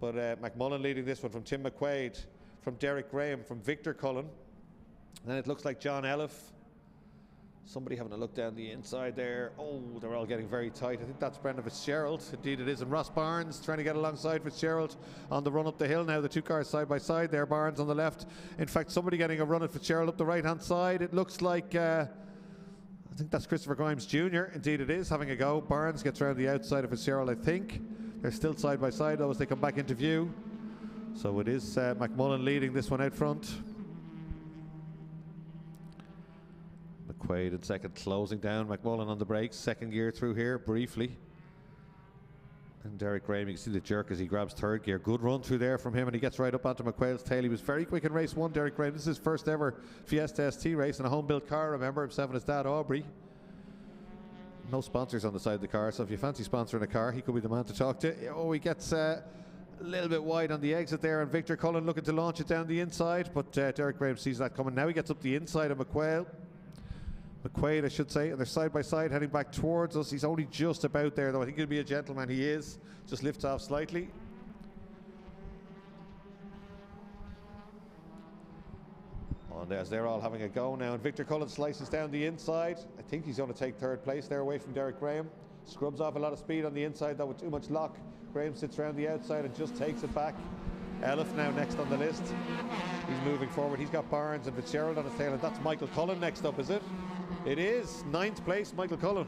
A: but McMullen leading this one from Tim McQuaid, from Derek Graham, from Victor Cullen. Then it looks like John Elliff. Somebody having a look down the inside there. Oh, they're all getting very tight. I think that's Brendan Fitzgerald. Indeed it is. And Ross Barnes trying to get alongside Fitzgerald on the run up the hill now. The two cars side by side there. Barnes on the left. In fact, somebody getting a run at Fitzgerald up the right hand side. It looks like, I think that's Christopher Grimes Jr. Indeed it is, having a go. Barnes gets around the outside of Fitzgerald, I think. They're still side by side though as they come back into view. So it is McMullen leading this one out front. McQuaid in second, closing down. McMullen on the brakes, second gear through here briefly. And Derek Graham, you can see the jerk as he grabs third gear. Good run through there from him, and he gets right up onto McQuaid's tail. He was very quick in race 1, Derek Graham. This is his first ever Fiesta ST race in a home-built car, remember, himself and his dad Aubrey. No sponsors on the side of the car, so if you fancy sponsoring a car, he could be the man to talk to. Oh, he gets a little bit wide on the exit there, and Victor Cullen looking to launch it down the inside, but Derek Graham sees that coming. Now he gets up the inside of McQuaid, I should say, and they're side by side heading back towards us. He's only just about there though. I think he'll be a gentleman. He is. Just lifts off slightly. And as they're all having a go now, and Victor Cullen slices down the inside. I think he's going to take third place there away from Derek Graham. Scrubs off a lot of speed on the inside though with too much lock. Graham sits around the outside and just takes it back. Elif now next on the list. He's moving forward. He's got Barnes and Fitzgerald on his tail, and that's Michael Cullen next up, is it? It is. 9th place, Michael Cullen.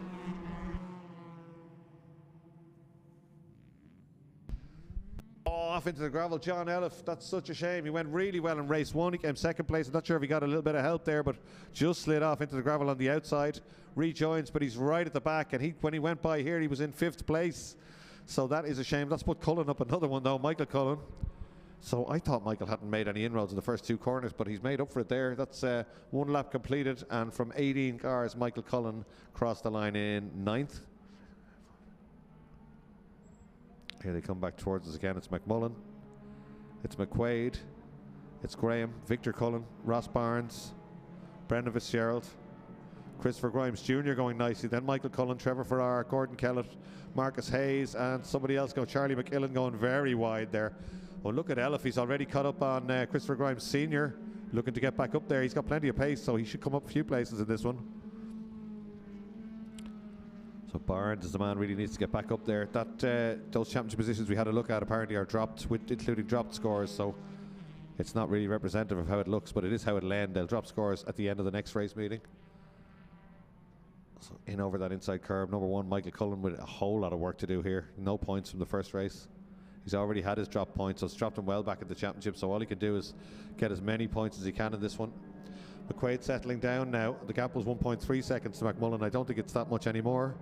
A: Oh, off into the gravel, John Elif. That's such a shame. He went really well in race 1. He came 2nd place. I'm not sure if he got a little bit of help there, but just slid off into the gravel on the outside. Rejoins, but he's right at the back, and when he went by here, he was in 5th place. So that is a shame. Let's put Cullen up another one though, Michael Cullen. So I thought Michael hadn't made any inroads in the first 2 corners, but he's made up for it there. That's 1 lap completed, and from 18 cars, Michael Cullen crossed the line in 9th. Here they come back towards us again. It's McMullen, it's McQuaid, it's Graham, Victor Cullen, Ross Barnes, Brendan Fitzgerald, Christopher Grimes Jr. going nicely, then Michael Cullen, Trevor Farrar, Gordon Kellett, Marcus Hayes, and somebody else going, Charlie McKillen, going very wide there. Oh, look at Elif, he's already caught up on Christopher Grimes Sr., looking to get back up there. He's got plenty of pace, so he should come up a few places in this one. So Barnes is the man, really needs to get back up there. That those championship positions we had a look at apparently are dropped, including dropped scores, so it's not really representative of how it looks, but it is how it'll end. They'll drop scores at the end of the next race meeting. So in over that inside curve, number 1, Michael Cullen, with a whole lot of work to do here. No points from the first race. He's already had his drop points, so it's dropped him well back at the championship, so all he can do is get as many points as he can in this one. McQuaid settling down now. The gap was 1.3 seconds to McMullen. I don't think it's that much anymore.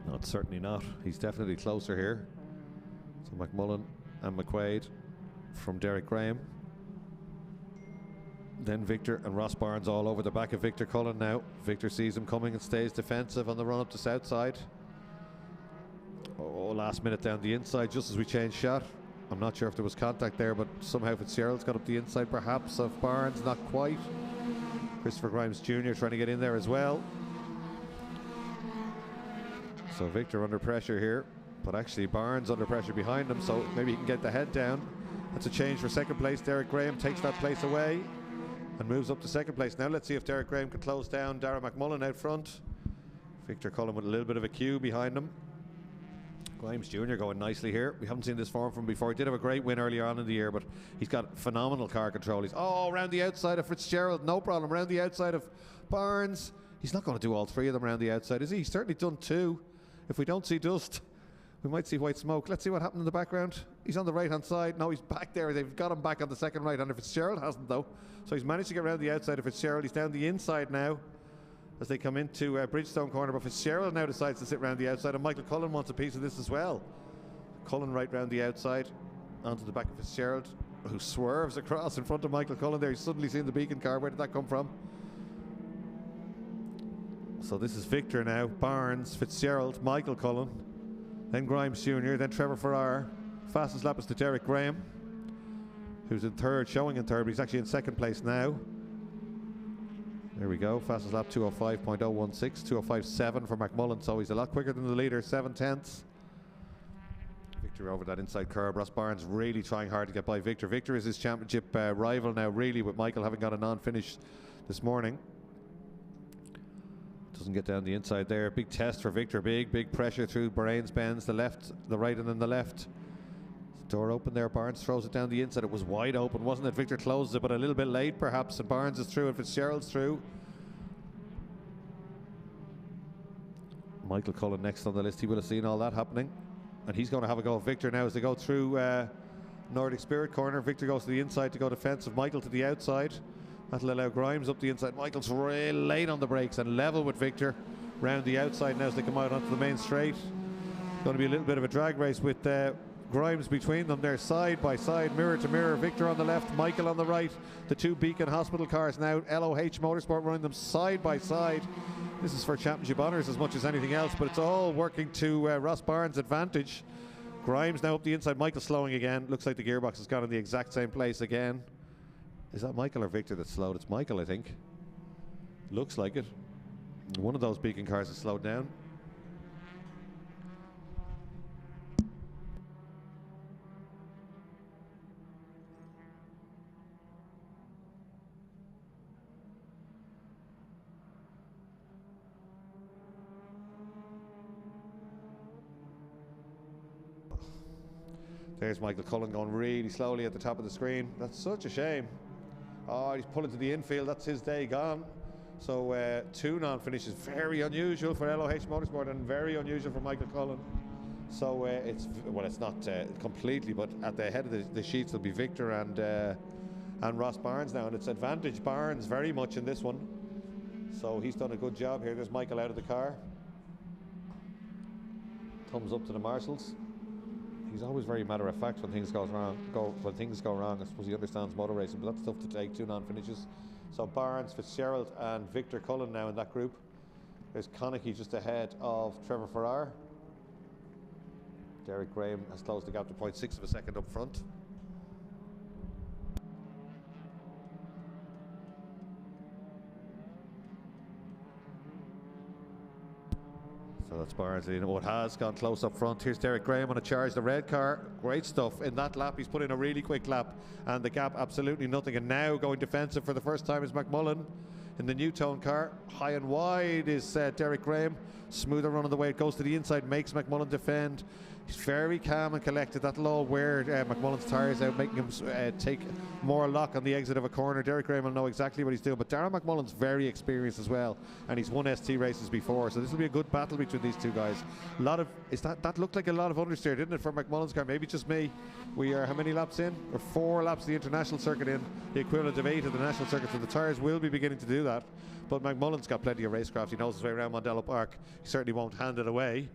A: No, it's certainly not. He's definitely closer here. So McMullen and McQuaid from Derek Graham. Then Victor and Ross Barnes all over the back of Victor Cullen now. Victor sees him coming and stays defensive on the run up to south side. Oh, last minute down the inside just as we change shot. I'm not sure if there was contact there, but somehow Fitzgerald's got up the inside perhaps of Barnes, not quite. Christopher Grimes Jr. trying to get in there as well. So Victor under pressure here, but actually Barnes under pressure behind him, so maybe he can get the head down. That's a change for 2nd place. Derek Graham takes that place away and moves up to 2nd place. Now let's see if Derek Graham can close down Darragh McMullen out front. Victor Cullen with a little bit of a queue behind him. Grimes Jr. going nicely here. We haven't seen this form from before. He did have a great win earlier on in the year, but he's got phenomenal car control. He's around the outside of Fitzgerald, no problem. Around the outside of Barnes. He's not going to do all 3 of them around the outside, is he? He's certainly done 2. If we don't see dust, we might see white smoke. Let's see what happened in the background. He's on the right-hand side. No, he's back there. They've got him back on the second right-hander. Fitzgerald hasn't, though. So he's managed to get around the outside of Fitzgerald. He's down the inside now as they come into Bridgestone corner. But Fitzgerald now decides to sit around the outside, and Michael Cullen wants a piece of this as well. Cullen right round the outside onto the back of Fitzgerald, who swerves across in front of Michael Cullen there. He's suddenly seen the beacon car. Where did that come from? So this is Victor now, Barnes, Fitzgerald, Michael Cullen, then Grimes Jr., then Trevor Farrar. Fastest lap is to Derek Graham, who's in 3rd, showing in 3rd, but he's actually in 2nd place now. There we go, fastest lap 205.016, 205.7 for McMullen, so he's a lot quicker than the leader, 7/10. Victor over that inside curve. Ross Barnes really trying hard to get by Victor. Victor is his championship rival now, really, with Michael having got a non-finish this morning. Doesn't get down the inside there. Big test for Victor. Big pressure through Bahrain's bends. The left, the right, and then the left. Door open there. Barnes throws it down the inside. It was wide open, wasn't it? Victor closes it, but a little bit late perhaps. And Barnes is through and Fitzgerald's through. Michael Cullen next on the list. He would have seen all that happening. And he's going to have a go at Victor now as they go through Nordic Spirit corner. Victor goes to the inside to go defensive. Michael to the outside. That'll allow Grimes up the inside. Michael's real late on the brakes and level with Victor round the outside now as they come out onto the main straight. Going to be a little bit of a drag race with Grimes between them. They're side by side, mirror to mirror. Victor on the left, Michael on the right. The 2 Beacon Hospital cars now. LOH Motorsport running them side by side. This is for championship honours as much as anything else, but it's all working to Ross Barnes' advantage. Grimes now up the inside. Michael slowing again. Looks like the gearbox has gone in the exact same place again. Is that Michael or Victor that slowed? It's Michael, I think. Looks like it. One of those Beacon cars has slowed down. There's Michael Cullen going really slowly at the top of the screen. That's such a shame. Oh, he's pulling to the infield. That's his day gone. So 2 non-finishes, very unusual for LOH Motorsport and very unusual for Michael Cullen. So it's not completely, but at the head of the sheets will be Victor and Ross Barnes now, and it's advantage Barnes very much in this one. So he's done a good job here. There's Michael out of the car. Thumbs up to the marshals. He's always very matter of fact when things go wrong. I suppose he understands motor racing, but that's tough to take. 2 non-finishes. So Barnes, Fitzgerald, and Victor Cullen now in that group. There's Conaghy just ahead of Trevor Farrar. Derek Graham has closed the gap to 0.6 of a second up front. So that's Barnes. It has gone close up front. Here's Derek Graham on a charge. The red car, great stuff in that lap. He's put in a really quick lap, and the gap absolutely nothing. And now going defensive for the first time is McMullen in the Newtone car. High and wide is Derek Graham. Smoother run of the way. It goes to the inside, makes McMullen defend. He's very calm and collected. That'll all wear McMullen's tyres out, making him take more lock on the exit of a corner. Derek Graham will know exactly what he's doing, but Darren McMullen's very experienced as well, and he's won ST races before, so this will be a good battle between these two guys. That looked like a lot of understeer, didn't it, for McMullen's car? Maybe just me. We are how many laps in? We're 4 laps of the international circuit in, the equivalent of 8 of the national circuit, so the tyres will be beginning to do that. But McMullen's got plenty of racecraft. He knows his way around Mondello Park. He certainly won't hand it away.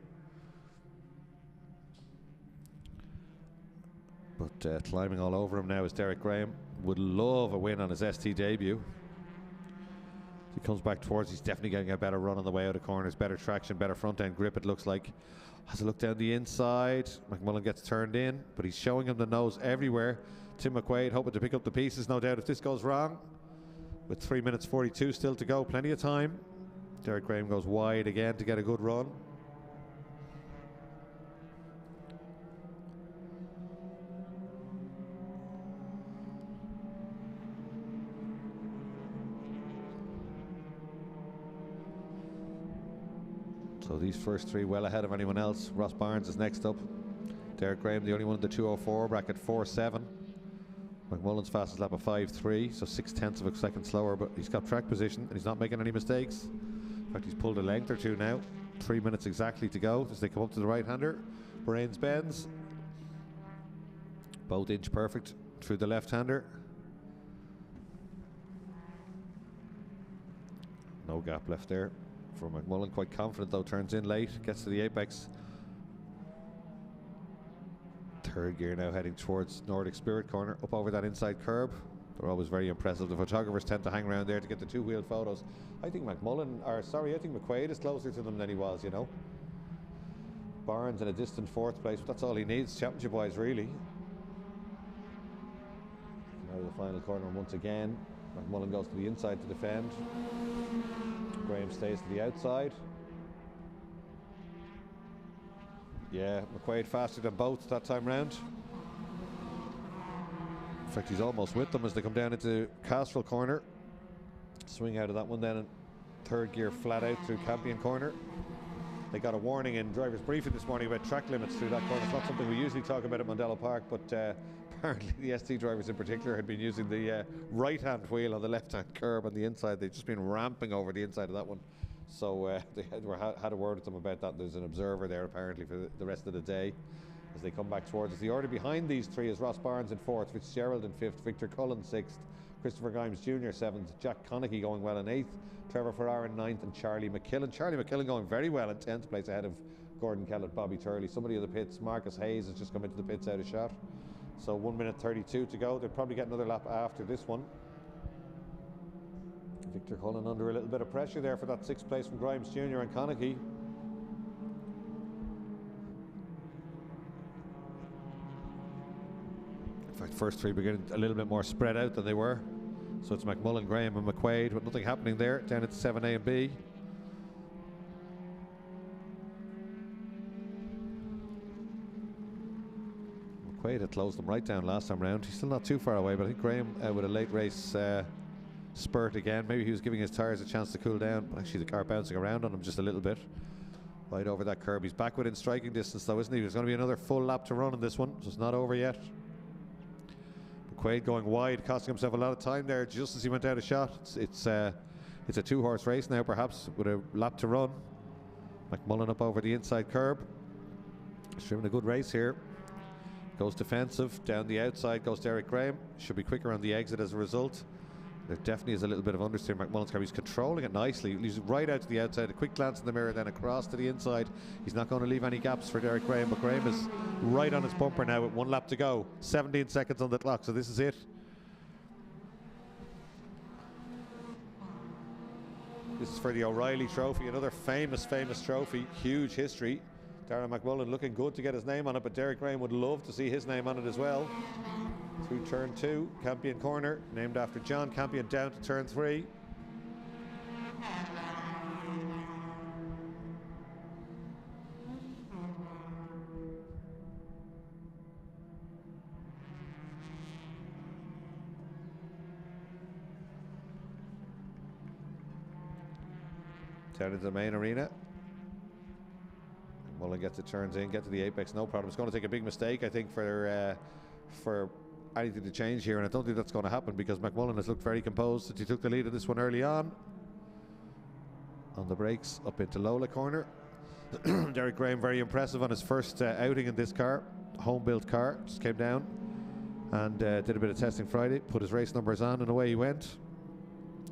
A: But climbing all over him now is Derek Graham. Would love a win on his ST debut. He comes back towards, he's definitely getting a better run on the way out of corners, better traction, better front end grip, it looks like. Has a look down the inside. McMullen gets turned in, but he's showing him the nose everywhere. Tim McQuaid hoping to pick up the pieces, no doubt, if this goes wrong. With 3 minutes 42 still to go, plenty of time. Derek Graham goes wide again to get a good run. So these first 3 well ahead of anyone else. Ross Barnes is next up. Derek Graham, the only one in the 2:04 bracket, 4:7. McMullen's fastest lap of 5:3, so 0.6 of a second slower, but he's got track position and he's not making any mistakes. In fact, he's pulled a length or 2 now. 3 minutes exactly to go as they come up to the right-hander. Brains bends. Both inch perfect through the left-hander. No gap left there for McMullen. Quite confident though, turns in late, gets to the apex. 3rd gear now heading towards Nordic Spirit corner, up over that inside curb. They're always very impressive. The photographers tend to hang around there to get the 2-wheeled photos. I think McQuaid is closer to them than he was, you know. Barnes in a distant 4th place, but that's all he needs championship wise really. Now the final corner once again. McMullen goes to the inside to defend. Graham stays to the outside. Yeah, McQuaid faster than both that time round. In fact, he's almost with them as they come down into Castrol corner. Swing out of that one then, and 3rd gear flat out through Campion corner. They got a warning in driver's briefing this morning about track limits through that corner. It's not something we usually talk about at Mondello Park, but apparently the ST drivers in particular had been using the right-hand wheel on the left-hand curb on the inside. They've just been ramping over the inside of that one. So they had a word with them about that. There's an observer there apparently for the rest of the day as they come back towards us. The order behind these 3 is Ross Barnes in 4th, Fitzgerald in 5th, Victor Cullen 6th, Christopher Grimes Jr. 7th, Jack Conaghy going well in 8th, Trevor Farrar in 9th, and Charlie McKillen. Charlie McKillen going very well in 10th place ahead of Gordon Kellett, Bobby Turley. Somebody in the pits, Marcus Hayes, has just come into the pits out of shot. So 1 minute 32 to go. They'll probably get another lap after this one. Victor Cullen under a little bit of pressure there for that 6th place from Grimes Jr. and Conaghy. In fact, first 3 beginning a little bit more spread out than they were. So it's McMullen, Graham and McQuaid with nothing happening there down at 7A and B. McQuaid had closed them right down last time round. He's still not too far away, but I think Graham with a late race spurt again. Maybe he was giving his tyres a chance to cool down, but actually the car bouncing around on him just a little bit. Right over that curb. He's back within striking distance though, isn't he? There's going to be another full lap to run in this one, so it's not over yet. McQuaid going wide, costing himself a lot of time there just as he went out of shot. It's a 2-horse race now, perhaps, with a lap to run. McMullen up over the inside curb. He's driven a good race here. Goes defensive, down the outside goes Derek Graham. Should be quicker on the exit as a result. There definitely is a little bit of understeer in McMullen's car. He's controlling it nicely. He's right out to the outside, a quick glance in the mirror, then across to the inside. He's not going to leave any gaps for Derek Graham, but Graham is right on his bumper now with 1 lap to go. 17 seconds on the clock, so this is it. This is for the O'Reilly Trophy, another famous trophy, huge history. Darren McMullen looking good to get his name on it, but Derek Graham would love to see his name on it as well. Through turn 2, Campion corner, named after John Campion, down to turn 3. Down into the main arena. Mullen gets it, turns in, get to the apex, no problem. It's going to take a big mistake, I think, for anything to change here, and I don't think that's going to happen because McMullen has looked very composed since he took the lead of this one early on. On the brakes, up into Lola corner. Derek Graham very impressive on his first outing in this car, home-built car. Just came down and did a bit of testing Friday, put his race numbers on, and away he went.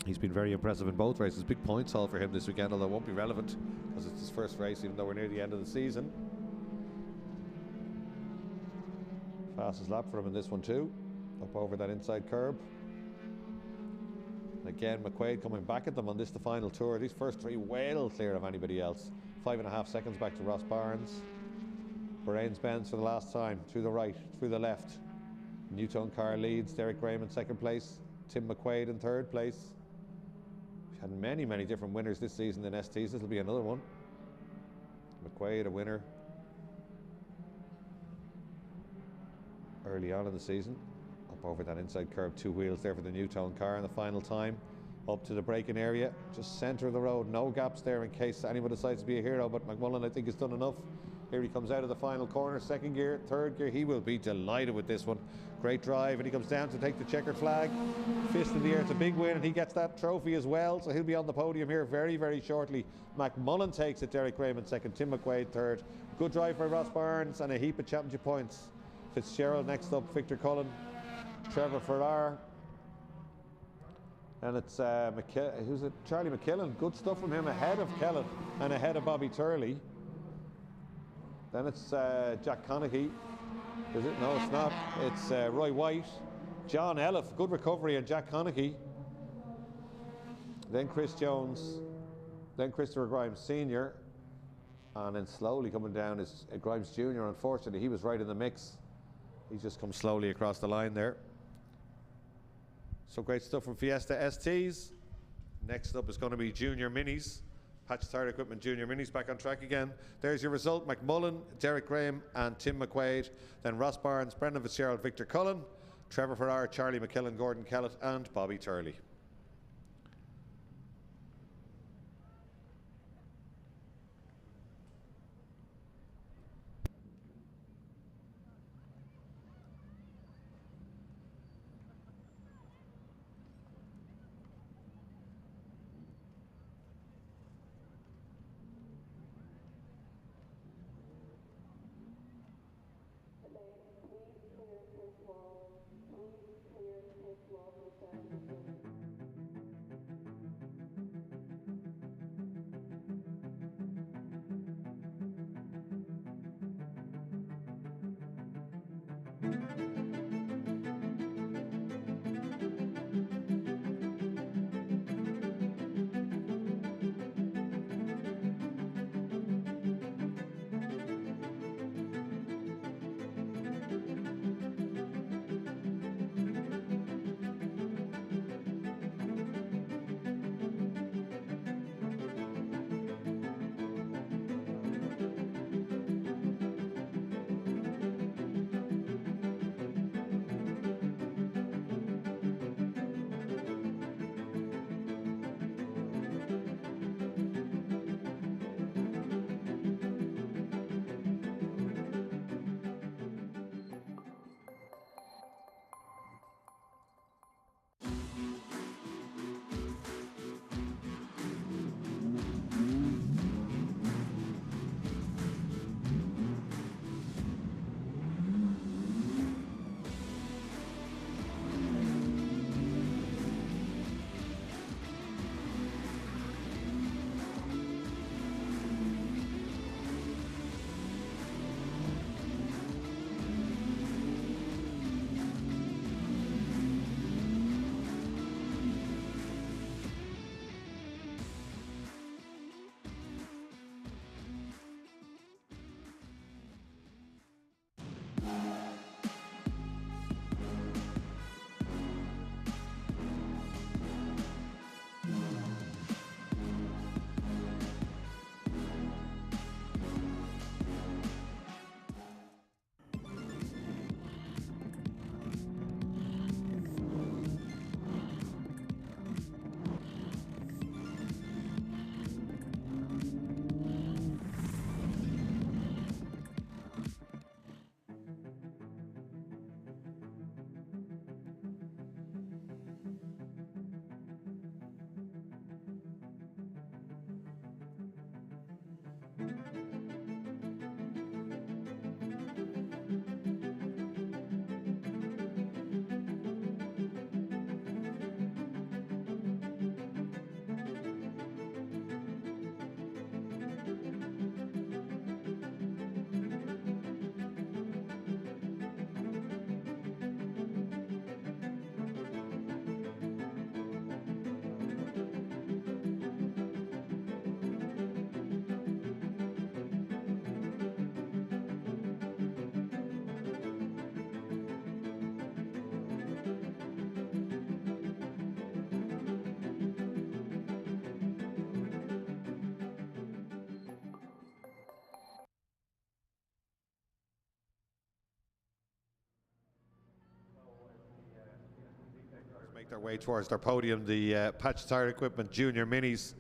A: He's been very impressive in both races. Big points haul for him this weekend, although it won't be relevant because it's his first race, even though we're near the end of the season. Fastest lap for him in this one too, up over that inside curb. And again, McQuaid coming back at them on this, the final tour. These first 3 well clear of anybody else. 5.5 seconds back to Ross Barnes. Bahrain's Benz for the last time, through the right, through the left. Newton car leads, Derek Graham in 2nd place, Tim McQuaid in 3rd place. We've had many different winners this season in STs. This will be another one. McQuaid, a winner early on in the season. Up over that inside curb, 2 wheels there for the Newton car in the final time. Up to the braking area, just centre of the road, no gaps there in case anyone decides to be a hero, but McMullen I think has done enough. Here he comes out of the final corner, 2nd gear, 3rd gear. He will be delighted with this one. Great drive, and he comes down to take the checkered flag. Fist in the air, it's a big win, and he gets that trophy as well, so he'll be on the podium here very shortly. McMullen takes it, Derek Graham in 2nd, Tim McQuaid 3rd. Good drive by Ross Barnes and a heap of championship points. Fitzgerald next up, Victor Cullen, Trevor Farrar, and it's Charlie McKillen. Good stuff from him, ahead of Kellan and ahead of Bobby Turley. Then it's Jack Conaghy. Is it? No, it's not. It's Roy White, John Elliff, good recovery, and Jack Conaghy. Then Chris Jones, then Christopher Grimes Sr., and then slowly coming down is Grimes Jr. Unfortunately, he was right in the mix. He just comes slowly across the line there. So great stuff from Fiesta STs. Next up is going to be Junior Minis. Patch Tire Equipment Junior Minis back on track again. There's your result: McMullen, Derek Graham and Tim McQuaid. Then Ross Barnes, Brendan Fitzgerald, Victor Cullen, Trevor Farrar, Charlie McKillen, Gordon Kellett and Bobby Turley. their way towards their podium. The Patch Tire Equipment Junior Minis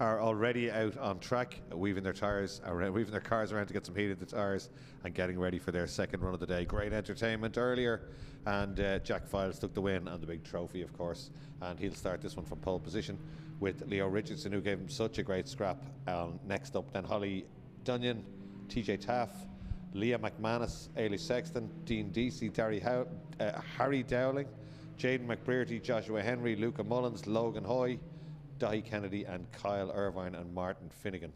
A: are already out on track, weaving their cars around to get some heat in the tyres and getting ready for their second run of the day. Great entertainment earlier, and Jack Files took the win on the big trophy, of course, and he'll start this one from pole position with Leo Richardson, who gave him such a great scrap. Next up then Holly Dunyan, TJ Taff, Leah McManus, Ailey Sexton, Dean Deasy, Harry Dowling, Jaden McBrearty, Joshua Henry, Luca Mullins, Logan Hoy, Dahi Kennedy, and Kyle Irvine and Martin Finnegan.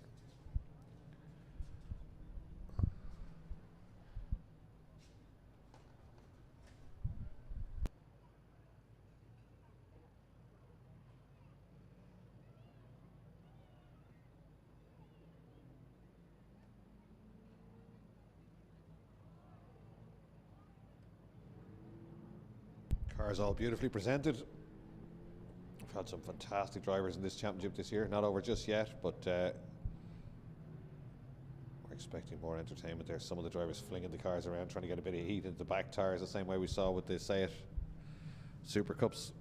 A: Cars all beautifully presented. We've had some fantastic drivers in this championship this year. Not over just yet, but we're expecting more entertainment there. Some of the drivers flinging the cars around, trying to get a bit of heat into the back tyres, the same way we saw with the Say Super Cups.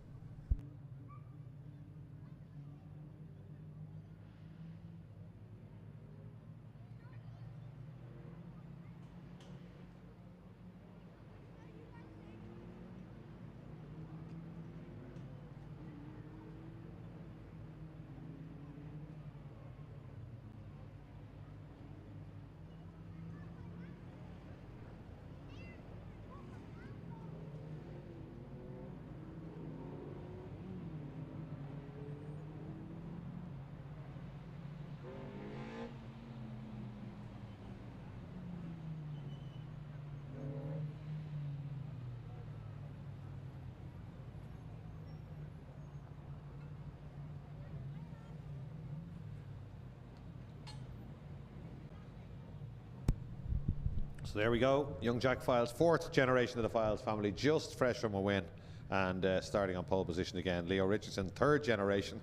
A: So there we go, young Jack Files, fourth generation of the Files family, just fresh from a win and starting on pole position again. Leo Richardson, third generation,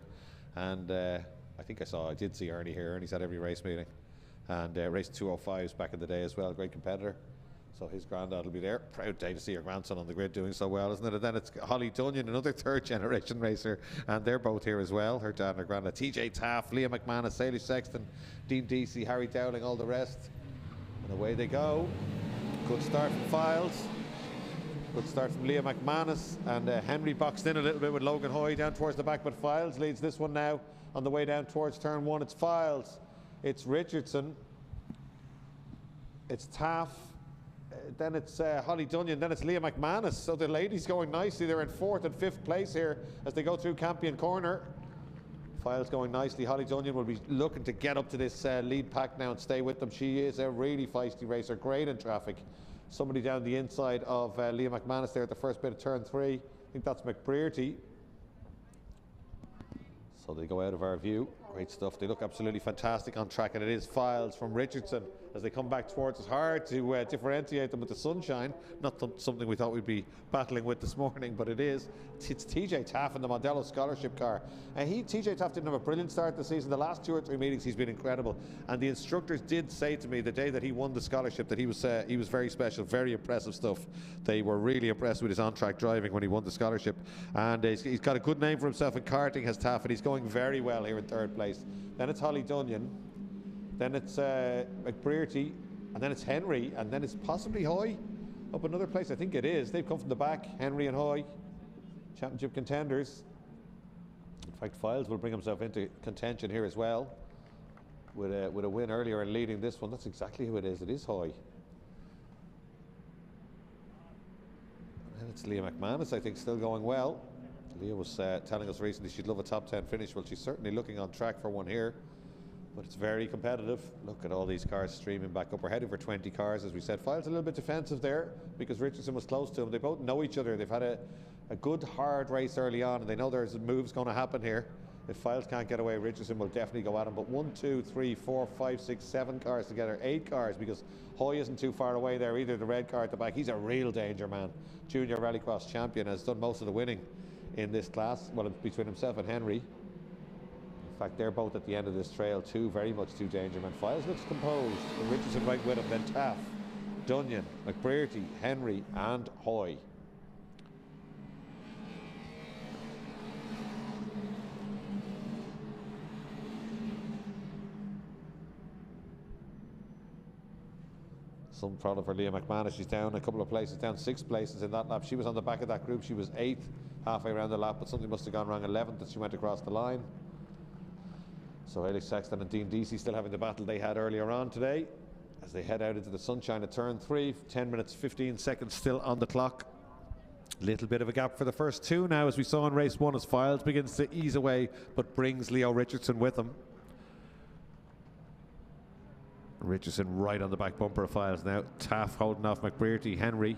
A: and I did see Ernie here. Ernie's at every race meeting, and raced 205s back in the day as well, great competitor. So his granddad will be there. Proud day to see your grandson on the grid doing so well, isn't it? And then it's Holly Dunyan, another third generation racer, and they're both here as well, her dad and her granddad. TJ Taff, Leah McManus, Ailey Sexton, Dean Deasy, Harry Dowling, all the rest. And away they go. Good start from Files. Good start from Leah McManus. And Henry boxed in a little bit with Logan Hoy down towards the back, but Files leads this one now on the way down towards turn one. It's Files. It's Richardson. It's Taff. Then it's Holly Dunyan. Then it's Leah McManus. So the ladies going nicely. They're in fourth and fifth place here as they go through Campion Corner. Files going nicely. Holly Dunyan will be looking to get up to this lead pack now and stay with them. She is a really feisty racer, great in traffic. Somebody down the inside of Leah McManus there at the first bit of turn three. I think that's McBrearty. So they go out of our view. Great stuff. They look absolutely fantastic on track, and it is Files from Richardson as they come back towards us. Hard to differentiate them with the sunshine. Not something we thought we'd be battling with this morning, but it is. It's TJ Taff in the Mondello Scholarship car. And TJ Taff didn't have a brilliant start this season. The last 2 or 3 meetings he's been incredible. And the instructors did say to me the day that he won the scholarship that he was very special, very impressive stuff. They were really impressed with his on-track driving when he won the scholarship. And he's got a good name for himself in karting, has Taff, and he's going very well here in third place. Then it's Holly Dunyan. Then it's McBrearty, and then it's Henry, and then it's possibly Hoy up another place. I think it is. They've come from the back, Henry and Hoy, championship contenders. In fact, Files will bring himself into contention here as well with a win earlier and leading this one. That's exactly who it is. It is Hoy. And it's Leah McManus, I think, still going well. Leah was telling us recently she'd love a top 10 finish. Well, she's certainly looking on track for one here. But it's very competitive. Look at all these cars streaming back up. We're heading for 20 cars, as we said. Files a little bit defensive there because Richardson was close to him. They both know each other. They've had a good, hard race early on, and they know there's moves going to happen here. If Files can't get away, Richardson will definitely go at him. But 1, 2, 3, 4, 5, 6, 7 cars together. 8 cars because Hoy isn't too far away there either. The red car at the back. He's a real danger man. Junior Rallycross champion, has done most of the winning in this class. Well, between himself and Henry. In fact, they're both at the end of this trail too, very much two danger men. Files looks composed, and Richardson right with him, then Taff, Dunyan, McBrearty, Henry and Hoy. Some problem for Leah McManus. She's down a couple of places, down 6 places in that lap. She was on the back of that group. She was 8th halfway around the lap, but something must have gone wrong 11th as she went across the line. So Ailey Sexton and Dean Deasy still having the battle they had earlier on today as they head out into the sunshine at turn 3. 10 minutes 15 seconds still on the clock. Little bit of a gap for the first 2 now, as we saw in race 1, as Files begins to ease away but brings Leo Richardson with him. Richardson right on the back bumper of Files now. Taff holding off McBrearty, Henry.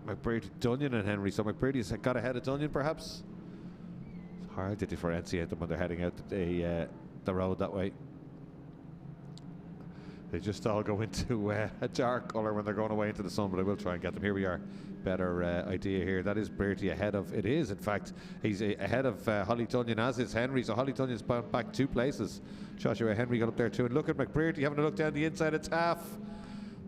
A: McBrearty, Dunyan and Henry. So McBrearty's got ahead of Dunyan perhaps. It's hard to differentiate them when they're heading out the road that way. They just all go into a dark colour when they're going away into the sun, but I will try and get them. Here we are. Better idea here. That is Brearty ahead of, it is in fact, he's ahead of Holly Dunyan, as is Henry. So Holly Dunyan's back 2 places. Joshua Henry got up there too. And look at McBrearty having a look down the inside of Taff.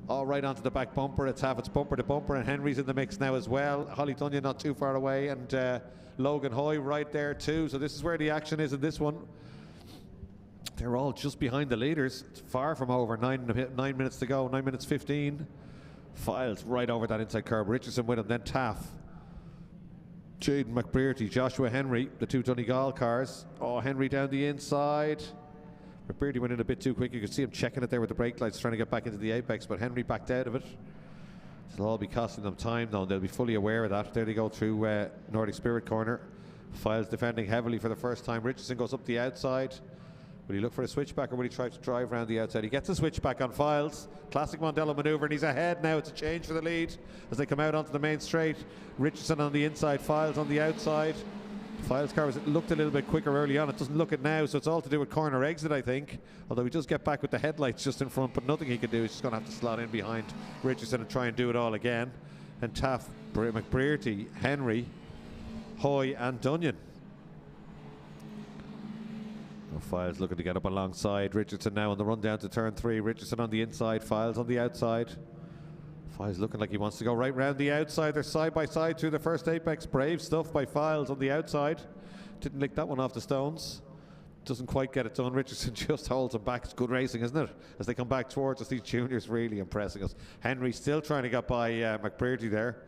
A: All right onto the back bumper. It's Taff, it's bumper to bumper, and Henry's in the mix now as well. Holly Dunyan not too far away, and Logan Hoy right there too. So this is where the action is in this one. They're all just behind the leaders. It's far from over. 9 minutes to go. 9 minutes 15. Files right over that inside curb. Richardson with him. Then Taff. Jaden McBrearty. Joshua Henry. The 2 Donegal cars. Oh, Henry down the inside. McBrearty went in a bit too quick. You could see him checking it there with the brake lights, trying to get back into the apex, but Henry backed out of it. It'll all be costing them time though, and they'll be fully aware of that. There they go through Nordic Spirit corner. Files defending heavily for the first time. Richardson goes up the outside. Will he look for a switchback, or will he try to drive around the outside? He gets a switchback on Files. Classic Mondello manoeuvre, and he's ahead now. It's a change for the lead as they come out onto the main straight. Richardson on the inside, Files on the outside. Files' car looked a little bit quicker early on. It doesn't look it now, so it's all to do with corner exit, I think. Although he does get back with the headlights just in front, but nothing he can do. He's just going to have to slot in behind Richardson and try and do it all again. And Taff, McBrearty, Henry, Hoy and Dunyan. Files looking to get up alongside Richardson now on the run down to turn 3. Richardson on the inside, Files on the outside. Files looking like he wants to go right round the outside. They're side by side through the first apex. Brave stuff by Files on the outside. Didn't lick that one off the stones. Doesn't quite get it done. Richardson just holds him back. It's good racing, isn't it? As they come back towards us, these juniors really impressing us. Henry still trying to get by McBrearty there.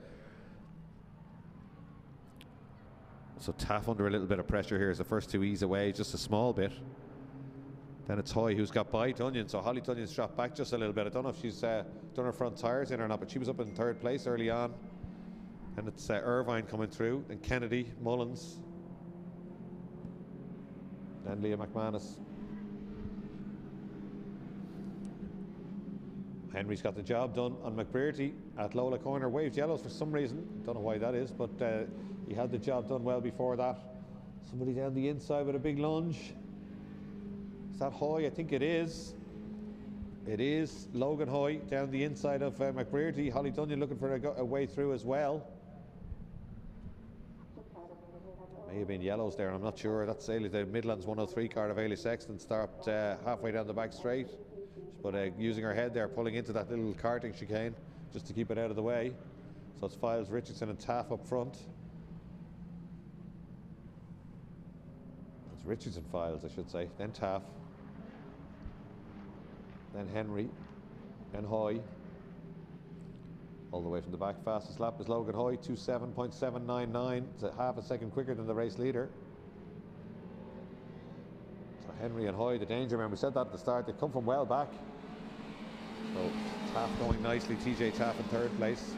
A: So Taff under a little bit of pressure here as the first 2 ease away, just a small bit. Then it's Hoy who's got by Dunyan, so Holly Dunyan's dropped back just a little bit. I don't know if she's done her front tyres in or not, but she was up in 3rd place early on. And it's Irvine coming through, then Kennedy, Mullins, then Leah McManus. Henry's got the job done on McBrearty at Lola corner. Waved yellows for some reason, don't know why that is, but he had the job done well before that. Somebody down the inside with a big lunge. Is that Hoy? I think it is. It is Logan Hoy down the inside of McBrearty. Holly Dunyan looking for a way through as well. May have been yellows there, I'm not sure. That's Ailey, the Midlands 103 car of Ailey Sexton, stopped halfway down the back straight. But using her head there, pulling into that little karting chicane just to keep it out of the way. So it's Files, Richardson and Taff up front. It's Richardson, Files, I should say. Then Taff. Then Henry. Then Hoy. All the way from the back. Fastest lap is Logan Hoy, 27.799. It's a half a second quicker than the race leader. So Henry and Hoy, the danger man. We said that at the start. They come from well back. So Taff going nicely. TJ Taff in 3rd place.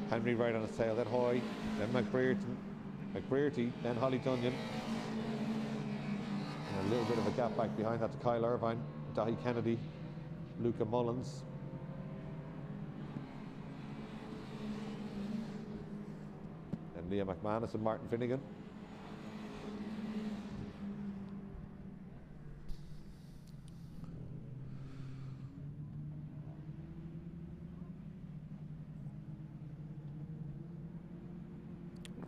A: Henry right on his tail. Then Hoy. Then McBrearty. Then Holly Dunyan. And a little bit of a gap back behind that to Kyle Irvine. Dahi Kennedy. Luca Mullins. And Leah McManus and Martin Finnegan.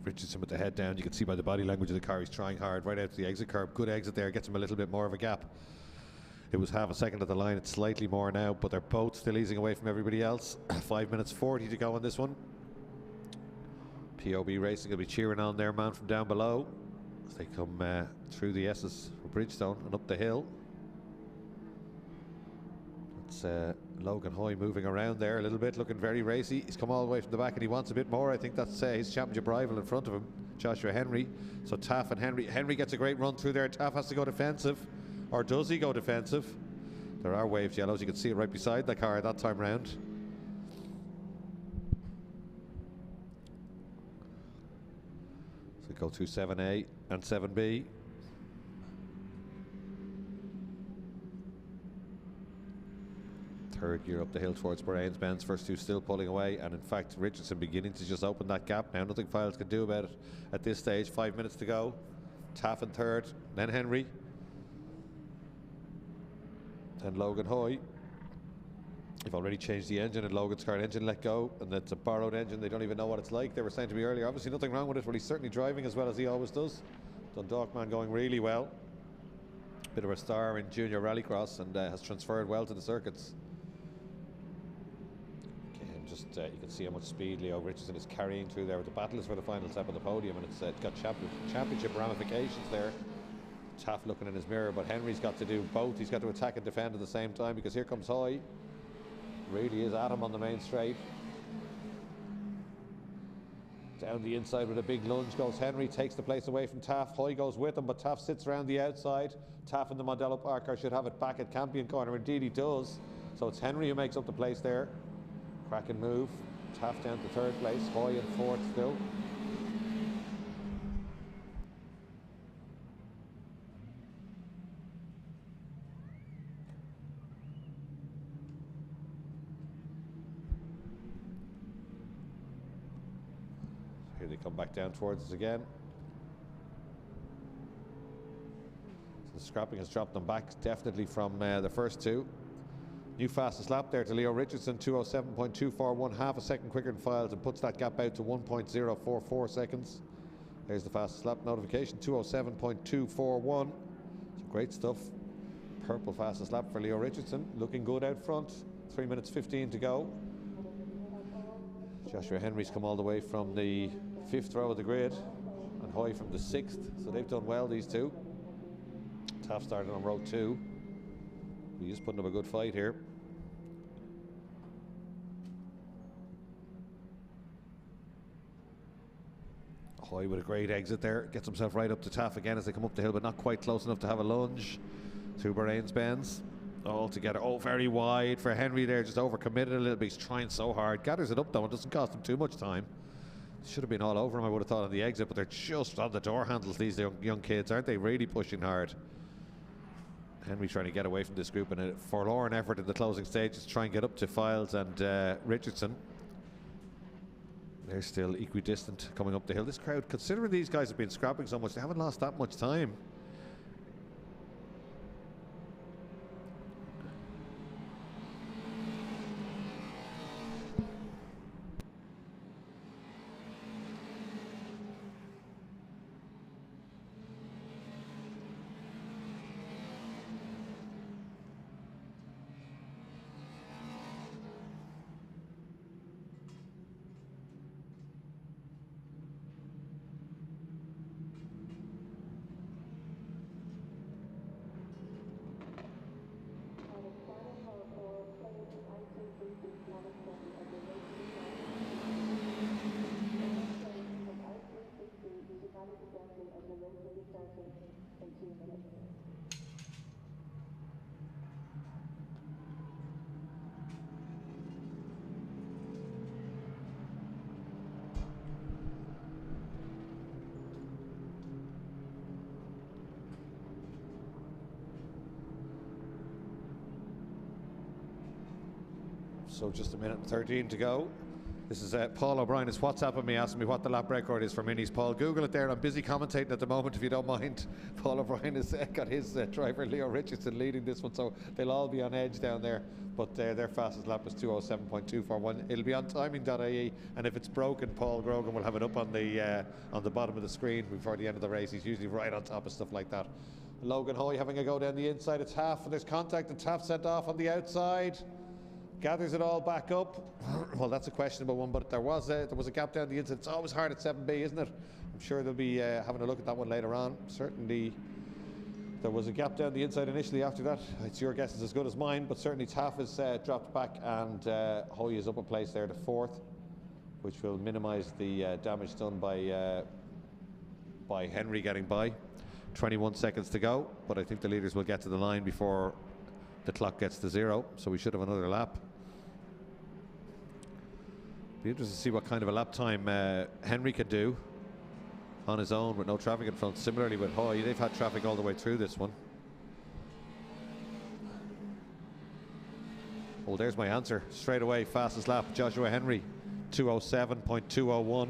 A: Richardson with the head down. You can see by the body language of the car he's trying hard right out to the exit curb. Good exit there, gets him a little bit more of a gap. It was half a second at the line, it's slightly more now, but they're both still easing away from everybody else. 5 minutes 40 to go on this one. POB Racing will be cheering on their man from down below as they come through the S's for Bridgestone and up the hill. It's Logan Hoy moving around there a little bit, looking very racy. He's come all the way from the back and he wants a bit more. I think that's his championship rival in front of him, Joshua Henry. So Taff and Henry. Henry gets a great run through there. Taff has to go defensive. Or does he go defensive? There are waved yellows. You can see it right beside the car that time round. So go to 7A and 7B. Third gear up the hill towards Bahrain's-Benz. First two still pulling away, and in fact Richardson beginning to just open that gap now. Nothing Files can do about it at this stage. 5 minutes to go. Taff in third, then Henry, then Logan Hoy. They've already changed the engine, and Logan's car engine let go, and it's a borrowed engine. They don't even know what it's like. They were saying to me earlier, obviously nothing wrong with it, but he's certainly driving as well as he always does. Dundalk man going really well. Bit of a star in junior rallycross, and has transferred well to the circuits. You can see how much speed Leo Richardson is carrying through there. The battle is for the final step on the podium, and it's got championship ramifications there. Taff looking in his mirror, but Henry's got to do both. He's got to attack and defend at the same time, because here comes Hoy. Really is at him on the main straight. Down the inside with a big lunge goes Henry, takes the place away from Taff. Hoy goes with him, but Taff sits around the outside. Taff and the Mondello Park car should have it back at Campion corner. Indeed he does. So it's Henry who makes up the place there. Cracking move. Taff down to third place. Hoy in fourth still. Here they come back down towards us again. So the scrapping has dropped them back definitely from the first two. New fastest lap there to Leo Richardson, 2:07.241, half a second quicker than Files, and puts that gap out to 1.044 seconds. There's the fastest lap notification, 2:07.241. So great stuff. Purple fastest lap for Leo Richardson, looking good out front. 3 minutes 15 to go. Joshua Henry's come all the way from the 5th row of the grid, and Hoy from the 6th, so they've done well, these two. Taff started on row 2. He's putting up a good fight here. Hoy with a great exit there, gets himself right up to Taff again as they come up the hill, but not quite close enough to have a lunge. Two Bahrain's-Benz all together. Oh, very wide for Henry there, just overcommitted a little bit. He's trying so hard, gathers it up though, and doesn't cost him too much time. Should have been all over him, I would have thought, on the exit, but they're just on the door handles, these young kids, aren't they? Really pushing hard. Henry trying to get away from this group in a forlorn effort in the closing stages to try and get up to Files and Richardson. They're still equidistant coming up the hill. This crowd, considering these guys have been scrapping so much, they haven't lost that much time. So just a minute and 13 to go. This is Paul O'Brien is WhatsApping me, asking me what the lap record is for minis. Paul, Google it there. I'm busy commentating at the moment, if you don't mind. Paul O'Brien has got his driver Leo Richardson leading this one, so they'll all be on edge down there. But their fastest lap is 2:07.241. It'll be on timing.ie, and if it's broken, Paul Grogan will have it up on the bottom of the screen before the end of the race. He's usually right on top of stuff like that. Logan Hoy having a go down the inside. It's Taff, and there's contact, and Taff sent off on the outside. Gathers it all back up. Well, that's a questionable one, but there was a gap down the inside. It's always hard at 7B, isn't it? I'm sure they'll be having a look at that one later on. Certainly There was a gap down the inside initially after that. It's your guess is as good as mine, but certainly Taff has dropped back, and Hoy is up a place there to 4th, which will minimise the damage done by Henry getting by. 21 seconds to go, but I think the leaders will get to the line before the clock gets to 0, so we should have another lap. Be interested to see what kind of a lap time Henry can do on his own with no traffic in front. Similarly with Hoy, they've had traffic all the way through this one. Well, there's my answer straight away. Fastest lap, Joshua Henry, 2:07.201.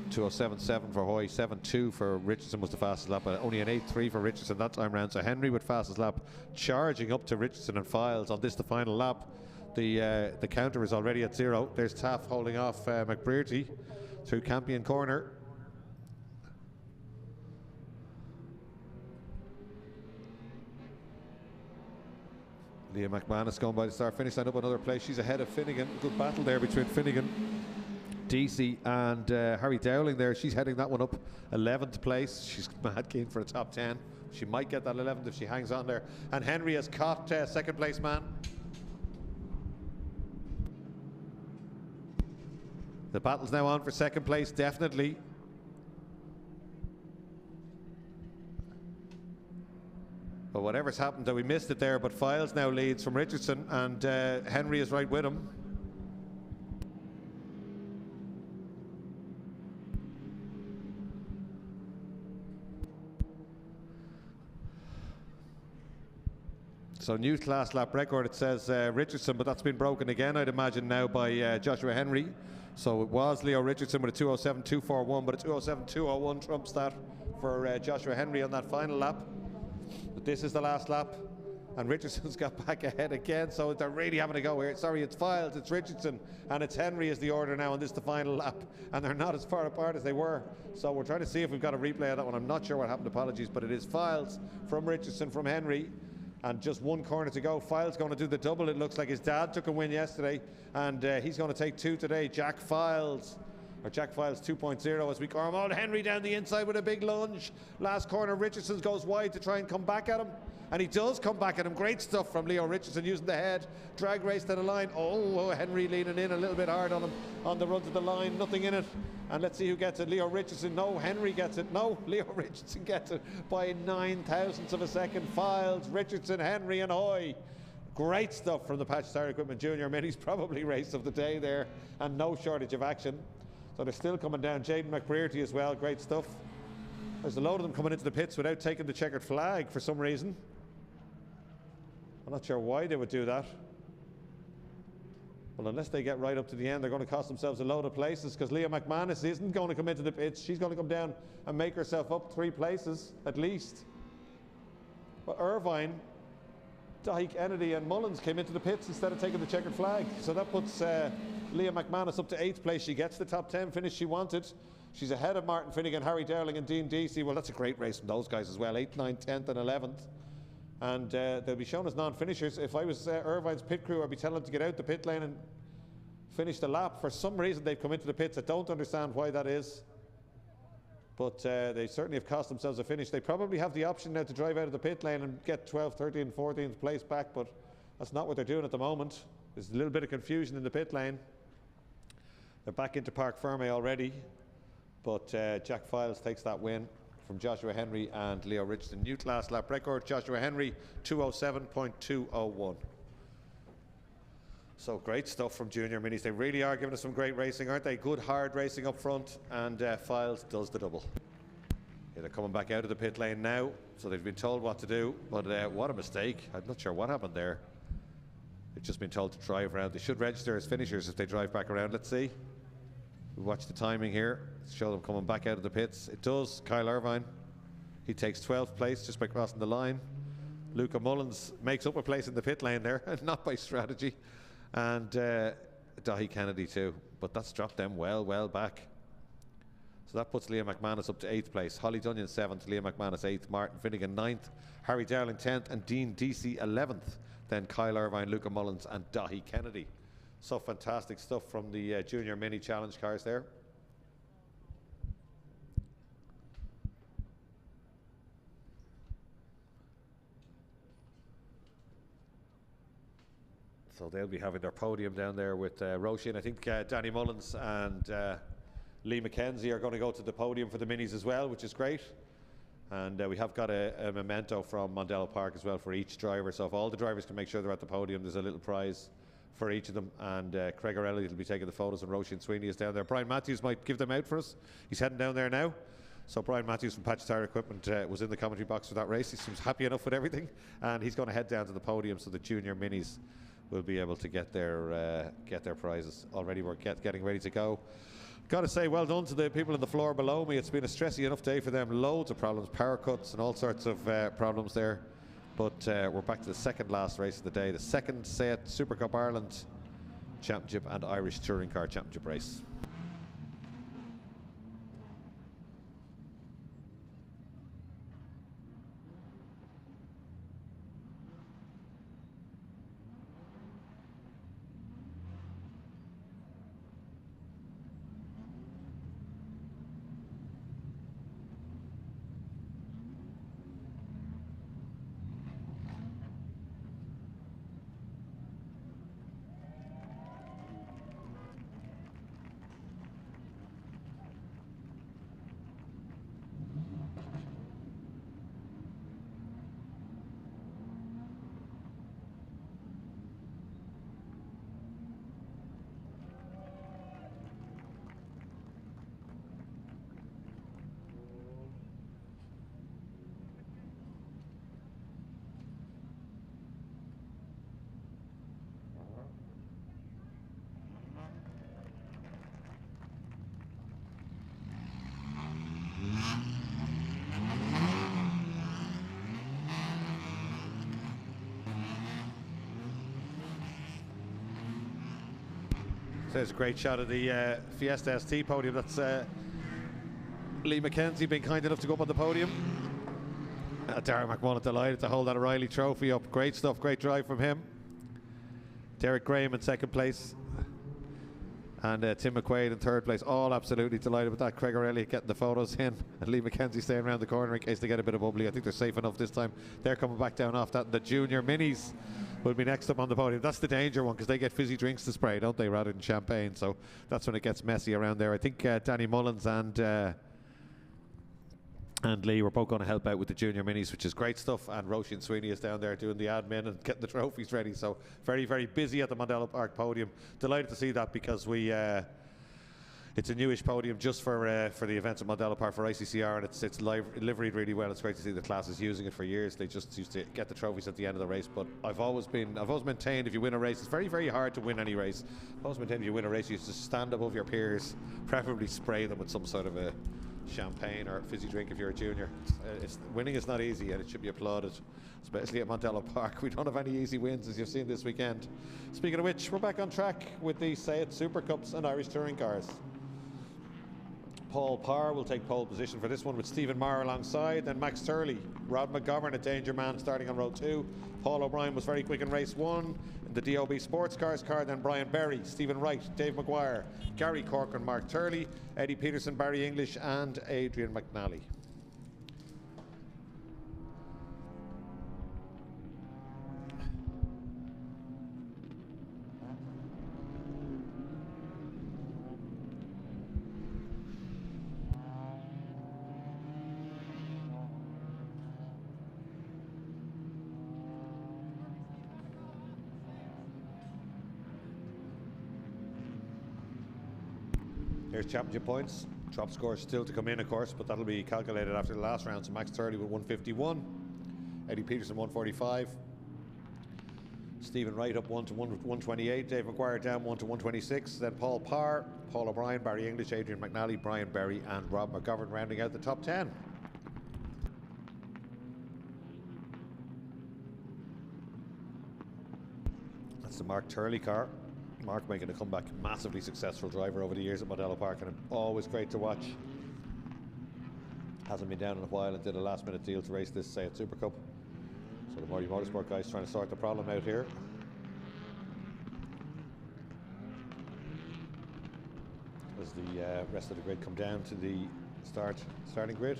A: 2:07.7 for Hoy, 7:2 for Richardson was the fastest lap, but only an 8:3 for Richardson that time round. So Henry with fastest lap, charging up to Richardson and Files on this the final lap. The counter is already at 0. There's Taff holding off McBrearty through Campion Corner. Leah McManus going by the start finish line up another place. She's ahead of Finnegan. Good battle there between Finnegan, DC and Harry Dowling there. She's heading that one up 11th place. She's mad keen for a top 10. She might get that 11th if she hangs on there. And Henry has caught second place man. The battle's now on for second place, definitely. But whatever's happened, we missed it there, but Files now leads from Richardson, and Henry is right with him. So new class lap record, it says Richardson, but that's been broken again, I'd imagine now, by Joshua Henry. So it was Leo Richardson with a 2:07.241, but a 2:07.201 trumps that for Joshua Henry on that final lap. But this is the last lap, and Richardson's got back ahead again, so they're really having to go here. Sorry, it's Files, it's Richardson, and it's Henry is the order now, and this is the final lap, and they're not as far apart as they were. So we're trying to see if we've got a replay of that one. I'm not sure what happened, apologies, but it is Files from Richardson from Henry, and just one corner to go. Files going to do the double. It looks like his dad took a win yesterday, and he's going to take 2 today. Jack Files 2.0 as we come on. Henry down the inside with a big lunge. Last corner, Richardson goes wide to try and come back at him, and he does come back at him. Great stuff from Leo Richardson using the head. Drag race to the line. Oh, Henry leaning in a little bit hard on him on the run to the line. Nothing in it. And let's see who gets it. Leo Richardson. No, Henry gets it. No, Leo Richardson gets it by 9 thousandths of a second. Files, Richardson, Henry and Hoy. Great stuff from the Patch Tire Equipment Junior Minis. Probably race of the day there, and no shortage of action. So they're still coming down. Jaden McBrearty as well, great stuff. There's a load of them coming into the pits without taking the checkered flag for some reason. I'm not sure why they would do that. Well, unless they get right up to the end, they're going to cost themselves a load of places, because Leah McManus isn't going to come into the pits. She's going to come down and make herself up 3 places at least. But Irvine, Dahi Kennedy and Mullins came into the pits instead of taking the checkered flag. So that puts Leah McManus up to 8th place. She gets the top 10 finish she wanted. She's ahead of Martin Finnegan, Harry Dowling and Dean Deasy. Well, that's a great race from those guys as well. 8th, 9th, 10th and 11th. And they'll be shown as non-finishers. If I was Irvine's pit crew, I'd be telling them to get out the pit lane and finish the lap. For some reason, they've come into the pits. I don't understand why that is. But they certainly have cost themselves a finish. They probably have the option now to drive out of the pit lane and get 12th, 13th, 14th place back, but that's not what they're doing at the moment. There's a little bit of confusion in the pit lane. They're back into Park Ferme already, but Jack Files takes that win from Joshua Henry and Leo Richardson. New class lap record, Joshua Henry 2:07.201. So great stuff from Junior Minis. They really are giving us some great racing, aren't they? Good hard racing up front, and Files does the double. Yeah, they're coming back out of the pit lane now, so they've been told what to do, but what a mistake. I'm not sure what happened there. They've just been told to drive around. They should register as finishers if they drive back around. Let's see. We watch the timing here. Let's show them coming back out of the pits. It does. Kyle Irvine. He takes 12th place just by crossing the line. Luca Mullins makes up a place in the pit lane there, not by strategy. And Dahi Kennedy too. But that's dropped them well back. So that puts Leah McManus up to 8th place. Holly Dunyan 7th, Leah McManus 8th, Martin Finnegan 9th, Harry Dowling 10th, and Dean Deasy 11th. Then Kyle Irvine, Luca Mullins, and Dahi Kennedy. So fantastic stuff from the Junior Mini Challenge cars there. So they'll be having their podium down there with Roisin. I think Danny Mullins and Lee McKenzie are going to go to the podium for the minis as well, which is great. And we have got a memento from Mondello Park as well for each driver. So if all the drivers can make sure they're at the podium, there's a little prize for each of them. And Craig O'Reilly will be taking the photos, and Roisin Sweeney is down there. Brian Matthews might give them out for us. He's heading down there now. So Brian Matthews from Patch Tire Equipment was in the commentary box for that race. He seems happy enough with everything, and he's going to head down to the podium so the junior minis will be able to get their prizes. Already we're getting ready to go. Got to say well done to the people on the floor below me. It's been a stressy enough day for them. Loads of problems, power cuts and all sorts of problems there. But we're back to the second last race of the day, the second set Supercup Ireland Championship and Irish Touring Car Championship race. There's a great shot of the Fiesta ST podium. That's Lee McKenzie being kind enough to go up on the podium. Darren McMullen delighted to hold that O'Reilly trophy up. Great stuff, great drive from him. Derek Graham in second place. And Tim McQuaid in third place. All absolutely delighted with that. Craig O'Reilly getting the photos in. And Lee McKenzie staying around the corner in case they get a bit of bubbly. I think they're safe enough this time. They're coming back down off that. And the junior minis will be next up on the podium. That's the danger one, because they get fizzy drinks to spray, don't they, rather than champagne. So that's when it gets messy around there. I think Danny Mullins and Lee were both going to help out with the junior minis, which is great stuff. And Roisin Sweeney is down there doing the admin and getting the trophies ready. So very, very busy at the Mondello Park podium. Delighted to see that, because we it's a newish podium just for the events at Mondello Park for ICCR, and it's liveried really well. It's great to see the classes using it for years. They just used to get the trophies at the end of the race. But I've always maintained, if you win a race, it's very, very hard to win any race. I've always maintained if you win a race, you just stand above your peers, preferably spray them with some sort of a champagne or fizzy drink if you're a junior. Winning is not easy, and it should be applauded, especially at Mondello Park. We don't have any easy wins, as you've seen this weekend. Speaking of which, we're back on track with the Seat Super Cups and Irish Touring Cars. Paul Parr will take pole position for this one with Stephen Maher alongside. Then Max Turley, Rod McGovern, a danger man, starting on row 2. Paul O'Brien was very quick in race 1 in the DOB Sports Cars car. Then Brian Berry, Stephen Wright, Dave McGuire, Gary Corcoran, Mark Turley, Eddie Peterson, Barry English and Adrian McNally. Here's championship points. Top scores still to come in, of course, but that'll be calculated after the last round. So Max Turley with 151, Eddie Peterson 145, Stephen Wright up 1 to 128, Dave McGuire down 1 to 126. Then Paul Parr, Paul O'Brien, Barry English, Adrian McNally, Brian Berry, and Rob McGovern rounding out the top 10. That's the Mark Turley car. Mark making a comeback, massively successful driver over the years at Mondello Park, and always great to watch. Hasn't been down in a while and did a last minute deal to race this Seat Super Cup. So the Marty Motorsport guys trying to sort the problem out here. As the rest of the grid come down to the starting grid.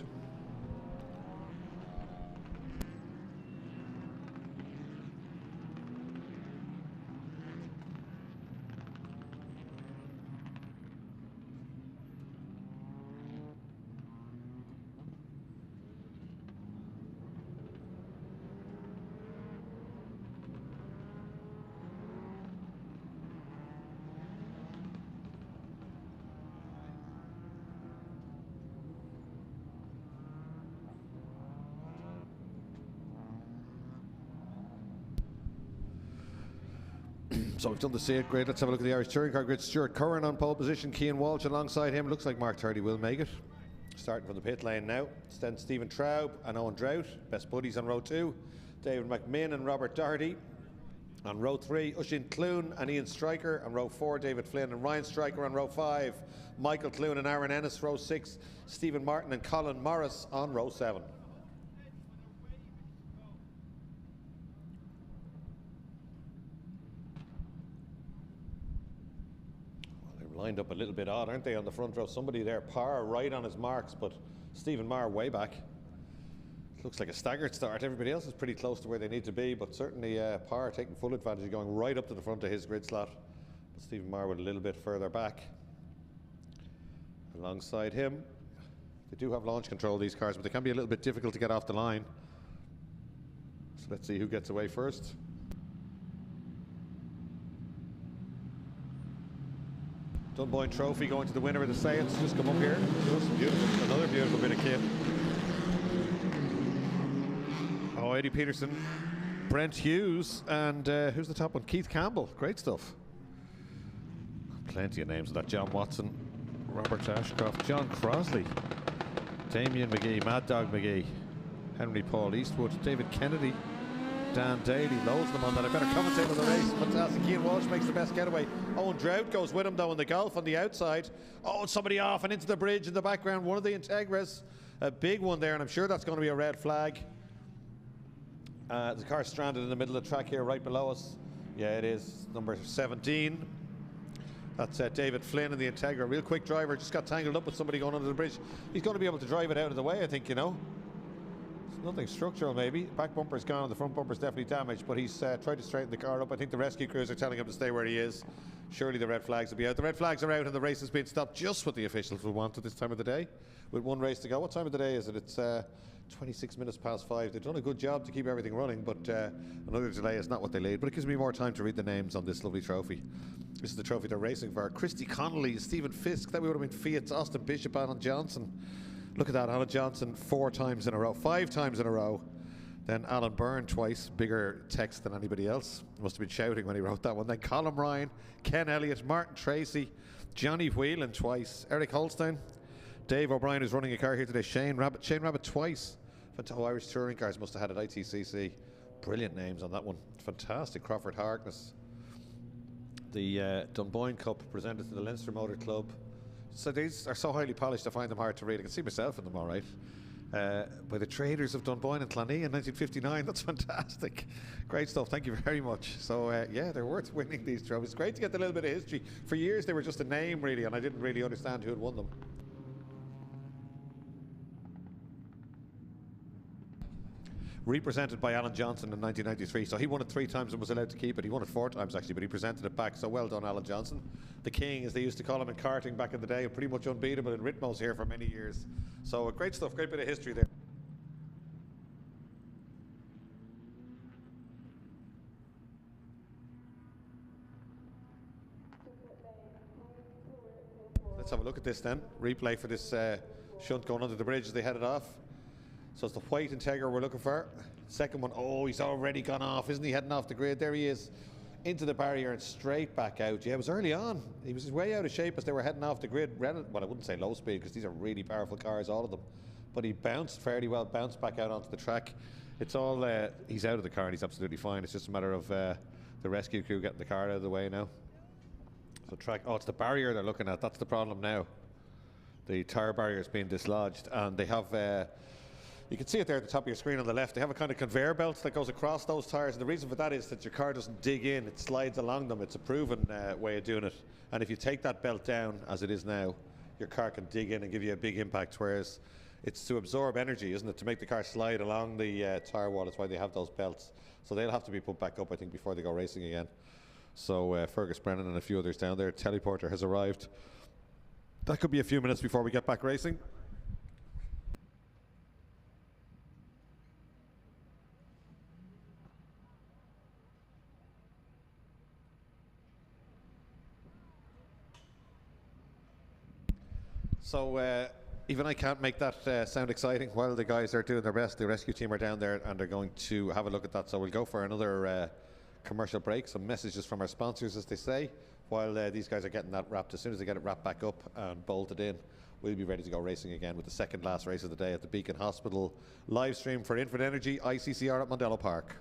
A: So we've done the C8 grid. Let's have a look at the Irish Touring Car grid. Stuart Curran on pole position, Cian Walsh alongside him. Looks like Mark 30 will make it. Starting from the pit lane now. Then Stephen Traub and Owen Drought, best buddies on row 2. David McMinn and Robert Doherty. On row 3, Oisin Clune and Ian Stryker. On row 4, David Flynn and Ryan Stryker. On row 5, Michael Clune and Aaron Ennis. Row 6, Stephen Martin and Colin Morris on row 7. Lined up a little bit odd, aren't they, on the front row? Somebody there, Parr, right on his marks, but Stephen Marr way back. Looks like a staggered start. Everybody else is pretty close to where they need to be, but certainly Parr taking full advantage, going right up to the front of his grid slot. But Stephen Marr with a little bit further back. Alongside him, they do have launch control, these cars, but they can be a little bit difficult to get off the line. So let's see who gets away first. Dunboyne Trophy going to the winner of the Zetecs. Just come up here. Just beautiful. Another beautiful bit of kit. Oh, Eddie Peterson, Brent Hughes, and who's the top one? Keith Campbell. Great stuff. Plenty of names of that. John Watson, Robert Ashcroft, John Crosley, Damien McGee, Mad Dog McGee, Henry Paul Eastwood, David Kennedy, Dan Daly, loads of them on that. I better commentate on the race. Fantastic. Cian Walsh makes the best getaway. Owen Drought goes with him though in the Golf on the outside. Oh, somebody off and into the bridge in the background. One of the Integras. A big one there, and I'm sure that's going to be a red flag. The car stranded in the middle of the track here right below us. Yeah, it is. Number 17. That's David Flynn in the Integra. Real quick driver. Just got tangled up with somebody going under the bridge. He's going to be able to drive it out of the way, I think, you know. Nothing structural maybe. Back bumper's gone, the front bumper's definitely damaged, but he's tried to straighten the car up. I think the rescue crews are telling him to stay where he is. Surely the red flags will be out. The red flags are out and the race has been stopped, just what the officials will want at this time of the day. With one race to go. What time of the day is it? It's 26 minutes past 5. They've done a good job to keep everything running, but another delay is not what they laid. But it gives me more time to read the names on this lovely trophy. This is the trophy they're racing for. Christy Connolly, Stephen Fisk, that would have been Fiat's Austin Bishop, Alan Johnson. Look at that, Alan Johnson 4 times in a row, 5 times in a row. Then Alan Byrne twice, bigger text than anybody else. Must have been shouting when he wrote that one. Then Colin Ryan, Ken Elliott, Martin Tracy, Johnny Whelan twice, Eric Holstein, Dave O'Brien who's running a car here today, Shane Rabbit twice. Irish touring cars must have had at ITCC. Brilliant names on that one. Fantastic. Crawford Harkness. The Dunboyne Cup presented to the Leinster Motor Club. So these are so highly polished I find them hard to read. I can see myself in them all right. By the traders of Dunboyne and Clonee in 1959. That's fantastic. Great stuff. Thank you very much. So yeah, they're worth winning these trophies. It's great to get a little bit of history. For years they were just a name really, and I didn't really understand who had won them. Represented by Alan Johnson in 1993. So he won it 3 times and was allowed to keep it. He won it 4 times actually, but he presented it back. So well done, Alan Johnson. The king, as they used to call him in karting back in the day, and pretty much unbeatable in Ritmos here for many years. So great stuff, great bit of history there. Let's have a look at this then. Replay for this shunt going under the bridge as they headed off. So it's the white Integra we're looking for. Second one, oh, he's already gone off. Isn't he heading off the grid? There he is, into the barrier and straight back out. Yeah, it was early on. He was way out of shape as they were heading off the grid. Well, I wouldn't say low speed because these are really powerful cars, all of them. But he bounced fairly well, bounced back out onto the track. It's all, he's out of the car and he's absolutely fine. It's just a matter of the rescue crew getting the car out of the way now. So track, oh, it's the barrier they're looking at. That's the problem now. The tyre barrier is being dislodged and they have... you can see it there at the top of your screen on the left. They have a kind of conveyor belt that goes across those tyres, and the reason for that is that your car doesn't dig in, it slides along them. It's a proven way of doing it. And if you take that belt down, as it is now, your car can dig in and give you a big impact, whereas it's to absorb energy, isn't it, to make the car slide along the tyre wall. That's why they have those belts. So they'll have to be put back up, I think, before they go racing again. So Fergus Brennan and a few others down there. Teleporter has arrived. That could be a few minutes before we get back racing. So even I can't make that sound exciting while the guys are doing their best. The rescue team are down there and they're going to have a look at that. So we'll go for another commercial break, some messages from our sponsors, as they say, while these guys are getting that wrapped. As soon as they get it wrapped back up and bolted in, we'll be ready to go racing again with the second last race of the day at the Beacon Hospital live stream for Infinite Energy ICCR at Mondello Park.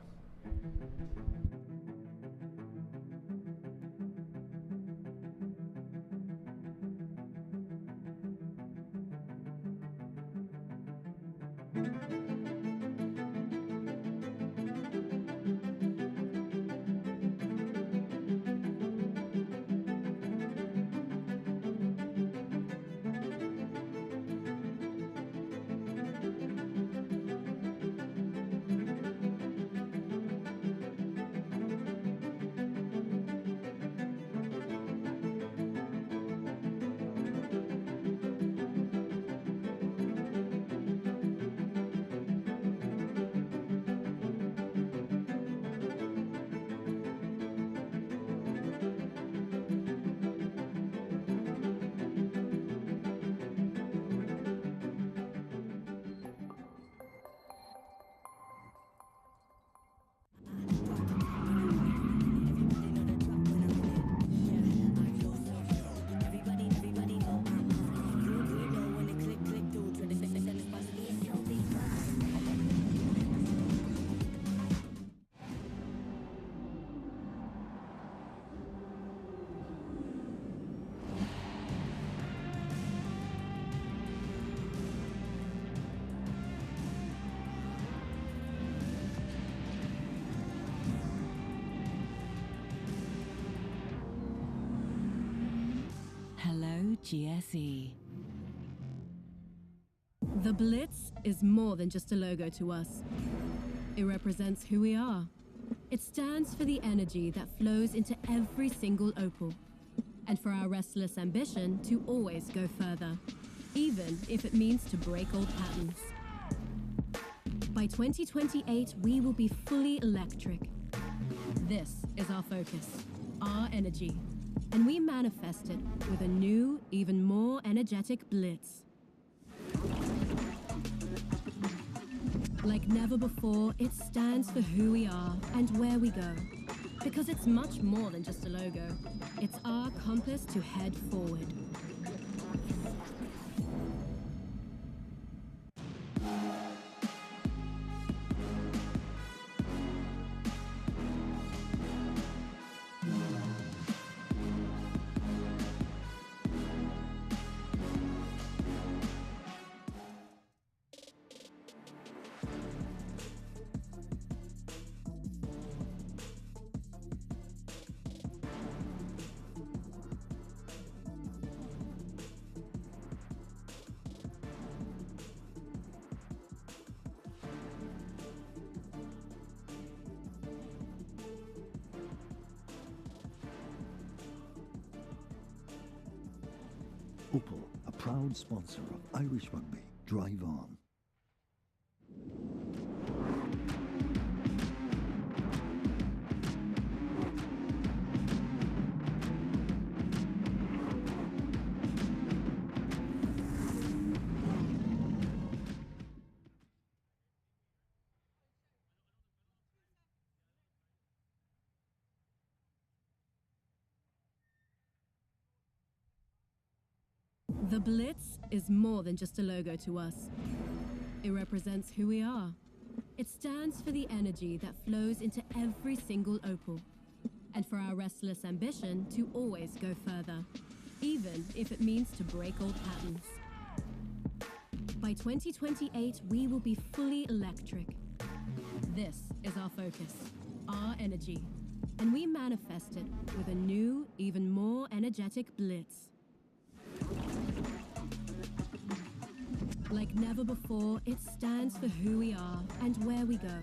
B: Hello, GSE. The Blitz is more than just a logo to us. It represents who we are. It stands for the energy that flows into every single opal, and for our restless ambition to always go further, even if it means to break old patterns. By 2028, we will be fully electric. This is our focus, our energy, and we manifest it with a new, even more energetic Blitz. Like never before, it stands for who we are and where we go. Because it's much more than just a logo. It's our compass to head forward.
G: Opel, a proud sponsor of Irish rugby. Drive on.
B: The Blitz is more than just a logo to us. It represents who we are. It stands for the energy that flows into every single opal, and for our restless ambition to always go further, even if it means to break old patterns. By 2028, we will be fully electric. This is our focus, our energy, and we manifest it with a new, even more energetic Blitz. Like never before, it stands for who we are and where we go.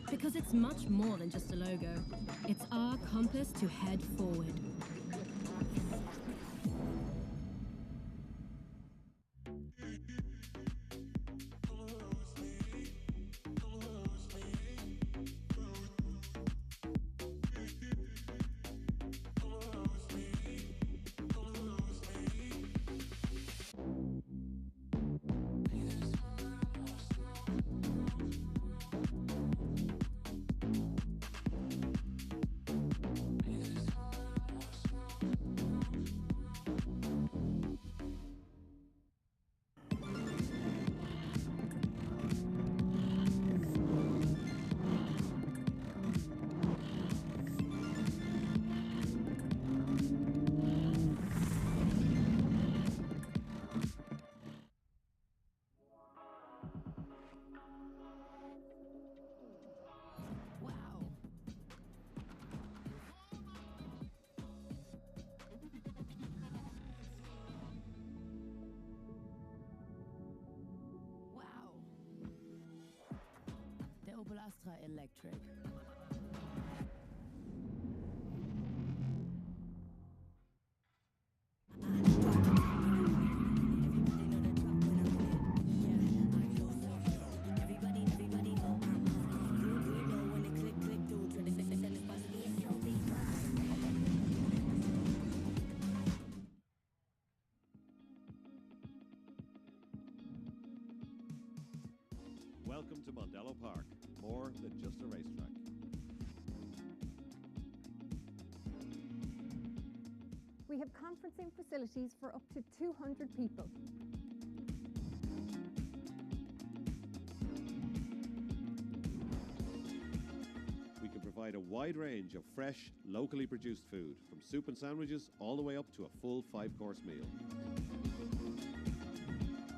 B: Because it's much more than just a logo. It's our compass to head forward.
H: Astra Electric.
C: Welcome to Mondello Park, more than just a racetrack.
D: We have conferencing facilities for up to 200 people.
C: We can provide a wide range of fresh, locally produced food, from soup and sandwiches all the way up to a full 5-course meal.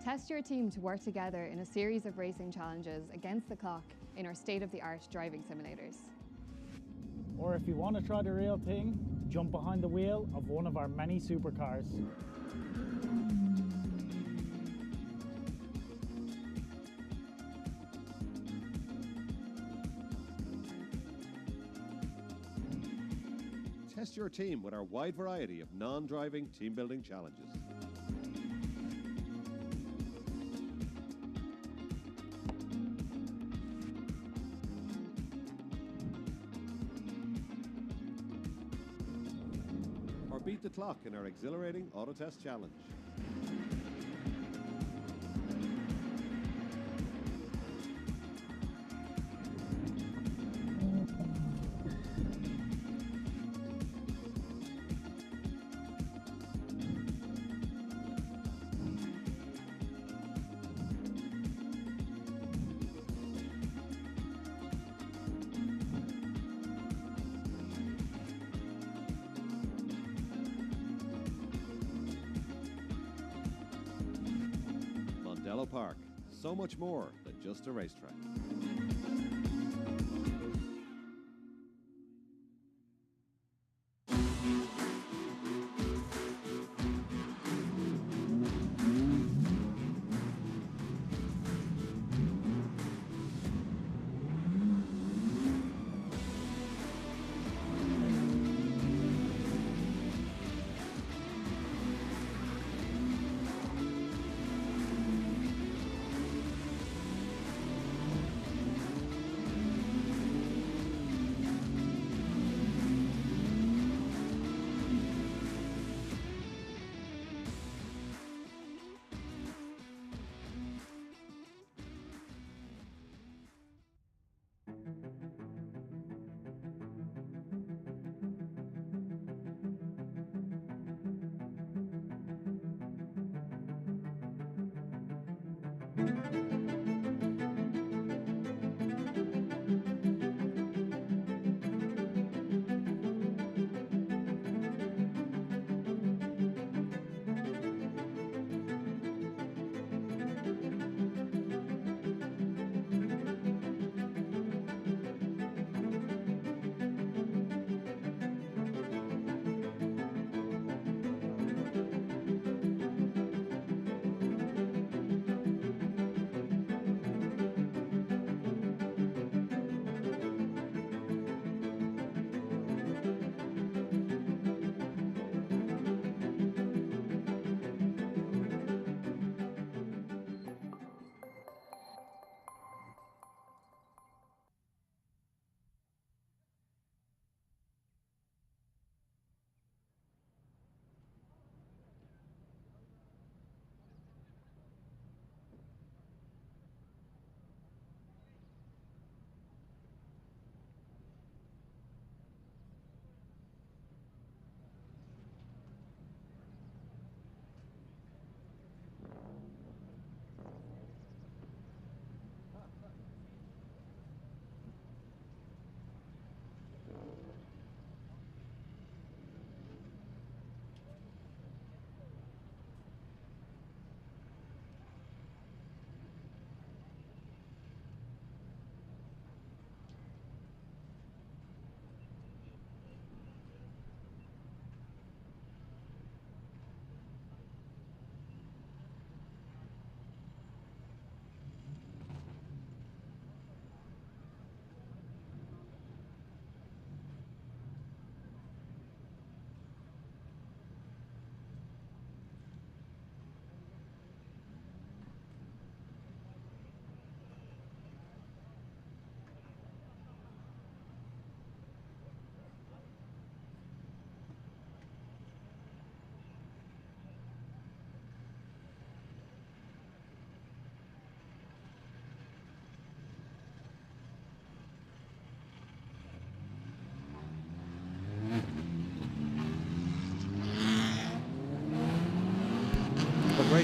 E: Test your team to work together in a series of racing challenges against the clock in our state-of-the-art driving simulators.
F: Or if you want to try the real thing, jump behind the wheel of one of our many supercars.
C: Test your team with our wide variety of non-driving team-building challenges. Or beat the clock in our exhilarating auto test challenge. Mondello Park, so much more than just a racetrack.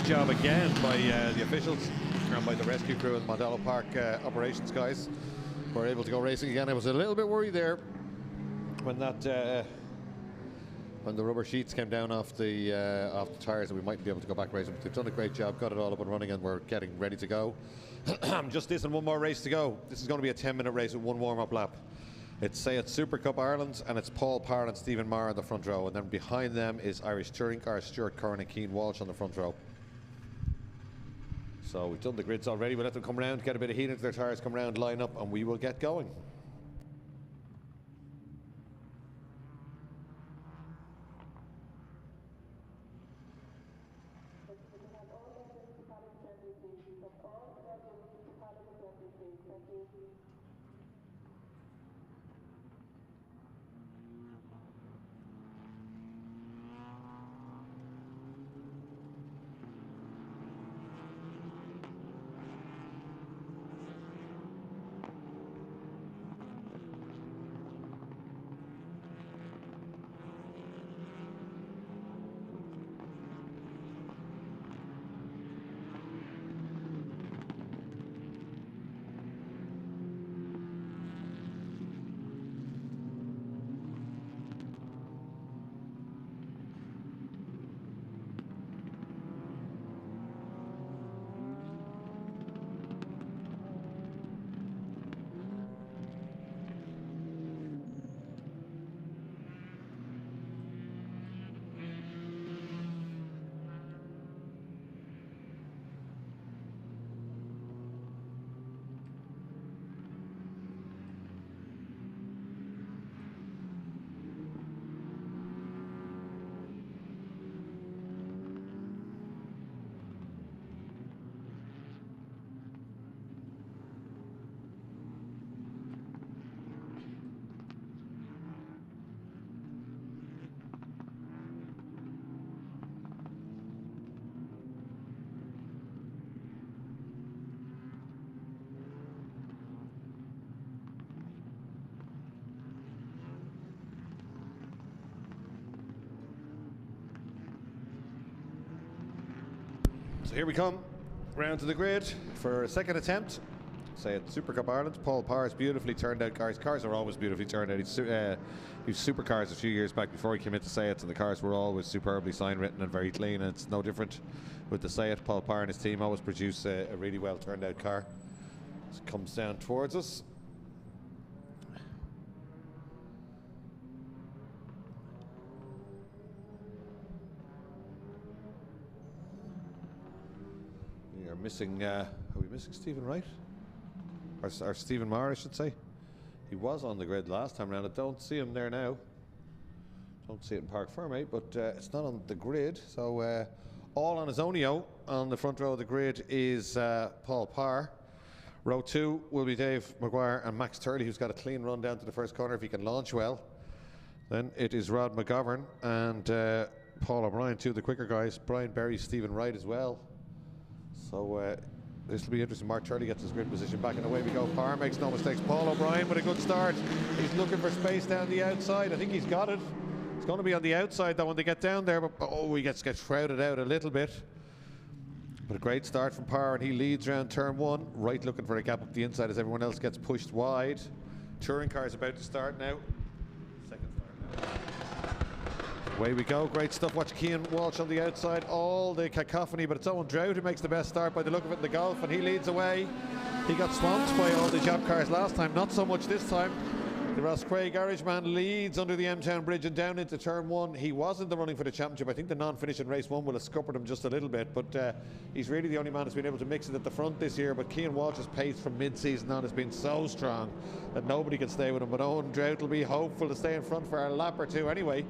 A: great job again by the officials and by the rescue crew and Mondello Park operations guys. We're able to go racing again. I was a little bit worried there when that when the rubber sheets came down off the tires that we mightn't be able to go back racing. But they've done a great job, got it all up and running, and we're getting ready to go. Just this and one more race to go. This is going to be a 10-minute race with one warm-up lap. It's Supercup Ireland, and it's Paul Parr and Stephen Maher in the front row, and then behind them is Irish touring cars, Stuart Curran and Cian Walsh on the front row. So we've done the grids already. We'll let them come around, get a bit of heat into their tires, come around, line up, and we will get going. So here we come, round to the grid for a second attempt. Say at Supercup Ireland. Paul Parr's beautifully turned out cars. Cars are always beautifully turned out. He was supercars a few years back before he came into Say It, and the cars were always superbly sign written and very clean, and it's no different with the Say It. Paul Parr and his team always produce a really well turned out car. It comes down towards us. We are missing, are we missing Stephen Wright? Or Stephen Maher, I should say. He was on the grid last time around. I don't see him there now. Don't see it in Park Ferme, but it's not on the grid. So all on his ownio on the front row of the grid is Paul Parr. Row 2 will be Dave Maguire and Max Turley, who's got a clean run down to the first corner if he can launch well. Then it is Rod McGovern and Paul O'Brien, two of the quicker guys. Brian Berry, Stephen Wright as well. So this will be interesting. Mark Turley gets his grid position back, and away we go. Parr makes no mistakes. Paul O'Brien with a good start. He's looking for space down the outside. I think he's got it. It's going to be on the outside though when they get down there, but he gets crowded out a little bit. But a great start from Parr, and he leads round turn 1. Right looking for a gap up the inside as everyone else gets pushed wide. Touring car is about to start now. Second start now. Away we go, great stuff. Watch Cian Walsh on the outside, all the cacophony, but it's Owen Drought who makes the best start by the look of it in the Golf, and he leads away. He got swamped by all the job cars last time, not so much this time. The Roscrea Garage man leads under the M-Town Bridge and down into turn 1. He was in the running for the championship. I think the non-finish in race 1 will have scuppered him just a little bit, but he's really the only man who's been able to mix it at the front this year. But Cian Walsh's pace from mid-season on has been so strong that nobody can stay with him. But Owen Drought will be hopeful to stay in front for a lap or two anyway.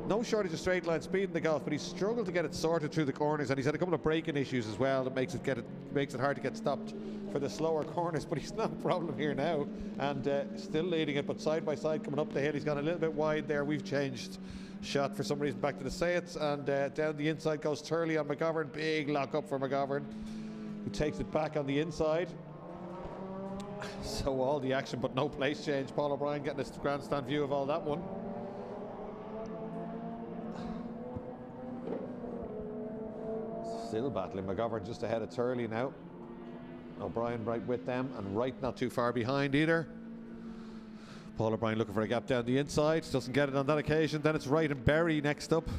A: No shortage of straight line speed in the Golf, but he's struggled to get it sorted through the corners, and he's had a couple of braking issues as well that makes it hard to get stopped for the slower corners. But he's not a problem here now, and still leading it, but side by side coming up the hill. He's gone a little bit wide there. We've zanged shot for some reason back to the Sayets, and down the inside goes Turley on McGovern. Big lock up for McGovern, who takes it back on the inside. So all the action but no place change. Paul O'Brien getting a grandstand view of all that one. Still battling. McGovern just ahead of Turley now. O'Brien right with them, and Wright not too far behind either. Paul O'Brien looking for a gap down the inside, doesn't get it on that occasion. Then it's Wright and Berry next up.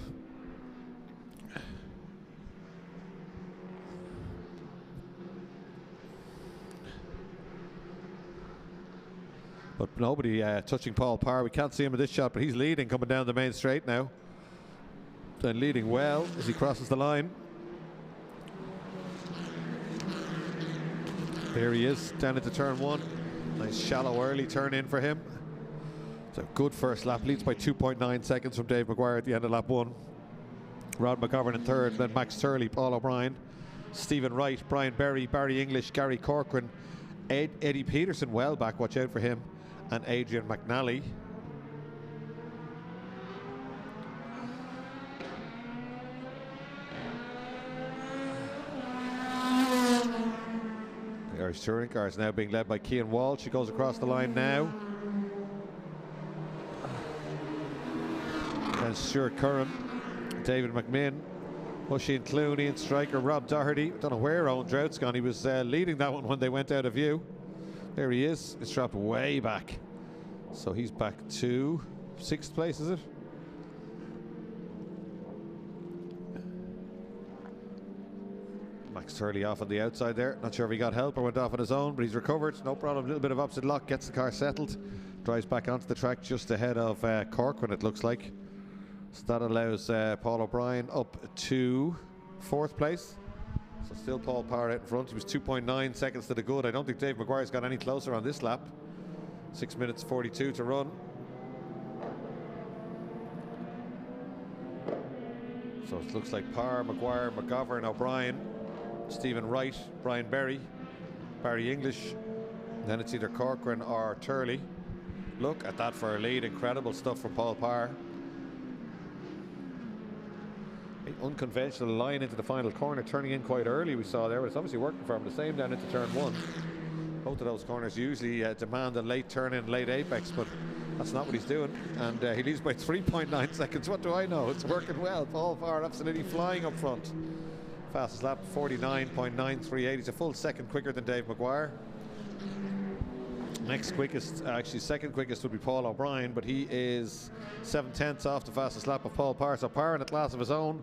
A: But nobody touching Paul Parr. We can't see him in this shot, but he's leading coming down the main straight now. Then leading well as he crosses the line. There he is, down into turn one. Nice shallow early turn in for him. It's a good first lap. Leads by 2.9 seconds from Dave Maguire at the end of lap one. Rod McGovern in third, then Max Turley, Paul O'Brien, Stephen Wright, Brian Berry, Barry English, Gary Corcoran, Eddie Peterson well back, watch out for him, and Adrian McNally. The Irish touring car is now being led by Cian Walsh. She goes across the line now. And Stuart Curran, David McMinn, Oisin Clooney and striker Rob Doherty. Don't know where Owen Drout's gone. He was leading that one when they went out of view. There he is. It's dropped way back. So he's back to 6th place, is it? Max Turley off on the outside there. Not sure if he got help or went off on his own, but he's recovered. No problem. A little bit of opposite lock. Gets the car settled. Drives back onto the track just ahead of Corcoran, it looks like. So that allows Paul O'Brien up to 4th place. So still Paul Parr out in front. He was 2.9 seconds to the good. I don't think Dave Maguire's got any closer on this lap. 6 minutes 42 to run. So it looks like Parr, Maguire, McGovern, O'Brien, Stephen Wright, Brian Berry, Barry English. Then it's either Corcoran or Turley. Look at that for a lead. Incredible stuff from Paul Parr. Unconventional line into the final corner, turning in quite early, we saw there, but it's obviously working for him. The same down into turn one. Both of those corners usually demand a late turn in, late apex, but that's not what he's doing. And he leads by 3.9 seconds. What do I know? It's working well. Paul Parr absolutely flying up front. Fastest lap, 49.938. He's a full second quicker than Dave Maguire. Next quickest, actually second quickest, would be Paul O'Brien, but he is 7/10 off the fastest lap of Paul Parr. So Parr in a class of his own.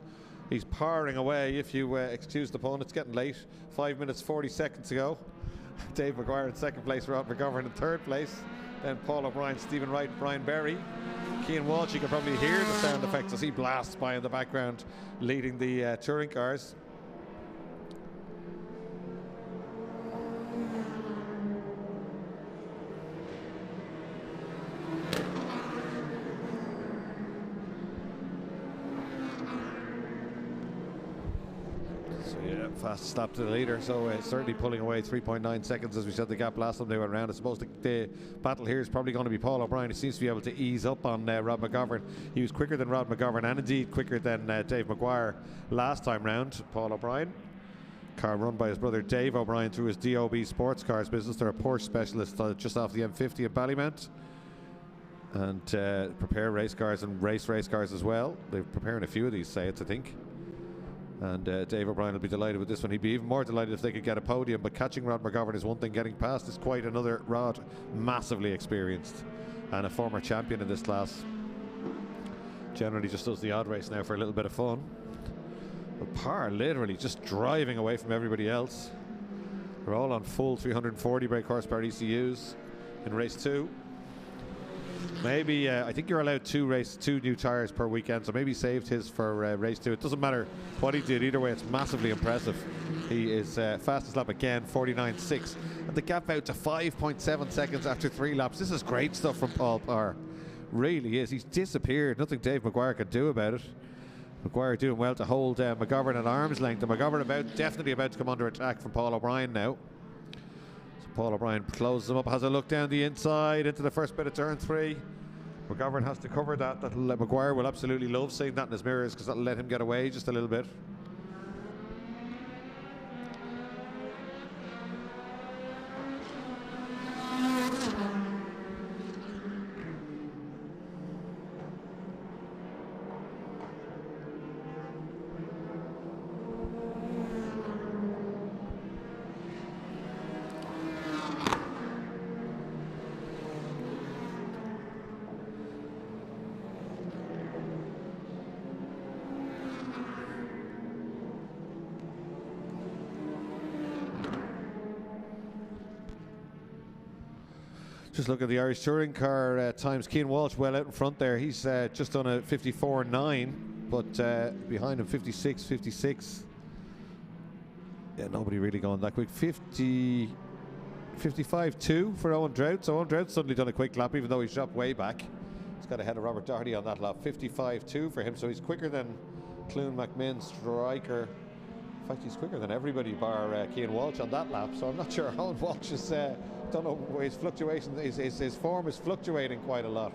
A: He's parring away, if you excuse the pun. It's getting late. 5 minutes 40 seconds to go. Dave Maguire in second place, Rod McGovern in third place. Then Paul O'Brien, Stephen Wright, Brian Berry. Cian Walsh, you can probably hear the sound effects as he blasts by in the background, leading the touring cars. Fastest lap to the leader, so certainly pulling away 3.9 seconds. As we said, the gap last time they went around. I suppose the battle here is probably going to be Paul O'Brien. He seems to be able to ease up on Rod McGovern. He was quicker than Rod McGovern, and indeed quicker than Dave Maguire last time round. Paul O'Brien, car run by his brother Dave O'Brien through his DOB Sports Cars business. They're a Porsche specialist just off the M50 in Ballymount, and prepare race cars and race cars as well. They're preparing a few of these Zetecs, I think. And Dave O'Brien will be delighted with this one. He'd be even more delighted if they could get a podium, but catching Rod McGovern is one thing, getting past is quite another. Rod, massively experienced and a former champion in this class. Generally just does the odd race now for a little bit of fun. But Parr literally just driving away from everybody else. They're all on full 340 brake horsepower ECUs in race 2. Maybe, I think you're allowed two new tyres per weekend, so maybe he saved his for race 2. It doesn't matter what he did, either way it's massively impressive. He is fastest lap again, 49.6, and the gap out to 5.7 seconds after 3 laps. This is great stuff from Paul Parr, really is. He's disappeared, nothing Dave Maguire can do about it. Maguire doing well to hold McGovern at arm's length, and McGovern definitely about to come under attack from Paul O'Brien now. Paul O'Brien closes him up, has a look down the inside into the first bit of turn 3. McGovern has to cover that. Maguire will absolutely love seeing that in his mirrors, because that'll let him get away just a little bit. Just look at the Irish touring car times. Cian Walsh well out in front there. He's just done a 54.9, but behind him 56, 56. Yeah, nobody really going that quick. 55.2 for Owen Drought. So Owen Drought's suddenly done a quick lap, even though he shot way back. He's got ahead of Robert Doherty on that lap. 55.2 for him, so he's quicker than Clune, McMinn, Striker. In fact, he's quicker than everybody bar Cian Walsh on that lap. So I'm not sure Owen Walsh is. Don't know where his fluctuation. His form is fluctuating quite a lot.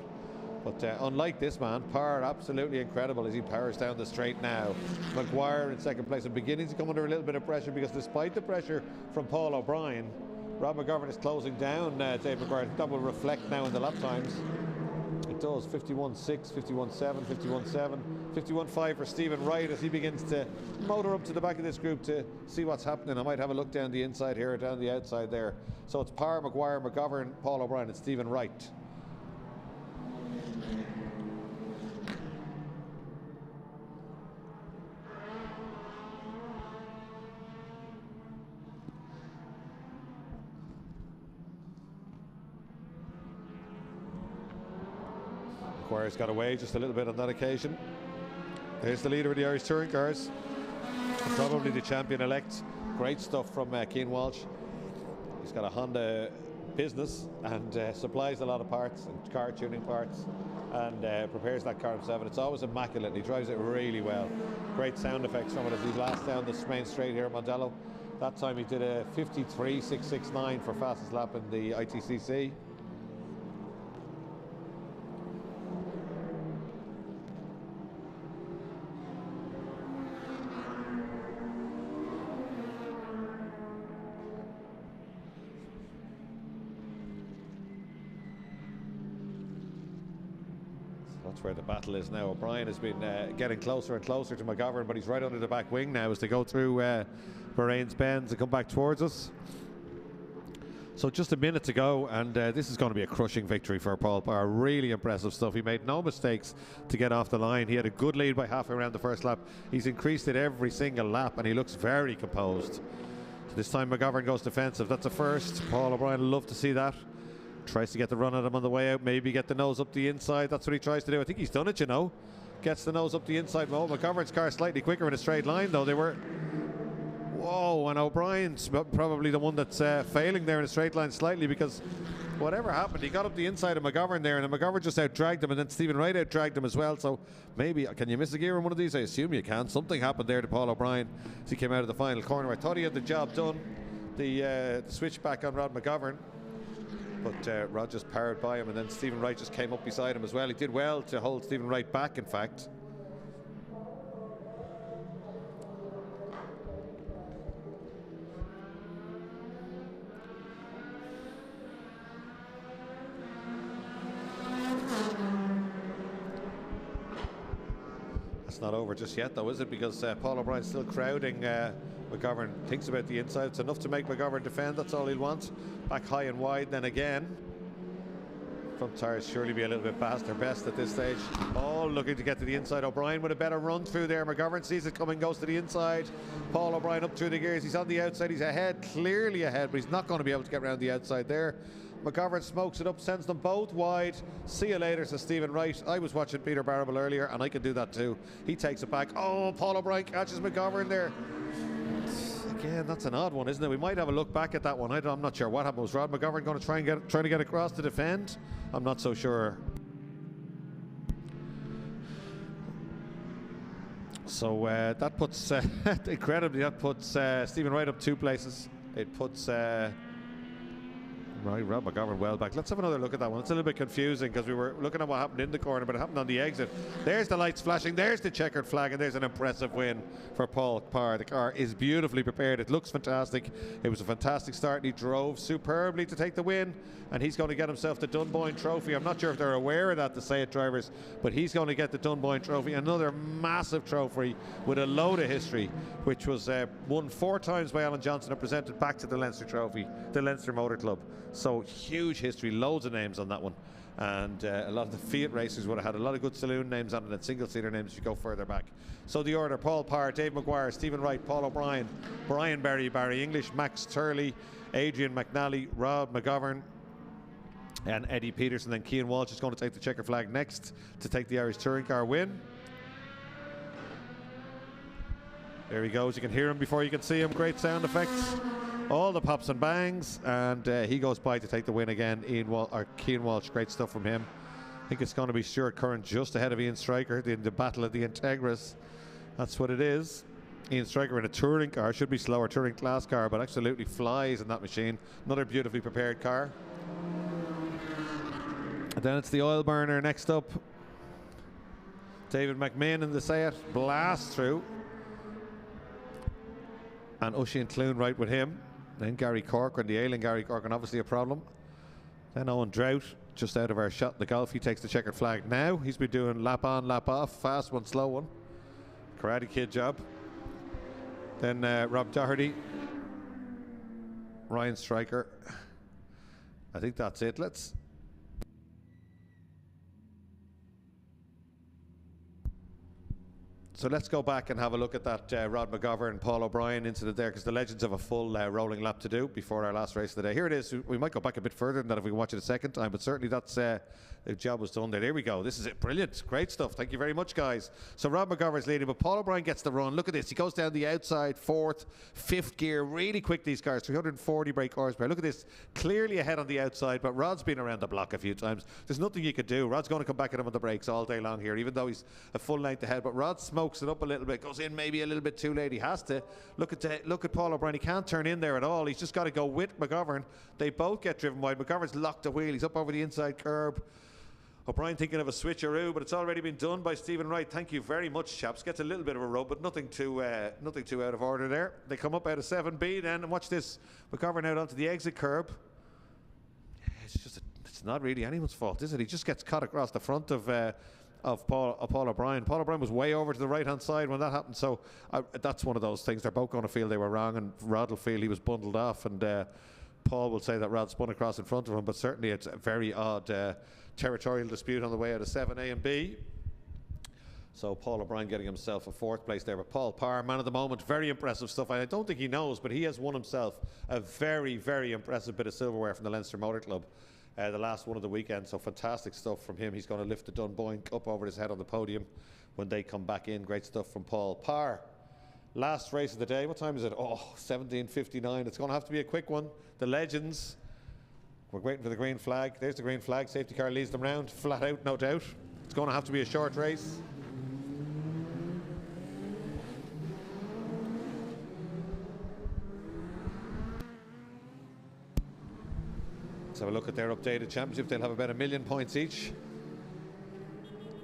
A: But unlike this man, Parr absolutely incredible as he powers down the straight now. Maguire in second place and beginning to come under a little bit of pressure, because despite the pressure from Paul O'Brien, Rob McGovern is closing down Dave Maguire. That will reflect now in the lap times. It does. 51.6, 51.7, 51.7, 51.5 for Stephen Wright as he begins to motor up to the back of this group to see what's happening. I might have a look down the inside here, down the outside there. So it's Parr, Maguire, McGovern, Paul O'Brien and Stephen Wright. Maguire's got away just a little bit on that occasion. There's the leader of the Irish touring cars, probably the champion-elect. Great stuff from Cian Walsh. He's got a Honda business and supplies a lot of parts and car tuning parts, and prepares that car himself, and it's always immaculate, and he drives it really well. Great sound effects from it as he blasts down this main straight here at Mondello. That time he did a 53.669 for fastest lap in the ITCC. That's where the battle is now. O'Brien has been getting closer and closer to McGovern, but he's right under the back wing now as they go through Bahrain's bends and come back towards us. So just a minute to go, and this is going to be a crushing victory for Paul Parr. Really impressive stuff. He made no mistakes to get off the line. He had a good lead by halfway around the first lap. He's increased it every single lap, and he looks very composed. So this time McGovern goes defensive. That's a first. Paul O'Brien will love to see that. Tries to get the run at him on the way out, maybe get the nose up the inside. That's what he tries to do. I think he's done it, you know. Gets the nose up the inside. Oh, McGovern's car slightly quicker in a straight line, though. They were... Whoa, and O'Brien's probably the one that's failing there in a straight line slightly, because whatever happened, he got up the inside of McGovern there, and then McGovern just out-dragged him, and then Stephen Wright out-dragged him as well. So maybe, can you miss a gear in one of these? I assume you can. Something happened there to Paul O'Brien as he came out of the final corner. I thought he had the job done, the switch back on Rod McGovern. But Rod just powered by him, and then Stephen Wright just came up beside him as well. He did well to hold Stephen Wright back, in fact. It's not over just yet, though, is it? Because Paul O'Brien's still crowding McGovern. Thinks about the inside. It's enough to make McGovern defend. That's all he'll want. Back high and wide then again. Front tires surely be a little bit past their best at this stage. Oh, looking to get to the inside. O'Brien with a better run through there. McGovern sees it coming, goes to the inside. Paul O'Brien up through the gears. He's on the outside. He's ahead, clearly ahead, but he's not going to be able to get around the outside there. McGovern smokes it up, sends them both wide. See you later, says Stephen Wright. I was watching Peter Barrable earlier, and I can do that too. He takes it back. Oh, Paul O'Brien catches McGovern there. Again, that's an odd one, isn't it? We might have a look back at that one. I'm not sure what happened. Was Rod McGovern going to try to get across to defend? I'm not so sure. So that puts, incredibly, that puts Stephen Wright up 2 places. It puts... Right, Rob McGovern well back. Let's have another look at that one. It's a little bit confusing because we were looking at what happened in the corner, but it happened on the exit. There's the lights flashing. There's the checkered flag, and there's an impressive win for Paul Parr. The car is beautifully prepared. It looks fantastic. It was a fantastic start, and he drove superbly to take the win, and he's going to get himself the Dunboyne Trophy. I'm not sure if they're aware of that, the Say It drivers, but he's going to get the Dunboyne Trophy, another massive trophy with a load of history, which was won 4 times by Alan Johnson and presented back to the Leinster Trophy, the Leinster Motor Club. So huge history, loads of names on that one, and a lot of the Fiat racers would have had a lot of good saloon names on it and single-seater names if you go further back. So the order: Paul Parr, Dave Maguire, Stephen Wright, Paul O'Brien, Brian Berry, Barry English, Max Turley, Adrian McNally, Rod McGovern, And Eddie Peterson, then Cian Walsh is going to take the checker flag next to take the Irish touring car win. There he goes. You can hear him before you can see him. Great sound effects. All the pops and bangs. And he goes by to take the win again. Cian Walsh, great stuff from him. I think it's going to be Stuart Curran just ahead of Ian Stryker in the battle of the Integras. That's what it is. Ian Stryker in a touring car, should be slower touring class car, but absolutely flies in that machine. Another beautifully prepared car. And then it's the oil burner next up. David McMahon in the Seat, blast through. And Oisin Clune right with him. Then Gary Corcoran, the ailing Gary Corcoran, obviously a problem. Then Owen Drought, just out of our shot in the golf. He takes the checkered flag now. He's been doing lap on, lap off, fast one, slow one. Karate Kid job. Then Rob Doherty, Ryan Stryker. I think that's it. So let's go back and have a look at that Rod McGovern, Paul O'Brien incident there, because the legends have a full rolling lap to do before our last race of the day. Here it is. We might go back a bit further than that if we watch it a second time, but certainly that's the job was done there. There we go. This is it. Brilliant. Great stuff. Thank you very much, guys. So Rod McGovern's leading, but Paul O'Brien gets the run. Look at this. He goes down the outside, fourth, fifth gear. Really quick, these cars. 340 brake horsepower. Look at this. Clearly ahead on the outside, but Rod's been around the block a few times. There's nothing you could do. Rod's going to come back at him on the brakes all day long here, even though he's a full length ahead. But Rod smokes it up a little bit. Goes in maybe a little bit too late. He has to. Look at Paul O'Brien. He can't turn in there at all. He's just got to go with McGovern. They both get driven wide. McGovern's locked the wheel. He's up over the inside curb. O'Brien thinking of a switcheroo, but it's already been done by Stephen Wright. Thank you very much, chaps. Gets a little bit of a rub, but nothing too out of order there. They come up out of 7B then, and watch this. McGovern out onto the exit curb. It's not really anyone's fault, is it? He just gets cut across the front of Paul O'Brien. Paul O'Brien was way over to the right-hand side when that happened, so that's one of those things. They're both going to feel they were wrong, and Rod will feel he was bundled off, and Paul will say that Rod spun across in front of him, but certainly it's a very odd territorial dispute on the way out of 7A and B. So Paul O'Brien getting himself a fourth place there, but Paul Parr, man of the moment, very impressive stuff. I don't think he knows, but he has won himself a very, very impressive bit of silverware from the Leinster Motor Club. The last one of the weekend, so fantastic stuff from him. He's going to lift the Dunboyne up over his head on the podium when they come back in. Great stuff from Paul Parr. Last race of the day. What time is it? Oh, 17:59. It's going to have to be a quick one. The legends. We're waiting for the green flag. There's the green flag. Safety car leads them round. Flat out, no doubt. It's going to have to be a short race. Let's have a look at their updated championship. They'll have about 1 million points each.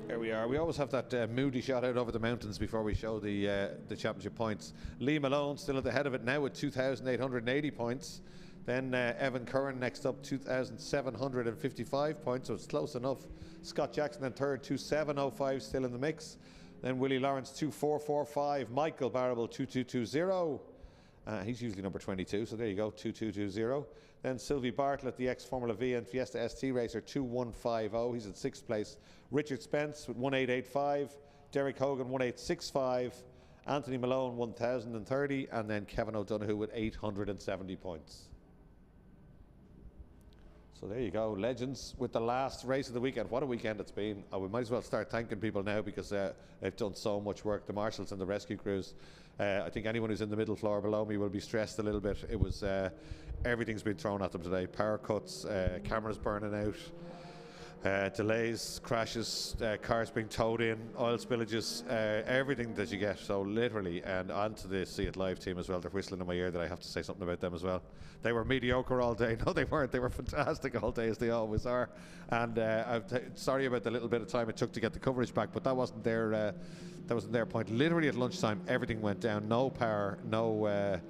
A: There we are. We always have that moody shot out over the mountains before we show the championship points. Lee Malone still at the head of it now with 2,880 points. Then Evan Curran next up, 2,755 points, so it's close enough. Scott Jackson in third, 2,705 still in the mix. Then Willie Lawrence, 2,445. Michael Barrable, 2,220. He's usually number 22, so there you go, 2,220. Then Sylvie Bartlett, the ex-Formula V and Fiesta ST racer, 2,150. He's in sixth place. Richard Spence with 1,885. Derek Hogan, 1,865. Anthony Malone, 1,030. And then Kevin O'Donoghue with 870 points. So there you go, legends with the last race of the weekend. What a weekend it's been. We might as well start thanking people now because they've done so much work, the marshals and the rescue crews. I think anyone who's in the middle floor below me will be stressed a little bit. It was, everything's been thrown at them today. Power cuts, cameras burning out, delays, crashes, cars being towed in, oil spillages, everything that you get. So literally, and onto the See It Live team as well. They're whistling in my ear that I have to say something about them as well. They were mediocre all day. No, they weren't. They were fantastic all day, as they always are. And I'm sorry about the little bit of time it took to get the coverage back, but that wasn't their point. Literally at lunchtime, everything went down. No power, no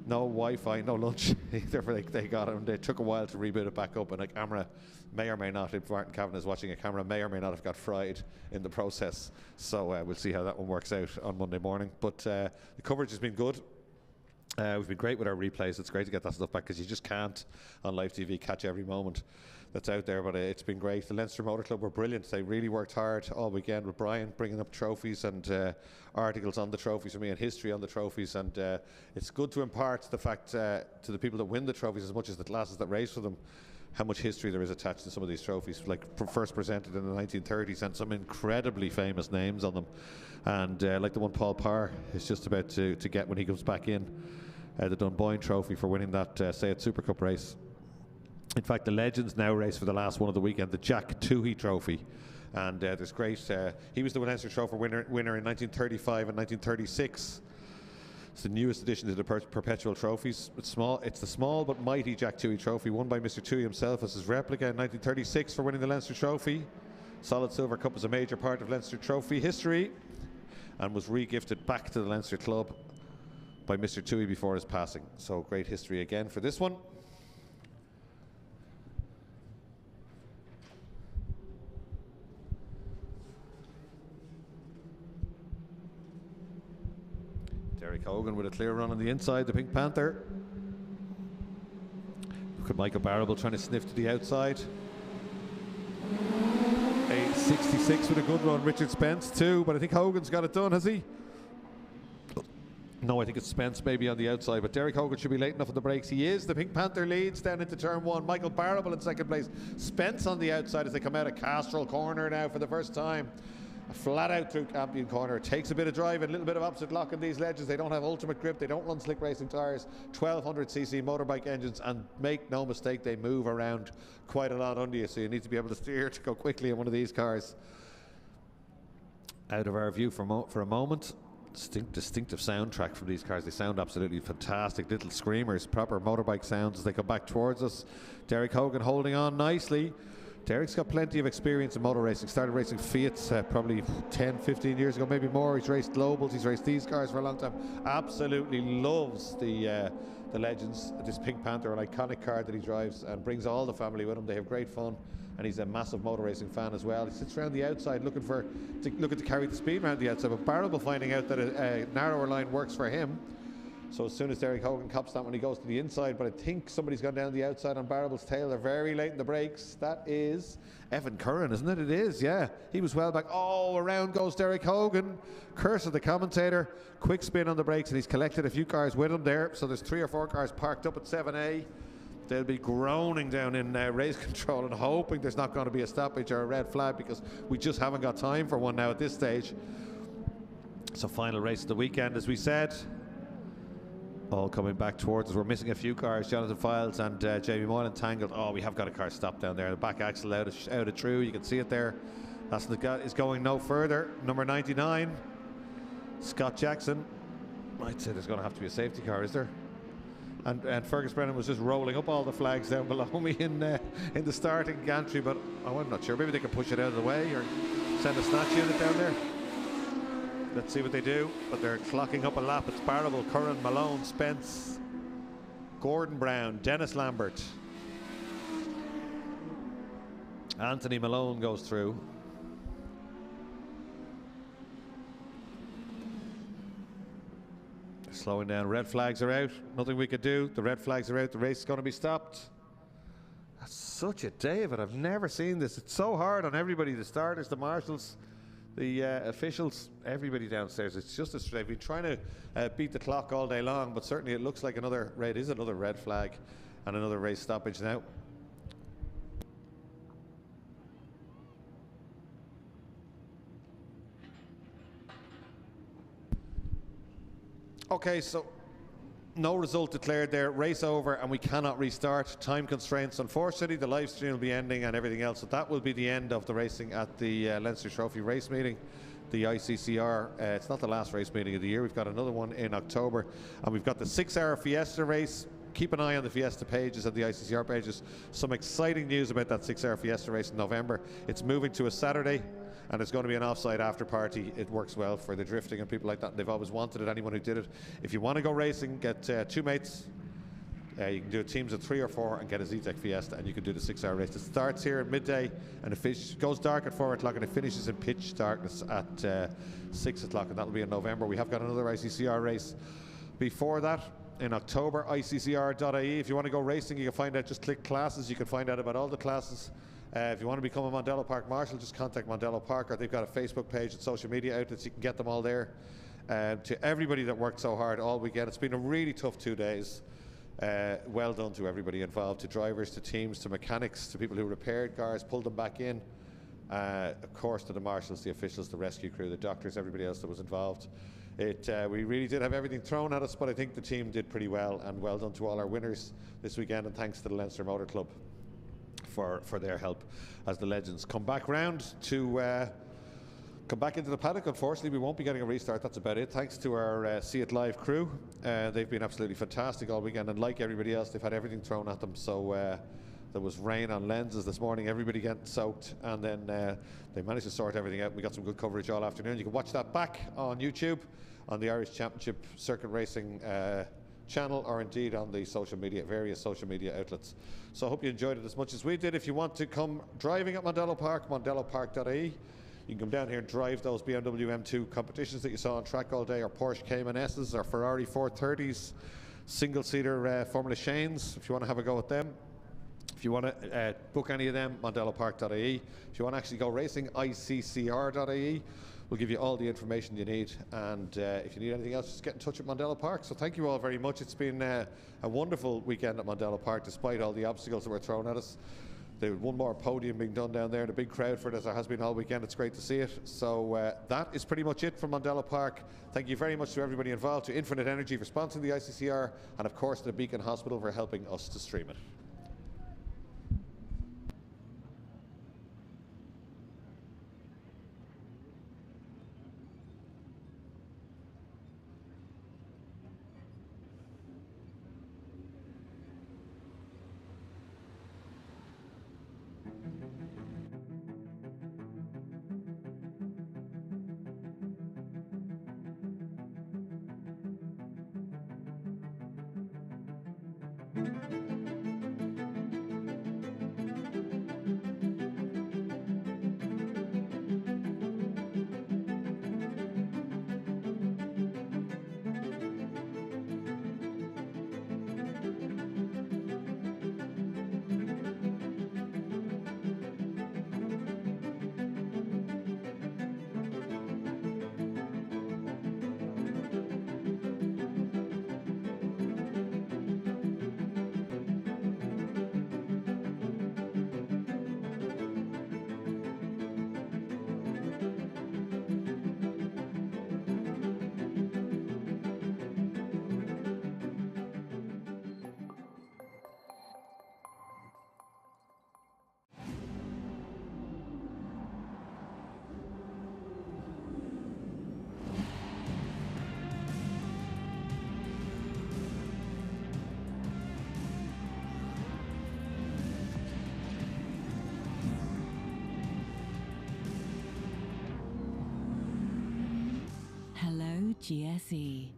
A: Wi-Fi, no lunch either. They got it, and it took a while to reboot it back up, and a camera may or may not, if Martin Cavan is watching, a camera may or may not have got fried in the process. So we'll see how that one works out on Monday morning. But the coverage has been good. We've been great with our replays. It's great to get that stuff back because you just can't on live TV catch every moment that's out there, but it's been great. The Leinster Motor Club were brilliant. They really worked hard all weekend with Brian bringing up trophies and articles on the trophies for me and history on the trophies, and it's good to impart the fact to the people that win the trophies as much as the classes that race for them how much history there is attached to some of these trophies, like first presented in the 1930s, and some incredibly famous names on them. And like the one Paul Parr is just about to get when he comes back in, the Dunboyne Trophy for winning that Supercup race. In fact, the Legends now race for the last one of the weekend, the Jack Toohey Trophy. And there's great, he was the Leinster Trophy winner in 1935 and 1936. It's the newest addition to the perpetual trophies. It's small. It's the small but mighty Jack Toohey Trophy, won by Mr. Toohey himself as his replica in 1936 for winning the Leinster Trophy. Solid silver cup is a major part of Leinster Trophy history and was re-gifted back to the Leinster Club by Mr. Toohey before his passing. So great history again for this one. Derek Hogan with a clear run on the inside, the Pink Panther. Look at Michael Barrable trying to sniff to the outside. 8.66 with a good run. Richard Spence too, but I think Hogan's got it done, has he? No, I think it's Spence maybe on the outside, but Derek Hogan should be late enough on the brakes. He is. The Pink Panther leads down into turn one. Michael Barrable in second place. Spence on the outside as they come out of Castrol Corner now for the first time. Flat out through Campion Corner. Takes a bit of drive and a little bit of opposite lock in these ledges. They don't have ultimate grip. They don't run slick racing tyres. 1200cc motorbike engines, and make no mistake, they move around quite a lot under you, so you need to be able to steer to go quickly in one of these cars. Out of our view for a moment. Distinctive soundtrack from these cars. They sound absolutely fantastic. Little screamers, proper motorbike sounds as they come back towards us. Derek Hogan holding on nicely. Derek's got plenty of experience in motor racing. Started racing Fiats probably 10, 15 years ago, maybe more. He's raced Globals, he's raced these cars for a long time. Absolutely loves the Legends. This Pink Panther, an iconic car that he drives, and brings all the family with him. They have great fun, and he's a massive motor racing fan as well. He sits around the outside looking to carry the speed around the outside, but Barrable finding out that a narrower line works for him. So as soon as Derek Hogan cops that when he goes to the inside, but I think somebody's gone down the outside on Barrable's tail. They're very late in the brakes. That is Evan Curran, isn't it? It is, yeah. He was well back. Oh, around goes Derek Hogan. Curse of the commentator. Quick spin on the brakes, and he's collected a few cars with him there. So there's 3 or 4 cars parked up at 7A. They'll be groaning down in race control and hoping there's not going to be a stoppage or a red flag, because we just haven't got time for one now at this stage. So final race of the weekend, as we said. All coming back towards us. We're missing a few cars. Jonathan Files and Jamie Moylan tangled. Oh, we have got a car stopped down there. The back axle out of true. You can see it there. That's the guy is going no further. Number 99, Scott Jackson. I'd say there's going to have to be a safety car, is there? And Fergus Brennan was just rolling up all the flags down below me in the starting gantry, but I'm not sure. Maybe they can push it out of the way or send a snatch unit down there. Let's see what they do, but they're clocking up a lap. It's Barrable, Curran, Malone, Spence, Gordon Brown, Dennis Lambert. Anthony Malone goes through. They're slowing down. Red flags are out. Nothing we could do. The red flags are out. The race is going to be stopped. That's such a day of it. I've never seen this. It's so hard on everybody. The starters, the marshals, the officials, everybody downstairs. It's just as they've been trying to beat the clock all day long, but certainly it looks like another red flag and another race stoppage now. Okay, so no result declared there. Race over, and we cannot restart. Time constraints. Unfortunately, the live stream will be ending and everything else. So that will be the end of the racing at the Leinster Trophy Race meeting, the ICCR. It's not the last race meeting of the year. We've got another one in October, and we've got the 6-hour Fiesta race. Keep an eye on the Fiesta pages and the ICCR pages. Some exciting news about that 6-hour Fiesta race in November. It's moving to a Saturday, and it's going to be an offside after party. It works well for the drifting and people like that. They've always wanted it, anyone who did it. If you want to go racing, get 2 mates. You can do teams of 3 or 4 and get a Zetec Fiesta, and you can do the 6-hour race. It starts here at midday, and it goes dark at 4 o'clock, and it finishes in pitch darkness at 6 o'clock, and that'll be in November. We have got another ICCR race before that in October. ICCR.ie. If you want to go racing, you can find out. Just click classes. You can find out about all the classes. If you want to become a Mondello Park Marshal, just contact Mondello Park, or they've got a Facebook page and social media outlets. You can get them all there. To everybody that worked so hard all weekend, it's been a really tough 2 days. Well done to everybody involved, to drivers, to teams, to mechanics, to people who repaired cars, pulled them back in. Of course, to the marshals, the officials, the rescue crew, the doctors, everybody else that was involved. We really did have everything thrown at us, but I think the team did pretty well, and well done to all our winners this weekend, and thanks to the Leinster Motor Club for their help as the legends come back round to come back into the paddock. Unfortunately, we won't be getting a restart. That's about it. Thanks to our See It Live crew. They've been absolutely fantastic all weekend, and like everybody else, they've had everything thrown at them. So there was rain on lenses this morning, everybody getting soaked, and then they managed to sort everything out. We got some good coverage all afternoon. You can watch that back on YouTube, on the Irish Championship Circuit Racing channel, or indeed on the various social media outlets. So I hope you enjoyed it as much as we did. If you want to come driving at Mondello Park, mondellopark.ie. You can come down here and drive those BMW M2 competitions that you saw on track all day, or Porsche Cayman S's, or Ferrari 430s, single-seater Formula Shanes, if you want to have a go at them. If you want to book any of them, mondellopark.ie. If you want to actually go racing, ICCR.ie. We'll give you all the information you need, and if you need anything else, just get in touch with Mondello Park. So thank you all very much. It's been a wonderful weekend at Mondello Park, despite all the obstacles that were thrown at us. There's one more podium being done down there, and a big crowd for it, as there has been all weekend. It's great to see it. So that is pretty much it from Mondello Park. Thank you very much to everybody involved, to Infinite Energy for sponsoring the ICCR, and of course to the Beacon Hospital for helping us to stream it.
H: GSE.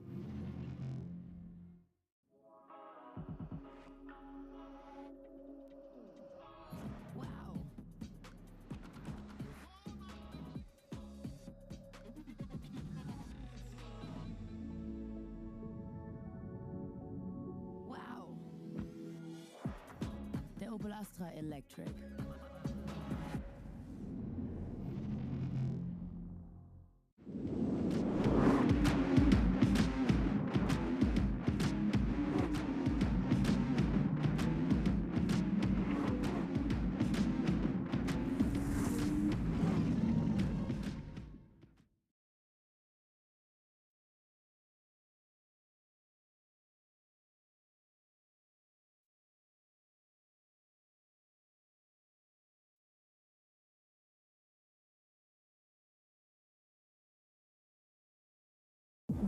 H: Wow. Wow. Der Opel Astra Electric.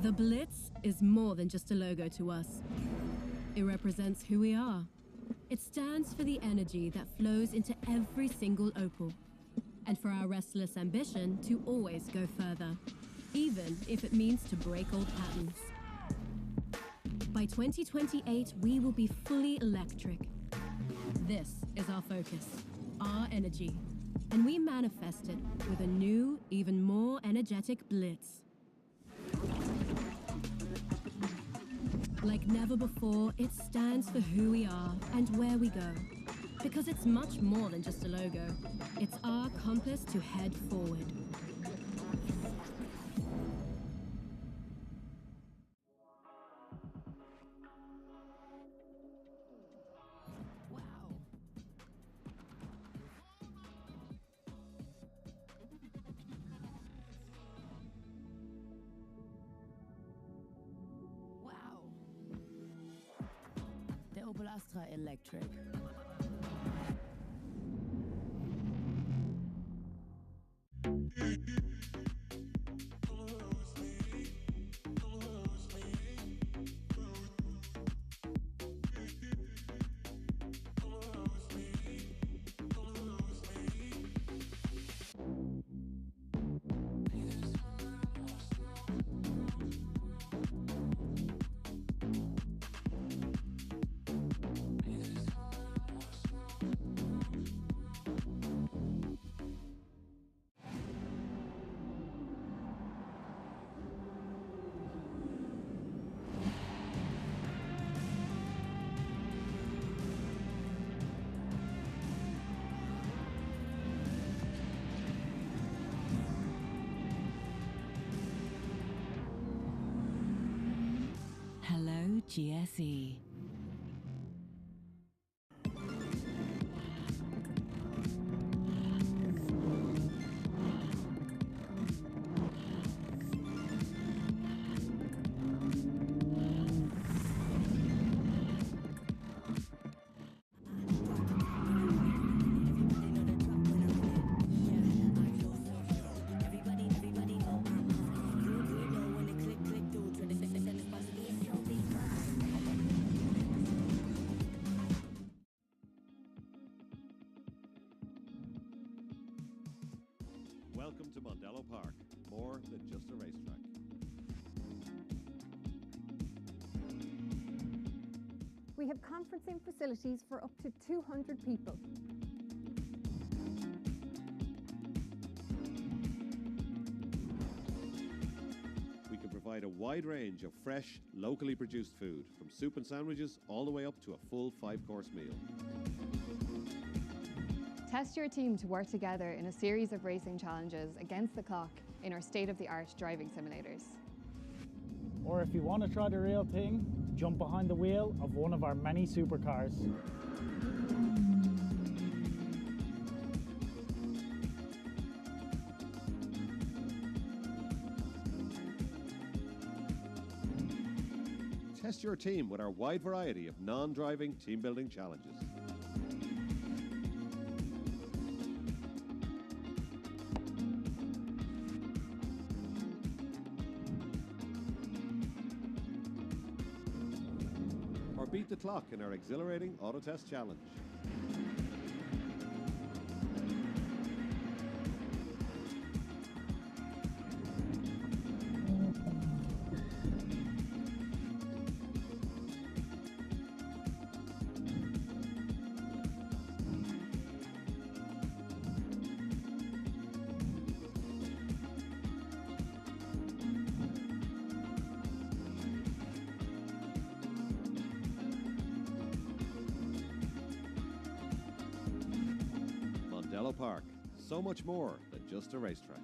B: The Blitz is more than just a logo to us. It represents who we are. It stands for the energy that flows into every single Opel, and for our restless ambition to always go further, even if it means to break old patterns. By 2028, we will be fully electric. This is our focus, our energy, and we manifest it with a new, even more energetic Blitz. Like never before, it stands for who we are and where we go. Because it's much more than just a logo. It's our compass to head forward.
H: Astra Electric. Hello, GSE.
C: Welcome to Mondello Park, more than just a racetrack.
D: We have conferencing facilities for up to 200 people.
C: We can provide a wide range of fresh, locally produced food, from soup and sandwiches all the way up to a full 5-course meal.
E: Test your team to work together in a series of racing challenges against the clock in our state-of-the-art driving simulators.
F: Or if you want to try the real thing, jump behind the wheel of one of our many supercars.
C: Test your team with our wide variety of non-driving team building challenges. Or beat the clock in our exhilarating auto test challenge. Mondello Park, so much more than just a racetrack.